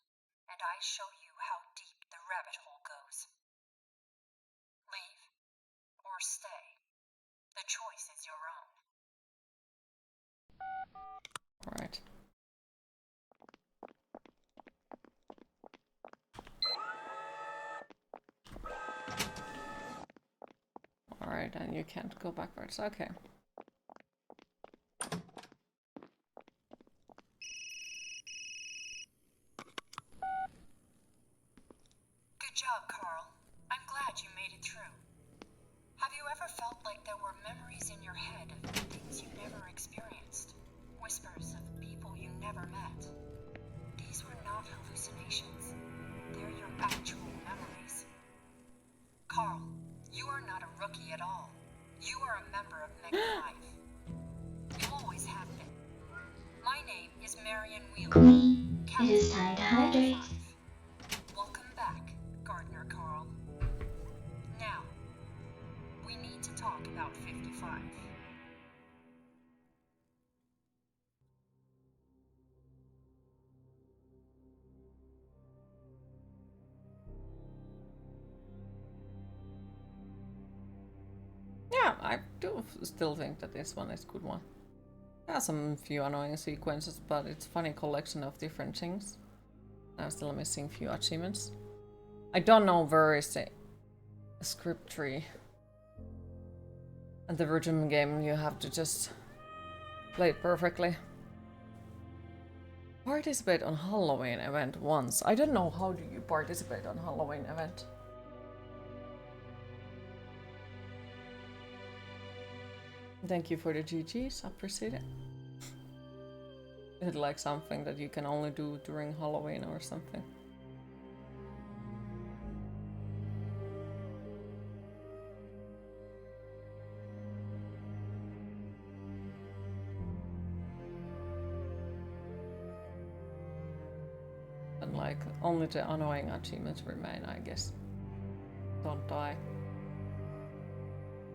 Speaker 14: And I show you how deep the rabbit hole goes. Leave or stay. The choice is your own.
Speaker 1: Alright. Alright, and you can't go backwards. Okay.
Speaker 14: Good job, Carl. I'm glad you made it through. Have you ever felt like there were memories in your head of things you never experienced? Whispers of people you never met? These were not hallucinations. They're your actual memories. Carl, you are not a rookie at all. You are a member of Mega 5. You always have been. My name is Marion Wheeler.
Speaker 23: Queen, it is time to hydrate.
Speaker 14: Welcome back, Gardener Carl. Now, we need to talk about 55.
Speaker 1: Yeah, I do still think that this one is a good one. There are some few annoying sequences, but it's a funny collection of different things. I'm still missing a few achievements. I don't know where is the script tree. And the Virgin game, you have to just play it perfectly. Participate on Halloween event once. I don't know, how do you participate on Halloween event? Thank you for the GGs, appreciate it. Is it like something that you can only do during Halloween or something? And like, only the annoying achievements remain, I guess. Don't die.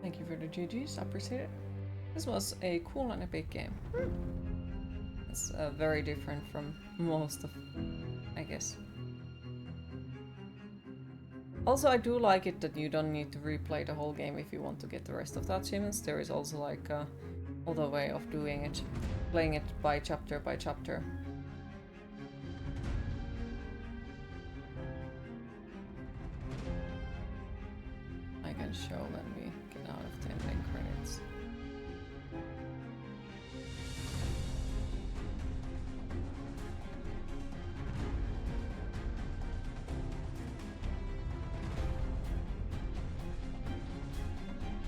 Speaker 1: Thank you for the GGs, appreciate it. This was a cool and epic game. It's very different from most of, I guess. Also, I do like it that you don't need to replay the whole game if you want to get the rest of the achievements. There is also like other way of doing it, playing it by chapter by chapter. I can show when we get out of the ending credits.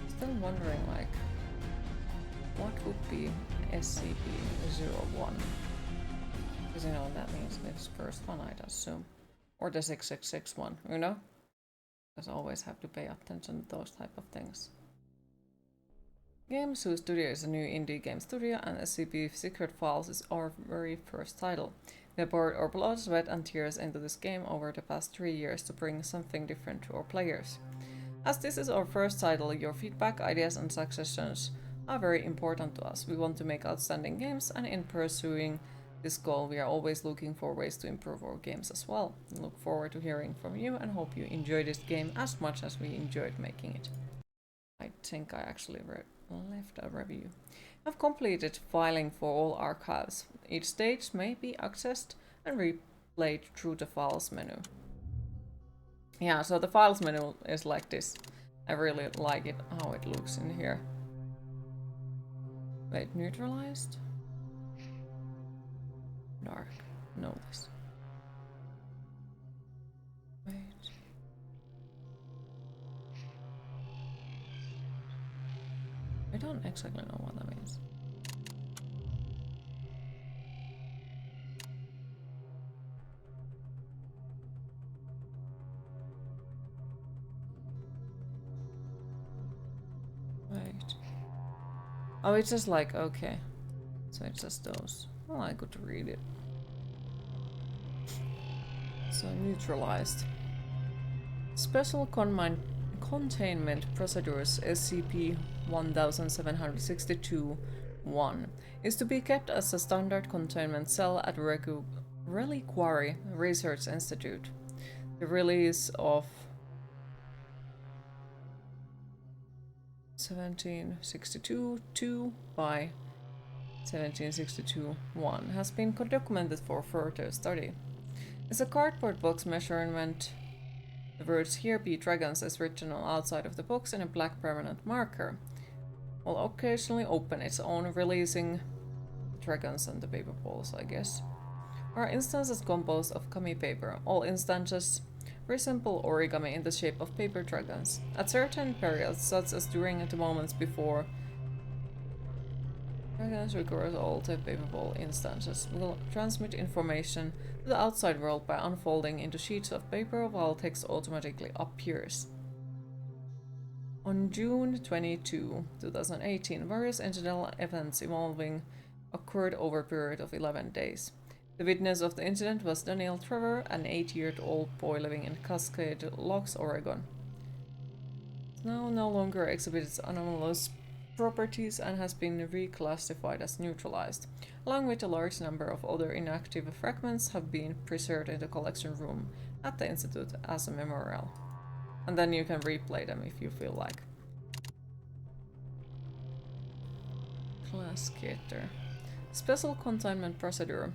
Speaker 1: Still wondering, like, what would be SCP-01? Because, you know, that means this first one, I'd assume. Or the 666 one, you know? Because I always have to pay attention to those type of things. Games Whose Studio is a new indie game studio, and SCP Secret Files is our very first title. We have poured our blood, sweat, and tears into this game over the past 3 years to bring something different to our players. As this is our first title, your feedback, ideas, and suggestions are very important to us. We want to make outstanding games, and in pursuing this goal, we are always looking for ways to improve our games as well. We look forward to hearing from you and hope you enjoy this game as much as we enjoyed making it. I think I actually left a review. I've completed filing for all archives. Each stage may be accessed and replayed through the files menu. Yeah, so the files menu is like this. I really like it, how it looks in here. Wait, neutralized? Dark. Notice. Wait. I don't exactly know what that means. Wait. Oh, it's just like, okay. So it's just those. Well, I could read it. So neutralized. Special containment procedures SCP 1762-1 is to be kept as a standard containment cell at Reliquary Research Institute. The release of 1762-2 by 1762-1 has been documented for further study. As a cardboard box measurement, the words "Here be dragons" is written on the outside of the box in a black permanent marker, will occasionally open its own, releasing dragons and the paper balls, I guess. Are instances composed of kami paper. All instances resemble origami in the shape of paper dragons. At certain periods, such as during the moments before, dragons record all the paper ball instances will transmit information to the outside world by unfolding into sheets of paper while text automatically appears. On June 22, 2018, various incidental events involving occurred over a period of 11 days. The witness of the incident was Daniel Trevor, an 8-year-old boy living in Cascade Locks, Oregon. It now no longer exhibits anomalous properties and has been reclassified as neutralized, along with a large number of other inactive fragments have been preserved in the collection room at the Institute as a memorial. And then you can replay them if you feel like. Class Gator. Special containment procedure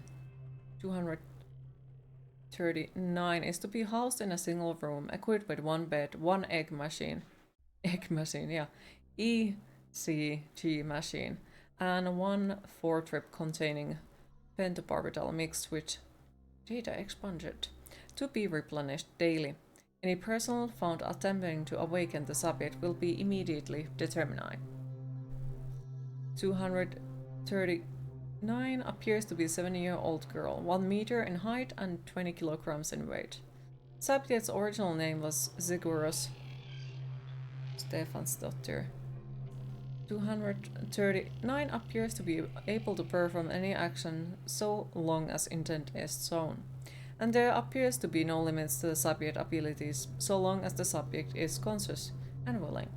Speaker 1: 239 is to be housed in a single room, equipped with one bed, one egg machine, yeah, ECG machine, and one 4-trip containing pentobarbital mixed with data expunged, to be replenished daily. Any person found attempting to awaken the subject will be immediately determined. 239 appears to be a 7-year-old girl, 1 meter in height and 20 kilograms in weight. Subject's original name was Ziguros Stefansdottir. 239 appears to be able to perform any action so long as intent is shown, and there appears to be no limits to the subject's abilities so long as the subject is conscious and willing.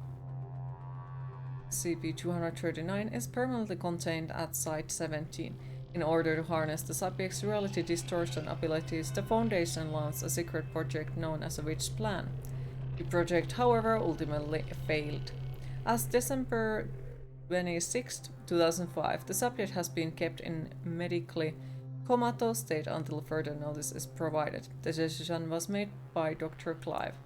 Speaker 1: SCP-239 is permanently contained at Site-17. In order to harness the subject's reality distortion abilities, the Foundation launched a secret project known as a Witch Plan. The project, however, ultimately failed. As December 26, 2005, the subject has been kept in medically comatose state until further notice is provided. The decision was made by Dr. Clive.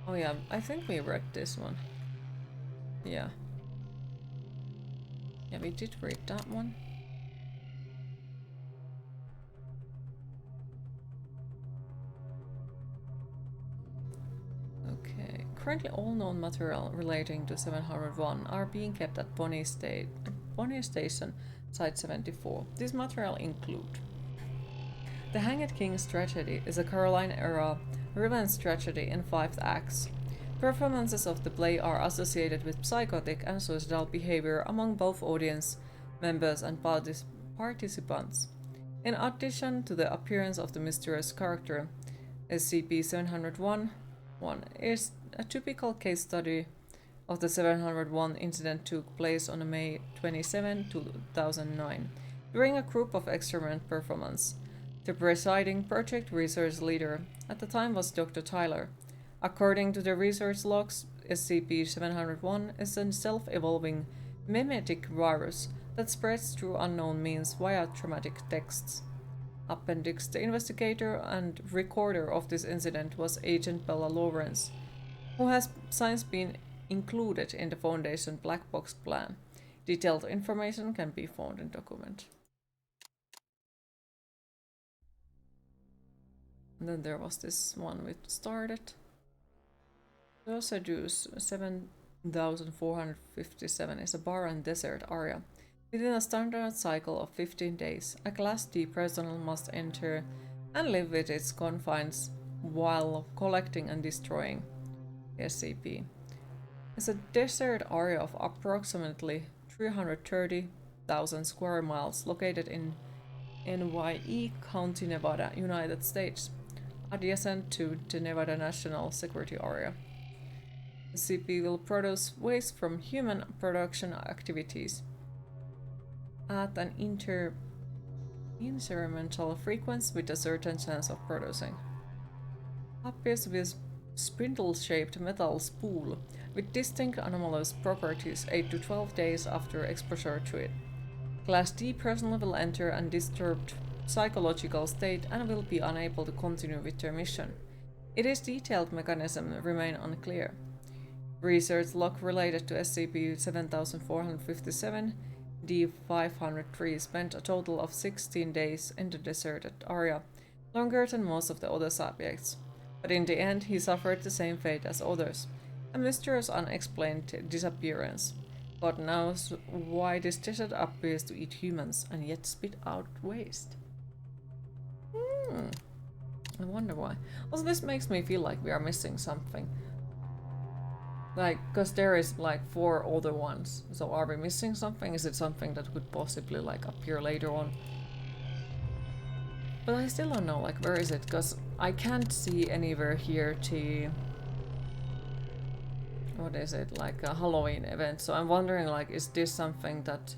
Speaker 1: Oh yeah, I think we read this one. Yeah. Yeah, we did read that one. Okay. Currently all known material relating to 701 are being kept at Bonnie Station, Site 74. This material include: The Hanged King's Tragedy is a Caroline-era revenge tragedy in 5 acts. Performances of the play are associated with psychotic and suicidal behavior among both audience members and participants. In addition to the appearance of the mysterious character, SCP-701 is a typical case study of the 701 incident took place on May 27, 2009, during a group of experiment performance. The presiding project research leader at the time was Dr. Tyler. According to the research logs, SCP-701 is a self-evolving mimetic virus that spreads through unknown means via traumatic texts. Appendix: the investigator and recorder of this incident was Agent Bella Lawrence, Who has since been included in the Foundation black box plan. Detailed information can be found in document. And then there was this one we started. Those Jews 7,457 is a barren desert area. Within a standard cycle of 15 days, a Class D personnel must enter and live with its confines while collecting and destroying SCP. It's a desert area of approximately 330,000 square miles located in NYE County, Nevada, United States, adjacent to the Nevada National Security Area. The SCP will produce waste from human production activities at an incremental frequency with a certain chance of producing. Appears with spindle-shaped metal spool with distinct anomalous properties 8 to 12 days after exposure to it. Class D personnel will enter a disturbed psychological state and will be unable to continue with their mission. Its detailed mechanism remain unclear. Research log related to SCP 7457 D503 spent a total of 16 days in the deserted area, longer than most of the other subjects. But in the end, he suffered the same fate as others, a mysterious unexplained disappearance. God knows why this desert appears to eat humans and yet spit out waste. I wonder why. Also, this makes me feel like we are missing something. Like, because there is like 4 other ones. So are we missing something? Is it something that could possibly like appear later on? But I still don't know, like, where is it? Because I can't see anywhere here to... What is it? Like a Halloween event. So I'm wondering, like, is this something that,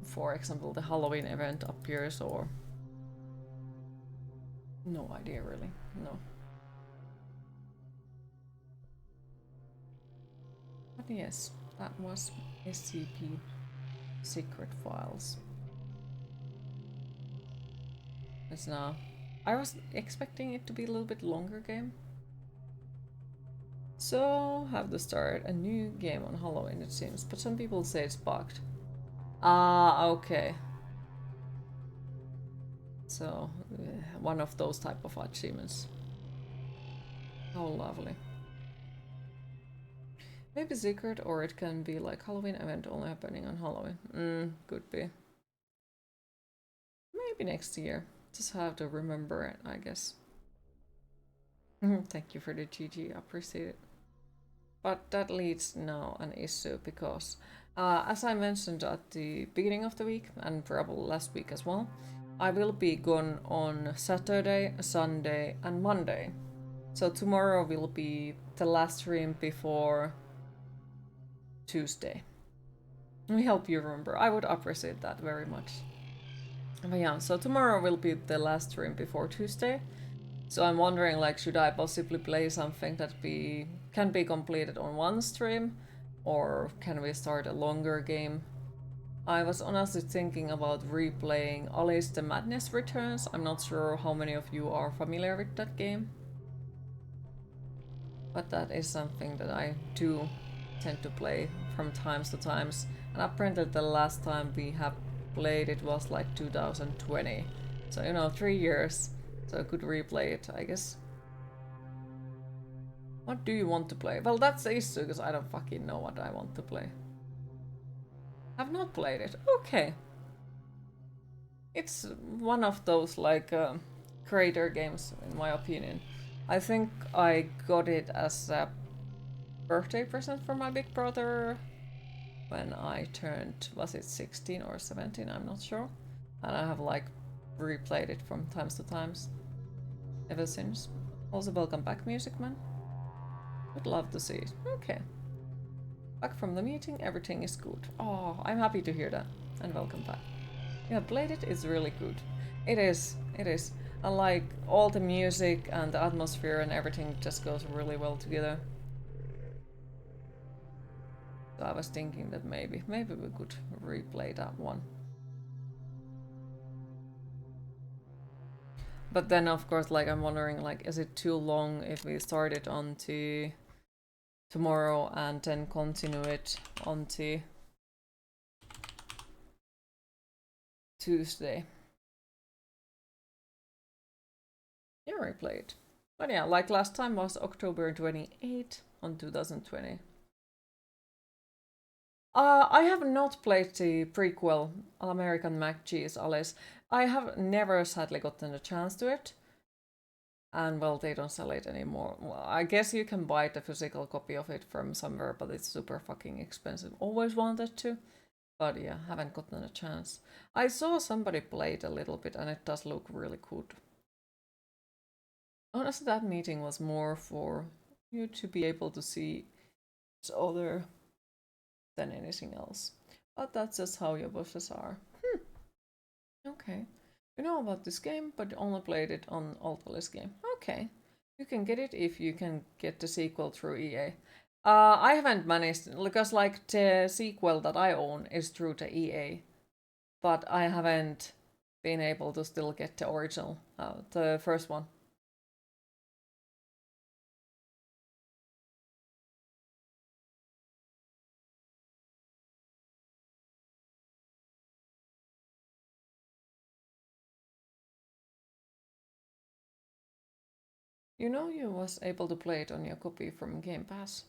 Speaker 1: for example, the Halloween event appears or... No idea, really. No. But yes, that was SCP Secret Files. It's now... I was expecting it to be a little bit longer game. So, have to start a new game on Halloween, it seems. But some people say it's bugged. Ah, okay. So, one of those type of achievements. How lovely. Maybe secret, or it can be like Halloween event only happening on Halloween. Could be. Maybe next year. Just have to remember it, I guess. Thank you for the GG, appreciate it. But that leads now an issue because, as I mentioned at the beginning of the week, and probably last week as well, I will be gone on Saturday, Sunday, and Monday. So tomorrow will be the last stream before Tuesday. We help you remember. I would appreciate that very much. But yeah, so tomorrow will be the last stream before Tuesday. So I'm wondering, like, should I possibly play something that can be completed on one stream? Or can we start a longer game? I was honestly thinking about replaying Alice the Madness Returns. I'm not sure how many of you are familiar with that game. But that is something that I do tend to play from times to times. And apparently the last time we have played it was like 2020. So, you know, 3 years. So I could replay it, I guess. What do you want to play? Well, that's the issue, because I don't fucking know what I want to play. I've not played it. Okay. It's one of those, like, creator games, in my opinion. I think I got it as a birthday present from my big brother when I turned, was it 16 or 17? I'm not sure. And I have, like, replayed it from times to times ever since. Also, welcome back, Music Man. Would love to see it. Okay. Back from the meeting, everything is good. Oh, I'm happy to hear that. And welcome back. You have played it, it's really good. It is, it is. I like all the music and the atmosphere and everything just goes really well together. So I was thinking that maybe we could replay that one. But then, of course, like, I'm wondering, like, is it too long if we started on to tomorrow and then continue it on the Tuesday. Yeah, replay it. But yeah, like last time was October 28th on 2020. I have not played the prequel, American Mac Cheese, Alice. I have never sadly gotten a chance to it. And well, they don't sell it anymore. Well, I guess you can buy the physical copy of it from somewhere, but it's super fucking expensive. Always wanted to, but yeah, haven't gotten a chance. I saw somebody play it a little bit and it does look really good. Honestly, that meeting was more for you to be able to see each other than anything else. But that's just how your bosses are. Okay. You know about this game, but you only played it on Altalis game. Okay. You can get it if you can get the sequel through EA. I haven't managed, because like the sequel that I own is through the EA. But I haven't been able to still get the original, the first one. You know you was able to play it on your copy from Game Pass.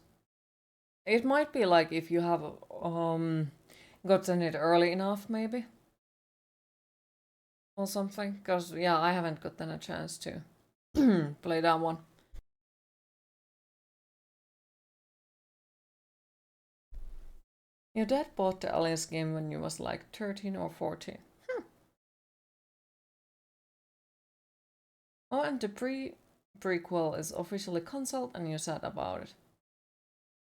Speaker 1: It might be like if you have gotten it early enough, maybe. Or something. Because, yeah, I haven't gotten a chance to play that one. Your dad bought the Aliens game when you was like 13 or 14. Oh, and the prequel is officially cancelled and you're sad about it.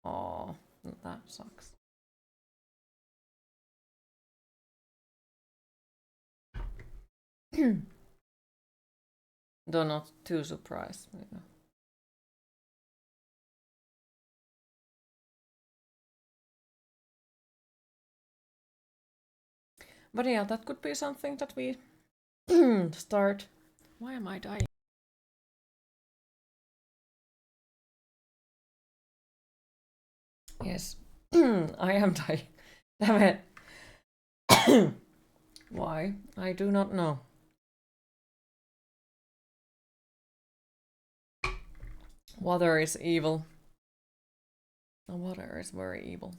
Speaker 1: Oh, that sucks. Though not too surprised, you know. But yeah, that could be something that we start. Why am I dying? Yes, I am dying. Damn it. Why? I do not know. Water is evil. Water is very evil.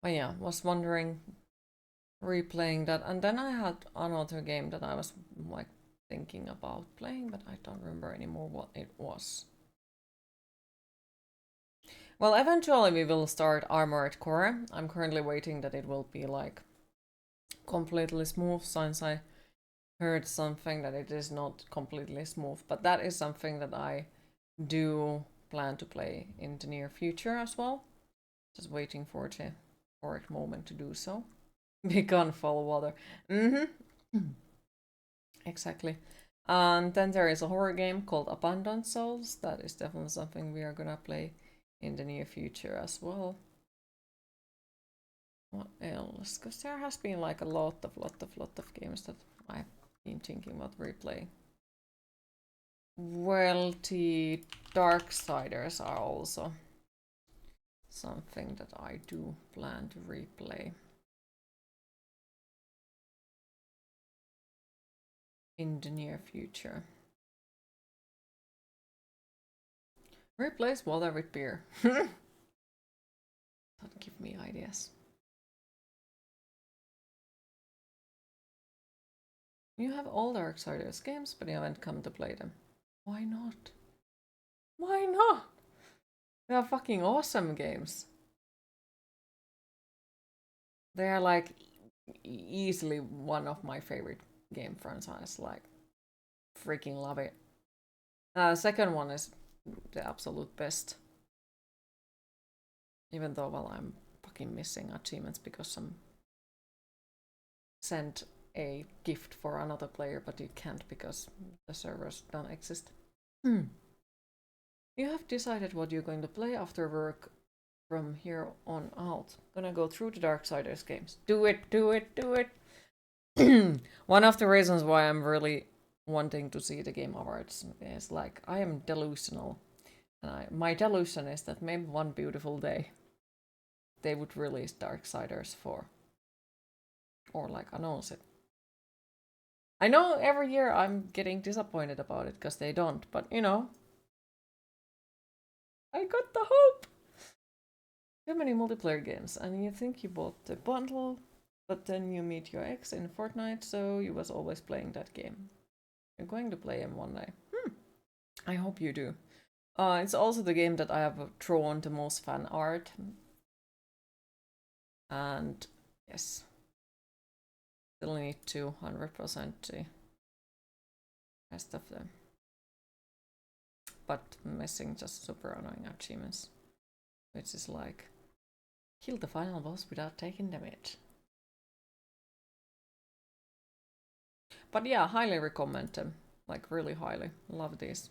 Speaker 1: But yeah, was wondering, replaying that, and then I had another game that I was like thinking about playing, but I don't remember anymore what it was. Well, eventually we will start Armored Core. I'm currently waiting that it will be like completely smooth, since I heard something that it is not completely smooth, but that is something that I do plan to play in the near future as well. Just waiting for the correct moment to do so. Become full water. Exactly. And then there is a horror game called Abandoned Souls. That is definitely something we are gonna play in the near future as well. What else? Because there has been like a lot of games that I've been thinking about replaying. Well, the Darksiders are also something that I do plan to replay in the near future. Replace water with beer. Don't give me ideas. You have all Darksiders games, but you haven't come to play them. Why not? Why not? They are fucking awesome games. They are like easily one of my favorite game franchises. Like, freaking love it. Second one is the absolute best. Even though, well, I'm fucking missing achievements because some sent a gift for another player, but you can't because the servers don't exist. You have decided what you're going to play after work from here on out. Gonna go through the Darksiders games. Do it, do it, do it! One of the reasons why I'm really wanting to see the Game Awards is like, I am delusional And my delusion is that maybe one beautiful day they would release Darksiders 4. Or like announce it. I know every year I'm getting disappointed about it because they don't, but you know, I got the hope! Too many multiplayer games, and you think you bought the bundle, but then you meet your ex in Fortnite, so you was always playing that game. You're going to play him one day. I hope you do. It's also the game that I have drawn the most fan art. And yes. Still need to 100% the rest of them. But missing just super annoying achievements. Which is like, kill the final boss without taking damage. But yeah, highly recommend them. Like really highly. Love these.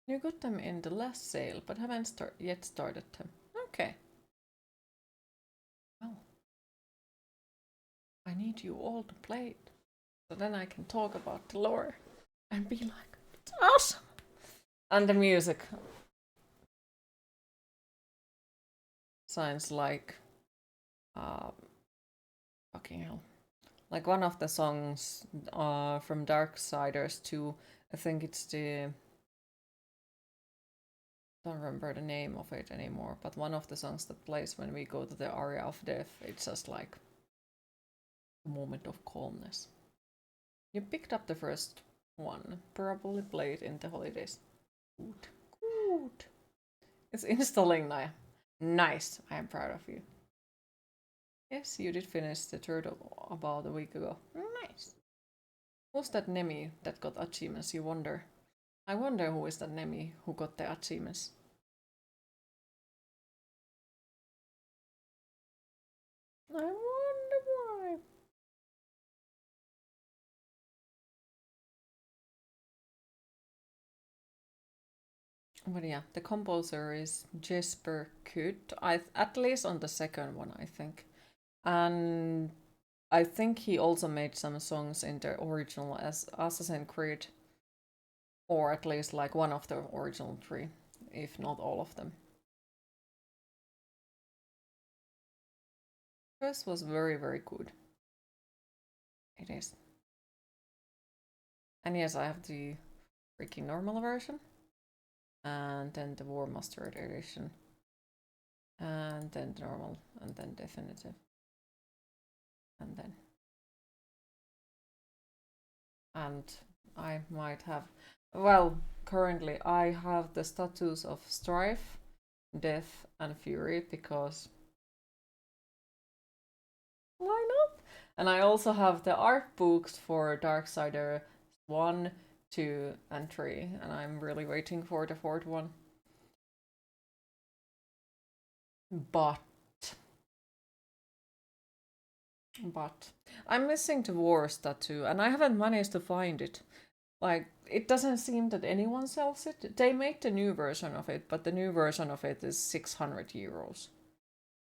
Speaker 1: You got them in the last sale, but haven't yet started them. Okay. Well, I need you all to play it, so then I can talk about the lore and be like, it's awesome! And the music. Sounds like, fucking hell. Like one of the songs from Darksiders 2, I think it's the... don't remember the name of it anymore, but one of the songs that plays when we go to the area of death, it's just like a moment of calmness. You picked up the first one, probably played in the holidays. Good, good. It's installing now. Nice, I am proud of you. Yes, you did finish the third about a week ago. Nice. Who's that Nemi that got achievements, you wonder? I wonder who is that Nemi who got the achievements. I wonder why. But yeah, the composer is Jesper Kutt. At least on the second one, I think. And I think he also made some songs in the original as Assassin's Creed. Or at least like one of the original 3, if not all of them. First was very, very good. It is. And yes, I have the freaking normal version. And then the War Mastered edition. And then the normal. And then definitive. And then. And I might have... Well, currently I have the status of Strife, Death, and Fury because... why not? And I also have the art books for Darksider 1, 2, and 3, and I'm really waiting for the 4th one. But I'm missing the Wars tattoo, and I haven't managed to find it. Like, it doesn't seem that anyone sells it. They made the new version of it, but the new version of it is 600 euros.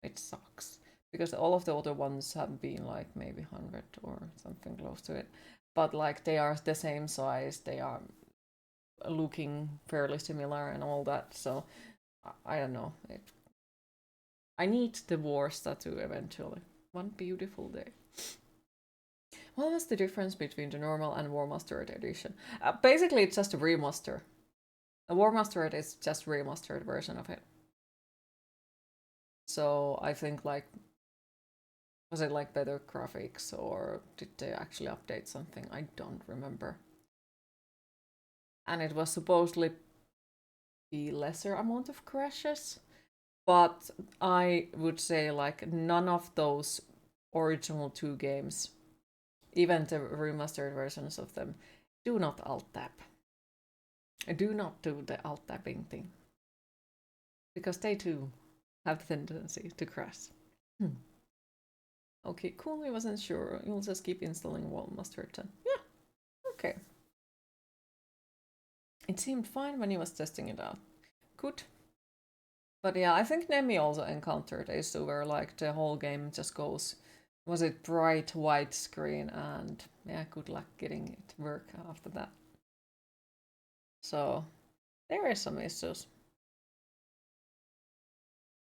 Speaker 1: It sucks. Because all of the other ones have been like maybe 100 or something close to it. But like they are the same size, they are looking fairly similar and all that. So I don't know. I need the Wars tattoo eventually. One beautiful day. What was the difference between the normal and War Mastered edition? Basically, it's just a remaster. A War Mastered is just a remastered version of it. So I think like, was it like better graphics or did they actually update something? I don't remember. And it was supposedly be lesser amount of crashes, but I would say like none of those original 2 games, even the remastered versions of them, do not alt tab. Do not do the alt tabbing thing. Because they too have the tendency to crash. Okay, cool, I wasn't sure. You'll just keep installing War Mastered 10. Yeah, okay. It seemed fine when he was testing it out. good. But yeah, I think Nemi also encountered a issue where like the whole game just goes, was it bright white screen, and yeah, good luck getting it to work after that. So there is some issues.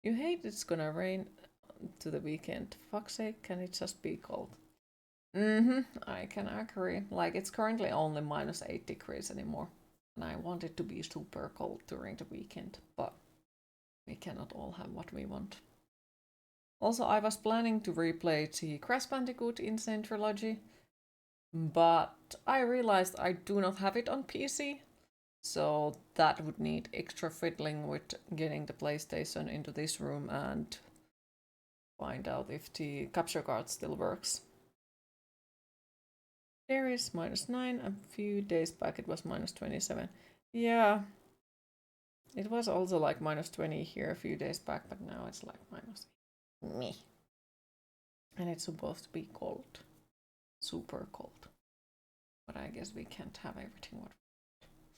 Speaker 1: You hate it's gonna rain to the weekend. Fuck's sake, can it just be cold? I can agree. Like, it's currently only -8 degrees anymore. And I want it to be super cold during the weekend, but we cannot all have what we want. Also, I was planning to replay the Crash Bandicoot Insane Trilogy, but I realized I do not have it on PC, so that would need extra fiddling with getting the PlayStation into this room and find out if the capture card still works. There is -9, a few days back it was -27. Yeah, it was also like -20 here a few days back, but now it's like -me. And it's supposed to be cold. Super cold. But I guess we can't have everything what we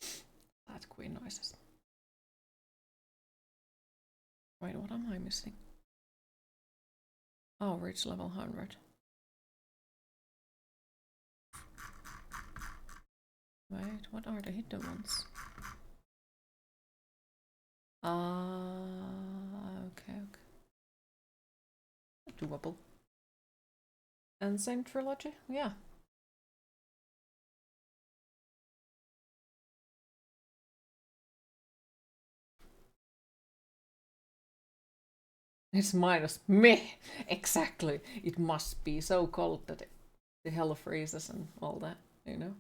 Speaker 1: want. That's queen noises. Wait, what am I missing? Oh, reach level 100. Wait, what are the hidden ones? Okay. Doable. Insane Trilogy? Yeah. It's -me! Exactly! It must be so cold that the hell freezes and all that, you know?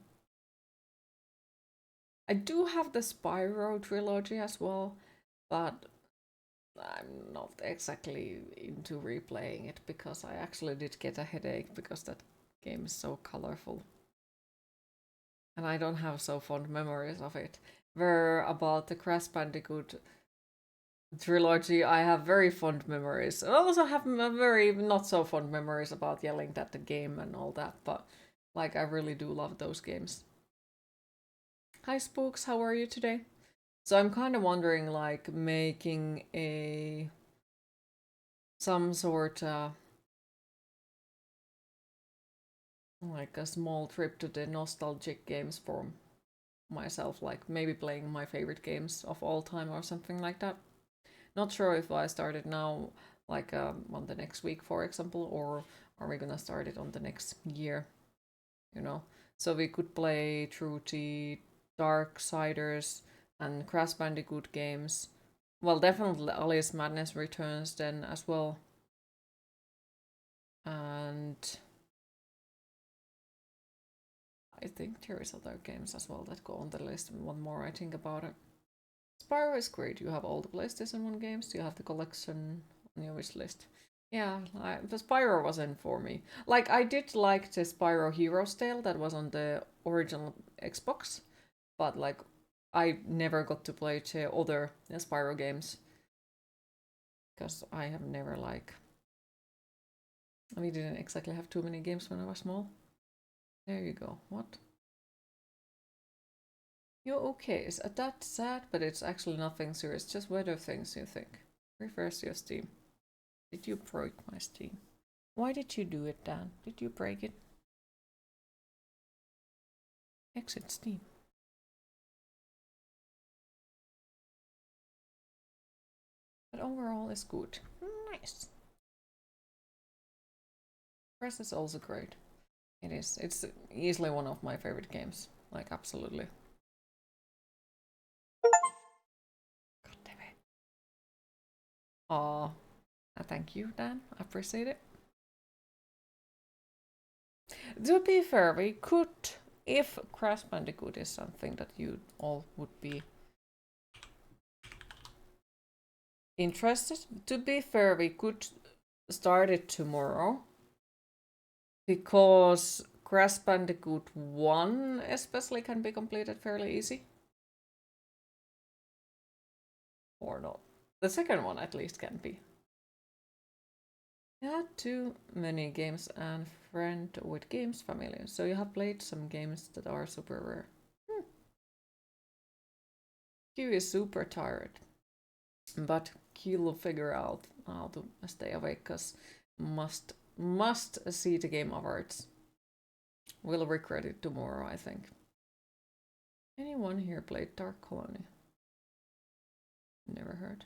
Speaker 1: I do have the Spyro trilogy as well, but I'm not exactly into replaying it because I actually did get a headache because that game is so colorful. And I don't have so fond memories of it. Where about the Crash Bandicoot trilogy, I have very fond memories. I also have very not so fond memories about yelling at the game and all that, but like I really do love those games. Hi Spooks, how are you today? So I'm kind of wondering like making some sort like a small trip to the nostalgic games for myself, like maybe playing my favorite games of all time or something like that. Not sure if I start it now, like on the next week, for example, or are we gonna start it on the next year, you know? So we could play through the Darksiders and Crash Bandicoot games. Well, definitely Alice Madness Returns then as well. And I think there is other games as well that go on the list. One more I think about it. Spyro is great. You have all the PlayStation 1 games. You have the collection on your wish list. Yeah, the Spyro wasn't for me. Like, I did like the Spyro Hero's Tale that was on the original Xbox, but like, I never got to play the other Spyro games because I have never like. We didn't exactly have too many games when I was small. There you go. What? You're okay. Is that sad? But it's actually nothing serious. Just weather things, you think. Refresh your Steam. Did you break my Steam? Why did you do it, Dan? Did you break it? Exit Steam. But overall, it's good. Nice. Press is also great. It is. It's easily one of my favorite games. Like, absolutely. God damn it. Aw. Thank you, Dan. I appreciate it. To be fair, we could, if Crash Bandicoot is something that you all would be interested. To be fair, we could start it tomorrow. Because Crash Bandicoot 1 especially can be completed fairly easy. Or not. The second one at least can be. You had too many games and friend with games familiar. So you have played some games that are super rare. Q is super tired. But he'll figure out how to stay awake, cause must see the game awards. We'll regret it tomorrow, I think. Anyone here played Dark Colony? Never heard.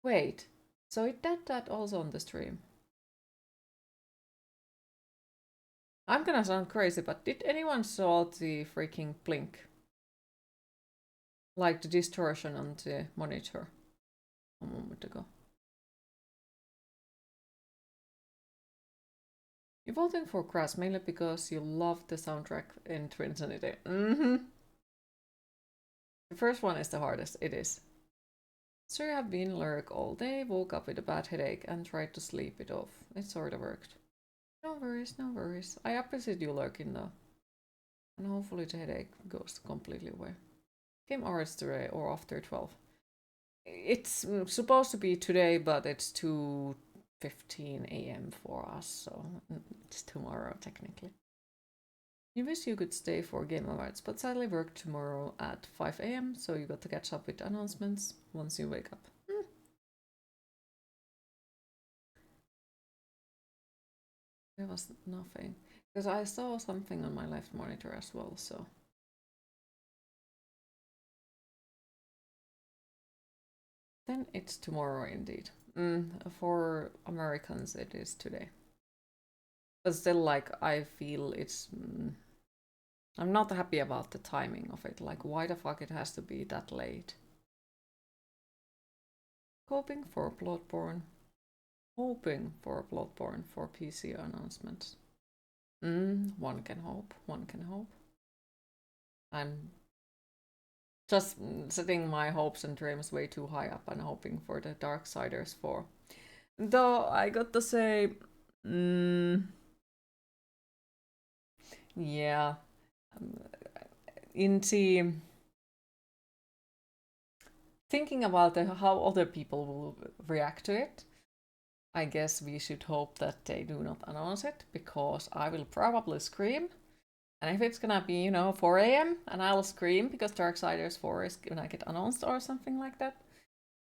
Speaker 1: Wait, so it did that also on the stream. I'm gonna sound crazy, but did anyone saw the freaking blink? Like the distortion on the monitor a moment ago. You're voting for Crash mainly because you love the soundtrack in Trinity. The first one is the hardest, it is. So you have been lyric all day, woke up with a bad headache and tried to sleep it off. It sort of worked. No worries, no worries. I appreciate you lurking though. And hopefully the headache goes completely away. Game hours today or after 12. It's supposed to be today, but it's 2:15 AM for us, so it's tomorrow technically. You wish you could stay for Game Awards, but sadly work tomorrow at 5 AM, so you got to catch up with announcements once you wake up. There was nothing, because I saw something on my left monitor as well, so. Then it's tomorrow indeed. For Americans it is today. But still, like, I feel it's... I'm not happy about the timing of it. Like, why the fuck it has to be that late? Hoping for Bloodborne. Hoping for Bloodborne for PC announcements. One can hope. One can hope. I'm just setting my hopes and dreams way too high up and hoping for the Darksiders 4. Though, I got to say... yeah. In the... Thinking about how other people will react to it, I guess we should hope that they do not announce it, because I will probably scream. And if it's gonna be, you know, 4 AM, and I'll scream because Darksiders 4 is gonna get announced or something like that.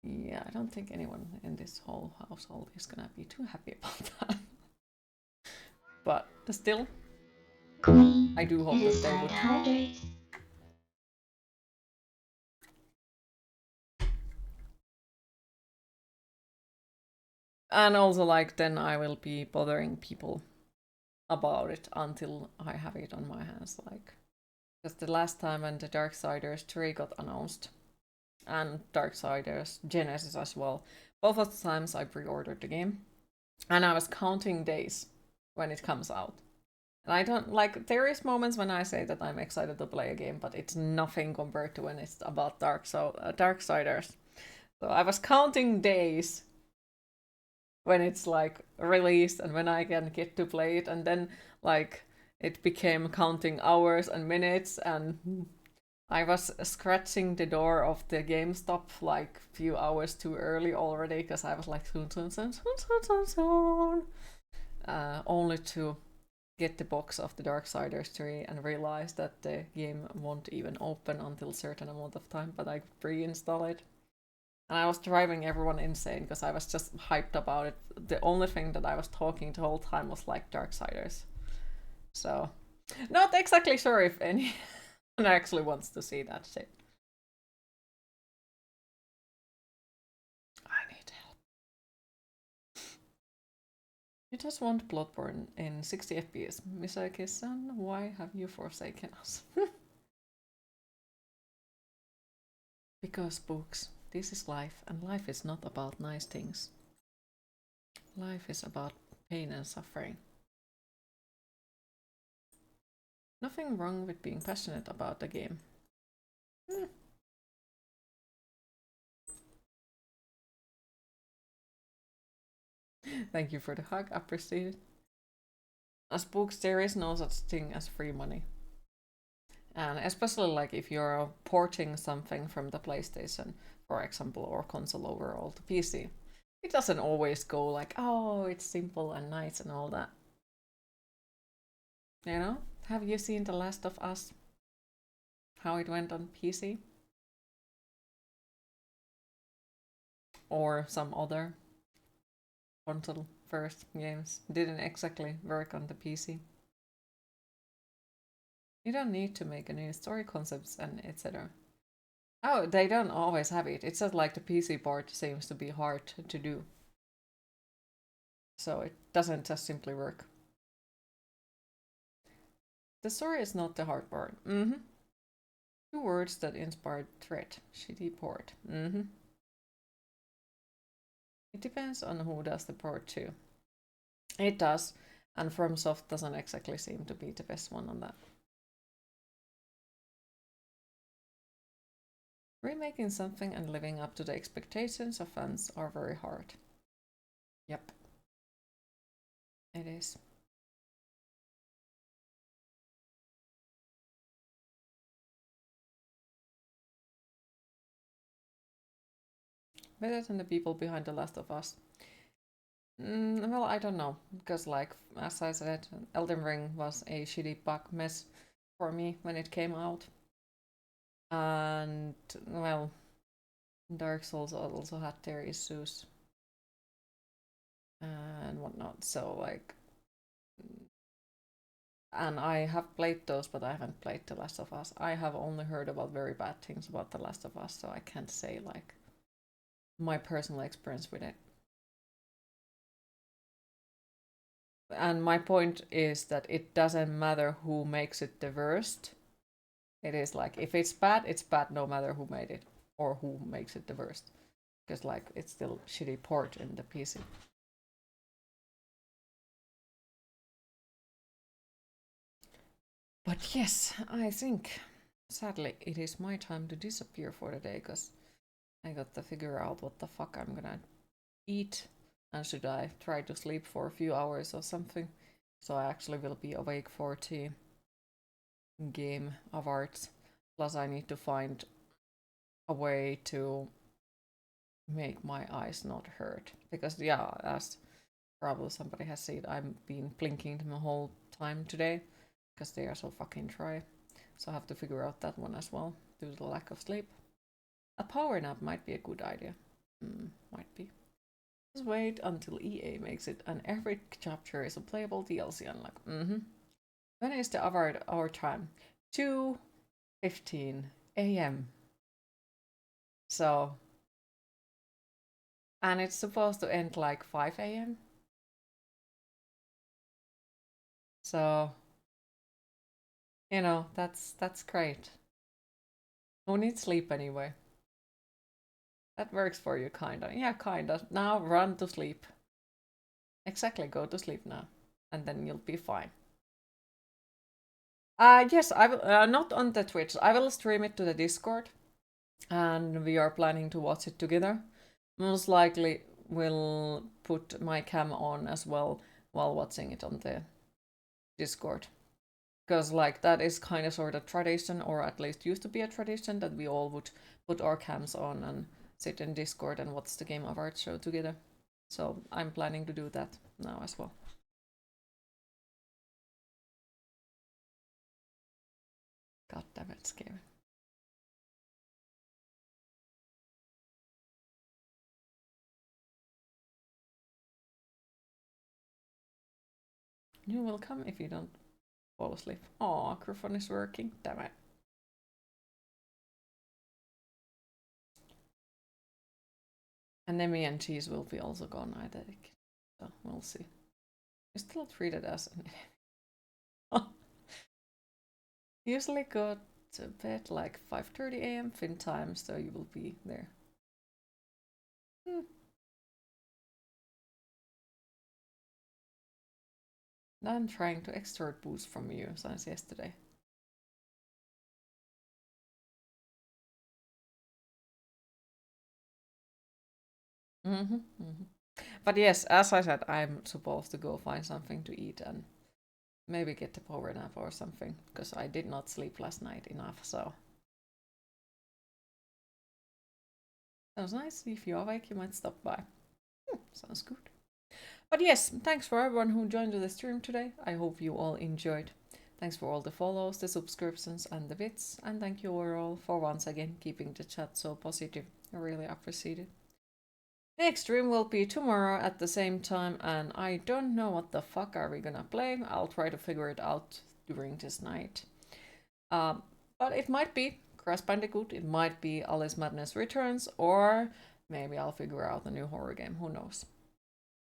Speaker 1: Yeah, I don't think anyone in this whole household is gonna be too happy about that. But still, I do hope that they would. And also, like, then I will be bothering people about it until I have it on my hands, like. Because the last time when the Darksiders 3 got announced, and Darksiders Genesis as well, both of the times I pre-ordered the game, and I was counting days when it comes out. And I don't, like, there is moments when I say that I'm excited to play a game, but it's nothing compared to when it's about Darksiders. So I was counting days when it's like released and when I can get to play it, and then like it became counting hours and minutes, and I was scratching the door of the GameStop like a few hours too early already, because I was like soon, only to get the box of the Darksiders 3 and realize that the game won't even open until a certain amount of time, but I could pre-install it. And I was driving everyone insane because I was just hyped about it. The only thing that I was talking the whole time was like Darksiders. So, not exactly sure if anyone actually wants to see that shit. I need help. You just want Bloodborne in 60 FPS. Misaki-san, why have you forsaken us? Because books. This is life, and life is not about nice things. Life is about pain and suffering. Nothing wrong with being passionate about the game. Thank you for the hug, appreciate it. As books, there is no such thing as free money. And especially like if you're porting something from the PlayStation, for example, or console overall to PC, it doesn't always go like, oh, it's simple and nice and all that. You know? Have you seen The Last of Us? How it went on PC? or some other console first games didn't exactly work on the PC. You don't need to make any story concepts and etc. Oh, they don't always have it. It's just like the PC part seems to be hard to do. So it doesn't just simply work. The story is not the hard part. Mm-hmm. 2 words that inspired threat. Shitty port. Mm-hmm. It depends on who does the port too. It does, and FromSoft doesn't exactly seem to be the best one on that. Remaking something and living up to the expectations of fans are very hard. Yep. It is. Better than the people behind The Last of Us. Well, I don't know, because like, as I said, Elden Ring was a shitty bug mess for me when it came out. And, well, Dark Souls also had their issues and whatnot, so like, and I have played those, but I haven't played The Last of Us. I have only heard about very bad things about The Last of Us, so I can't say like my personal experience with it. And my point is that it doesn't matter who makes it the worst. It is like, if it's bad no matter who made it or who makes it the worst. Because like, it's still shitty port in the PC. But yes, I think, sadly, it is my time to disappear for the day, because I got to figure out what the fuck I'm gonna eat, and should I try to sleep for a few hours or something. So I actually will be awake for the game of arts. Plus I need to find a way to make my eyes not hurt. Because yeah, as probably somebody has said, I've been blinking the whole time today. Because they are so fucking dry. So I have to figure out that one as well, due to the lack of sleep. A power nap might be a good idea. Might be. Just wait until EA makes it, and every chapter is a playable DLC unlock. When is the our time? 2:15 AM. So, and it's supposed to end like 5 AM. So, you know, that's great. Who needs sleep anyway? That works for you, kinda. Yeah, kinda. Now run to sleep. Exactly, go to sleep now. And then you'll be fine. Yes, I will, not on the Twitch. I will stream it to the Discord. And we are planning to watch it together. Most likely we'll put my cam on as well while watching it on the Discord. Because like, that is kind of sort of tradition, or at least used to be a tradition, that we all would put our cams on and sit in Discord and watch the Game of Art show together. So I'm planning to do that now as well. God damn it, scary. You will come if you don't fall asleep. Aw, microphone is working. Damn it. Anemia and cheese will be also gone, I think. So we'll see. You're still treated as an enemy. Usually go to bed like 5:30 AM Fin time, so you will be there. I'm trying to extort boost from you since yesterday. But yes, as I said, I'm supposed to go find something to eat and maybe get a power nap or something, because I did not sleep last night enough, so. Sounds nice. If you're awake, you might stop by. Sounds good. But yes, thanks for everyone who joined the stream today. I hope you all enjoyed. Thanks for all the follows, the subscriptions, and the bits. And thank you all for once again keeping the chat so positive. I really appreciate it. Next stream will be tomorrow at the same time, and I don't know what the fuck are we gonna play. I'll try to figure it out during this night. But it might be Crash Bandicoot, it might be Alice Madness Returns, or maybe I'll figure out a new horror game, who knows.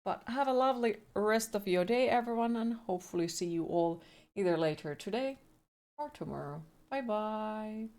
Speaker 1: But have a lovely rest of your day, everyone, and hopefully see you all either later today or tomorrow. Bye bye!